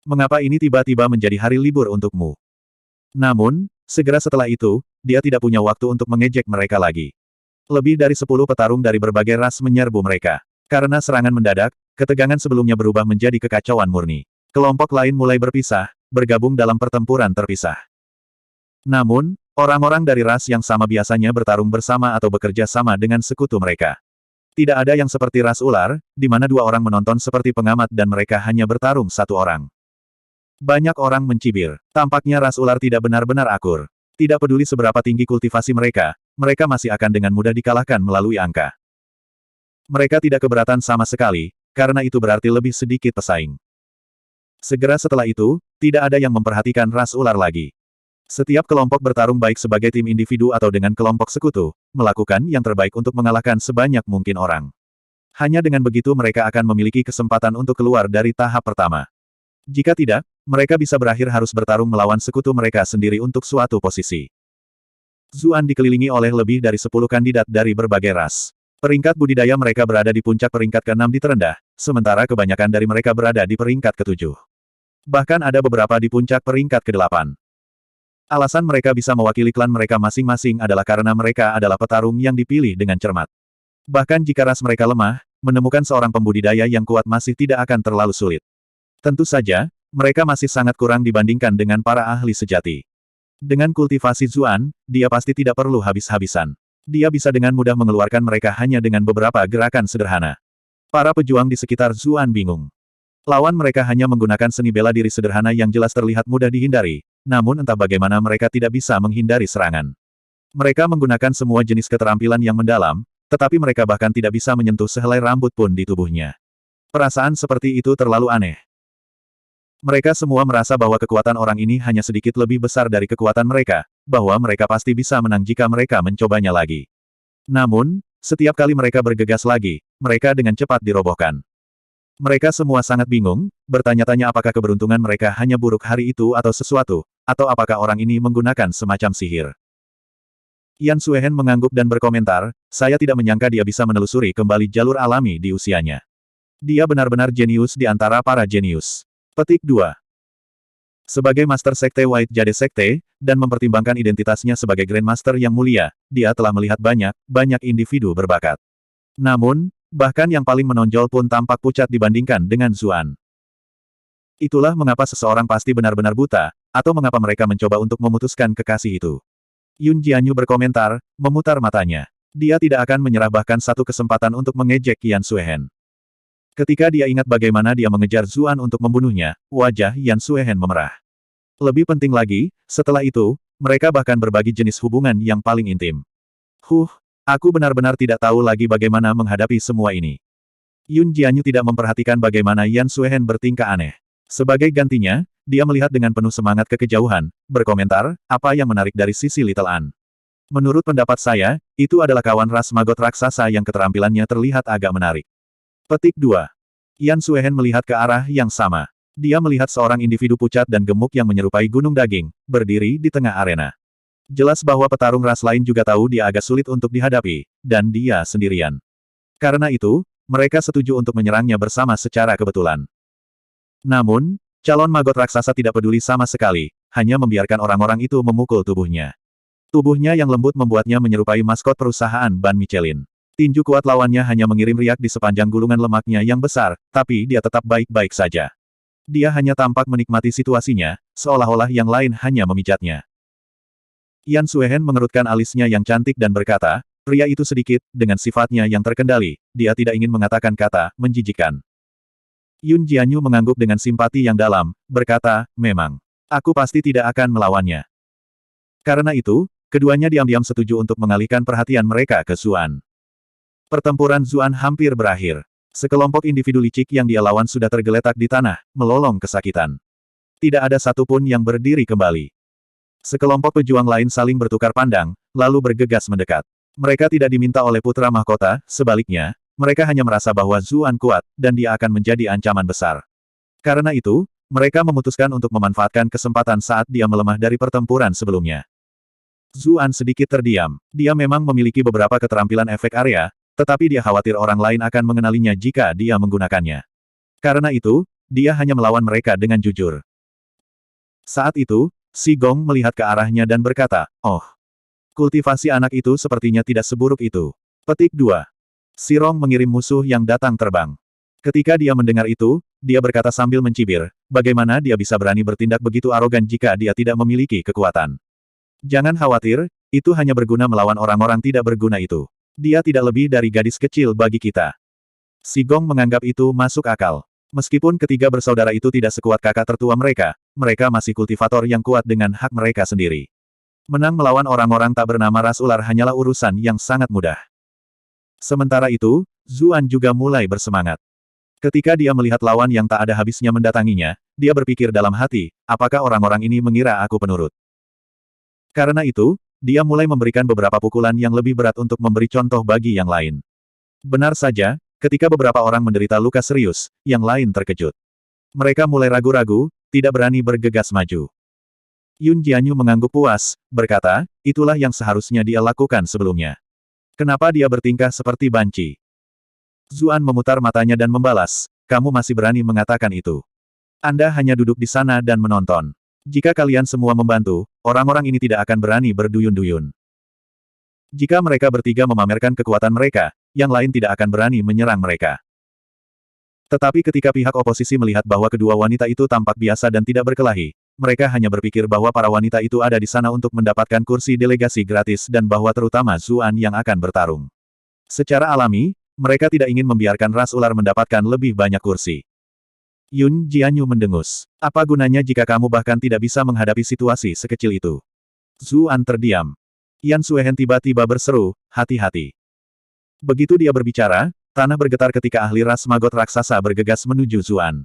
Mengapa ini tiba-tiba menjadi hari libur untukmu? Namun, segera setelah itu, dia tidak punya waktu untuk mengejek mereka lagi. Lebih dari 10 petarung dari berbagai ras menyerbu mereka. Karena serangan mendadak, ketegangan sebelumnya berubah menjadi kekacauan murni. Kelompok lain mulai berpisah, bergabung dalam pertempuran terpisah. Namun, orang-orang dari ras yang sama biasanya bertarung bersama atau bekerja sama dengan sekutu mereka. Tidak ada yang seperti ras ular, di mana 2 orang menonton seperti pengamat dan mereka hanya bertarung 1 orang. Banyak orang mencibir. Tampaknya ras ular tidak benar-benar akur. Tidak peduli seberapa tinggi kultivasi mereka, mereka masih akan dengan mudah dikalahkan melalui angka. Mereka tidak keberatan sama sekali, karena itu berarti lebih sedikit pesaing. Segera setelah itu, tidak ada yang memperhatikan ras ular lagi. Setiap kelompok bertarung baik sebagai tim individu atau dengan kelompok sekutu, melakukan yang terbaik untuk mengalahkan sebanyak mungkin orang. Hanya dengan begitu mereka akan memiliki kesempatan untuk keluar dari tahap pertama. Jika tidak, mereka bisa berakhir harus bertarung melawan sekutu mereka sendiri untuk suatu posisi. Zuan dikelilingi oleh lebih dari 10 kandidat dari berbagai ras. Peringkat budidaya mereka berada di puncak peringkat ke-6 di terendah, sementara kebanyakan dari mereka berada di peringkat ke-7. Bahkan ada beberapa di puncak peringkat ke-8. Alasan mereka bisa mewakili klan mereka masing-masing adalah karena mereka adalah petarung yang dipilih dengan cermat. Bahkan jika ras mereka lemah, menemukan seorang pembudidaya yang kuat masih tidak akan terlalu sulit. Tentu saja, mereka masih sangat kurang dibandingkan dengan para ahli sejati. Dengan kultivasi Zuan, dia pasti tidak perlu habis-habisan. Dia bisa dengan mudah mengeluarkan mereka hanya dengan beberapa gerakan sederhana. Para pejuang di sekitar Zuan bingung. Lawan mereka hanya menggunakan seni bela diri sederhana yang jelas terlihat mudah dihindari, namun entah bagaimana mereka tidak bisa menghindari serangan. Mereka menggunakan semua jenis keterampilan yang mendalam, tetapi mereka bahkan tidak bisa menyentuh sehelai rambut pun di tubuhnya. Perasaan seperti itu terlalu aneh. Mereka semua merasa bahwa kekuatan orang ini hanya sedikit lebih besar dari kekuatan mereka, bahwa mereka pasti bisa menang jika mereka mencobanya lagi. Namun, setiap kali mereka bergegas lagi, mereka dengan cepat dirobohkan. Mereka semua sangat bingung, bertanya-tanya apakah keberuntungan mereka hanya buruk hari itu atau sesuatu, atau apakah orang ini menggunakan semacam sihir. Yan Suehen mengangguk dan berkomentar, saya tidak menyangka dia bisa menelusuri kembali jalur alami di usianya. Dia benar-benar jenius di antara para jenius. Petik 2. Sebagai Master Sekte White Jade Sekte, dan mempertimbangkan identitasnya sebagai Grandmaster yang mulia, dia telah melihat banyak individu berbakat. Namun, bahkan yang paling menonjol pun tampak pucat dibandingkan dengan Zuan. Itulah mengapa seseorang pasti benar-benar buta, atau mengapa mereka mencoba untuk memutuskan kekasih itu. Yun Jianyu berkomentar, memutar matanya. Dia tidak akan menyerah bahkan satu kesempatan untuk mengejek Yan Suehen. Ketika dia ingat bagaimana dia mengejar Zuan untuk membunuhnya, wajah Yan Suehen memerah. Lebih penting lagi, setelah itu, mereka bahkan berbagi jenis hubungan yang paling intim. Aku benar-benar tidak tahu lagi bagaimana menghadapi semua ini. Yun Jianyu tidak memperhatikan bagaimana Yan Suehen bertingkah aneh. Sebagai gantinya, dia melihat dengan penuh semangat ke kejauhan, berkomentar, apa yang menarik dari sisi Little An. Menurut pendapat saya, itu adalah kawan ras magot raksasa yang keterampilannya terlihat agak menarik. Petik 2. Yan Suehen melihat ke arah yang sama. Dia melihat seorang individu pucat dan gemuk yang menyerupai gunung daging, berdiri di tengah arena. Jelas bahwa petarung ras lain juga tahu dia agak sulit untuk dihadapi, dan dia sendirian. Karena itu, mereka setuju untuk menyerangnya bersama secara kebetulan. Namun, calon magot raksasa tidak peduli sama sekali, hanya membiarkan orang-orang itu memukul tubuhnya. Tubuhnya yang lembut membuatnya menyerupai maskot perusahaan ban Michelin. Tinju kuat lawannya hanya mengirim riak di sepanjang gulungan lemaknya yang besar, tapi dia tetap baik-baik saja. Dia hanya tampak menikmati situasinya, seolah-olah yang lain hanya memijatnya. Yan Suehen mengerutkan alisnya yang cantik dan berkata, pria itu sedikit, dengan sifatnya yang terkendali, dia tidak ingin mengatakan kata, menjijikan. Yun Jianyu mengangguk dengan simpati yang dalam, berkata, memang. Aku pasti tidak akan melawannya. Karena itu, keduanya diam-diam setuju untuk mengalihkan perhatian mereka ke Zuan. Pertempuran Zuan hampir berakhir. Sekelompok individu licik yang dia lawan sudah tergeletak di tanah, melolong kesakitan. Tidak ada satupun yang berdiri kembali. Sekelompok pejuang lain saling bertukar pandang, lalu bergegas mendekat. Mereka tidak diminta oleh putra mahkota, sebaliknya, mereka hanya merasa bahwa Zuan kuat, dan dia akan menjadi ancaman besar. Karena itu, mereka memutuskan untuk memanfaatkan kesempatan saat dia melemah dari pertempuran sebelumnya. Zuan sedikit terdiam. Dia memang memiliki beberapa keterampilan efek area, tetapi dia khawatir orang lain akan mengenalinya jika dia menggunakannya. Karena itu, dia hanya melawan mereka dengan jujur. Saat itu, Si Gong melihat ke arahnya dan berkata, oh. Kultivasi anak itu sepertinya tidak seburuk itu. Petik 2. Si Rong mengirim musuh yang datang terbang. Ketika dia mendengar itu, dia berkata sambil mencibir, bagaimana dia bisa berani bertindak begitu arogan jika dia tidak memiliki kekuatan. Jangan khawatir, itu hanya berguna melawan orang-orang tidak berguna itu. Dia tidak lebih dari gadis kecil bagi kita. Si Gong menganggap itu masuk akal. Meskipun ketiga bersaudara itu tidak sekuat kakak tertua mereka, mereka masih kultivator yang kuat dengan hak mereka sendiri. Menang melawan orang-orang tak bernama ras ular hanyalah urusan yang sangat mudah. Sementara itu, Zuan juga mulai bersemangat. Ketika dia melihat lawan yang tak ada habisnya mendatanginya, dia berpikir dalam hati, apakah orang-orang ini mengira aku penurut? Karena itu, dia mulai memberikan beberapa pukulan yang lebih berat untuk memberi contoh bagi yang lain. Benar saja, ketika beberapa orang menderita luka serius, yang lain terkejut. Mereka mulai ragu-ragu, tidak berani bergegas maju. Yun Jianyu mengangguk puas, berkata, itulah yang seharusnya dia lakukan sebelumnya. Kenapa dia bertingkah seperti banci? Zuan memutar matanya dan membalas, kamu masih berani mengatakan itu. Anda hanya duduk di sana dan menonton. Jika kalian semua membantu, orang-orang ini tidak akan berani berduyun-duyun. Jika mereka bertiga memamerkan kekuatan mereka, yang lain tidak akan berani menyerang mereka. Tetapi ketika pihak oposisi melihat bahwa kedua wanita itu tampak biasa dan tidak berkelahi, mereka hanya berpikir bahwa para wanita itu ada di sana untuk mendapatkan kursi delegasi gratis dan bahwa terutama Zuan yang akan bertarung. Secara alami, mereka tidak ingin membiarkan ras ular mendapatkan lebih banyak kursi. Yun Jianyu mendengus. Apa gunanya jika kamu bahkan tidak bisa menghadapi situasi sekecil itu? Zuan terdiam. Yan Suehen tiba-tiba berseru, hati-hati. Begitu dia berbicara, tanah bergetar ketika ahli ras magot raksasa bergegas menuju Zuan.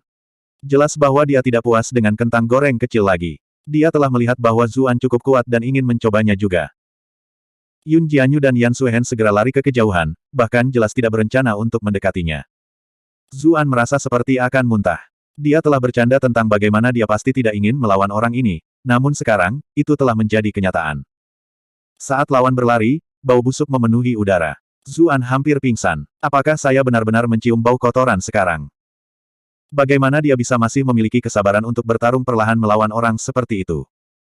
Jelas bahwa dia tidak puas dengan kentang goreng kecil lagi. Dia telah melihat bahwa Zuan cukup kuat dan ingin mencobanya juga. Yun Jianyu dan Yan Suehen segera lari ke kejauhan, bahkan jelas tidak berencana untuk mendekatinya. Zuan merasa seperti akan muntah. Dia telah bercanda tentang bagaimana dia pasti tidak ingin melawan orang ini, namun sekarang, itu telah menjadi kenyataan. Saat lawan berlari, bau busuk memenuhi udara. Zuan hampir pingsan. Apakah saya benar-benar mencium bau kotoran sekarang? Bagaimana dia bisa masih memiliki kesabaran untuk bertarung perlahan melawan orang seperti itu?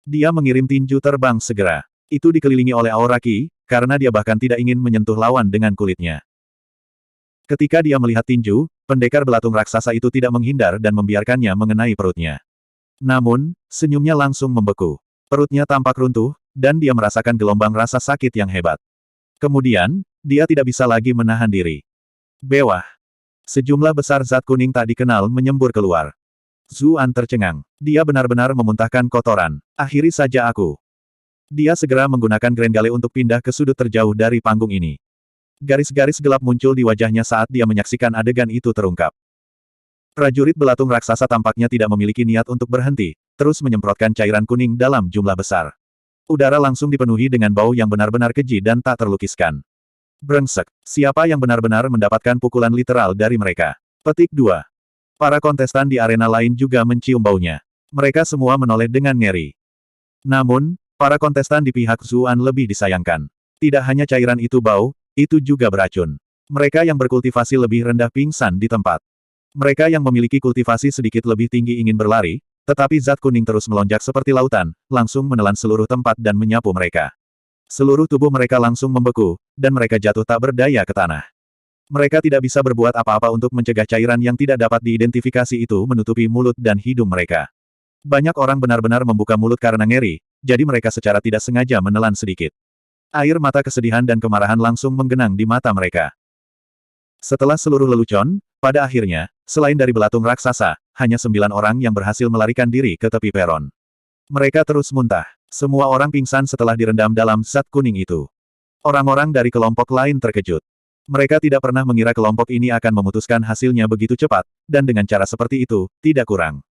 Dia mengirim tinju terbang segera. Itu dikelilingi oleh aura Qi, karena dia bahkan tidak ingin menyentuh lawan dengan kulitnya. Ketika dia melihat tinju, pendekar belatung raksasa itu tidak menghindar dan membiarkannya mengenai perutnya. Namun, senyumnya langsung membeku. Perutnya tampak runtuh, dan dia merasakan gelombang rasa sakit yang hebat. Kemudian, dia tidak bisa lagi menahan diri. Bewah. Sejumlah besar zat kuning tak dikenal menyembur keluar. Zuan tercengang. Dia benar-benar memuntahkan kotoran. Akhiri saja aku. Dia segera menggunakan Grenggale untuk pindah ke sudut terjauh dari panggung ini. Garis-garis gelap muncul di wajahnya saat dia menyaksikan adegan itu terungkap. Prajurit belatung raksasa tampaknya tidak memiliki niat untuk berhenti, terus menyemprotkan cairan kuning dalam jumlah besar. Udara langsung dipenuhi dengan bau yang benar-benar keji dan tak terlukiskan. Brengsek, siapa yang benar-benar mendapatkan pukulan literal dari mereka? Petik 2. Para kontestan di arena lain juga mencium baunya. Mereka semua menoleh dengan ngeri. Namun, para kontestan di pihak Zuan lebih disayangkan. Tidak hanya cairan itu bau, itu juga beracun. Mereka yang berkultivasi lebih rendah pingsan di tempat. Mereka yang memiliki kultivasi sedikit lebih tinggi ingin berlari, tetapi zat kuning terus melonjak seperti lautan, langsung menelan seluruh tempat dan menyapu mereka. Seluruh tubuh mereka langsung membeku, dan mereka jatuh tak berdaya ke tanah. Mereka tidak bisa berbuat apa-apa untuk mencegah cairan yang tidak dapat diidentifikasi itu menutupi mulut dan hidung mereka. Banyak orang benar-benar membuka mulut karena ngeri, jadi mereka secara tidak sengaja menelan sedikit. Air mata kesedihan dan kemarahan langsung menggenang di mata mereka. Setelah seluruh lelucon, pada akhirnya, selain dari belatung raksasa, hanya 9 orang yang berhasil melarikan diri ke tepi peron. Mereka terus muntah. Semua orang pingsan setelah direndam dalam zat kuning itu. Orang-orang dari kelompok lain terkejut. Mereka tidak pernah mengira kelompok ini akan memutuskan hasilnya begitu cepat, dan dengan cara seperti itu, tidak kurang.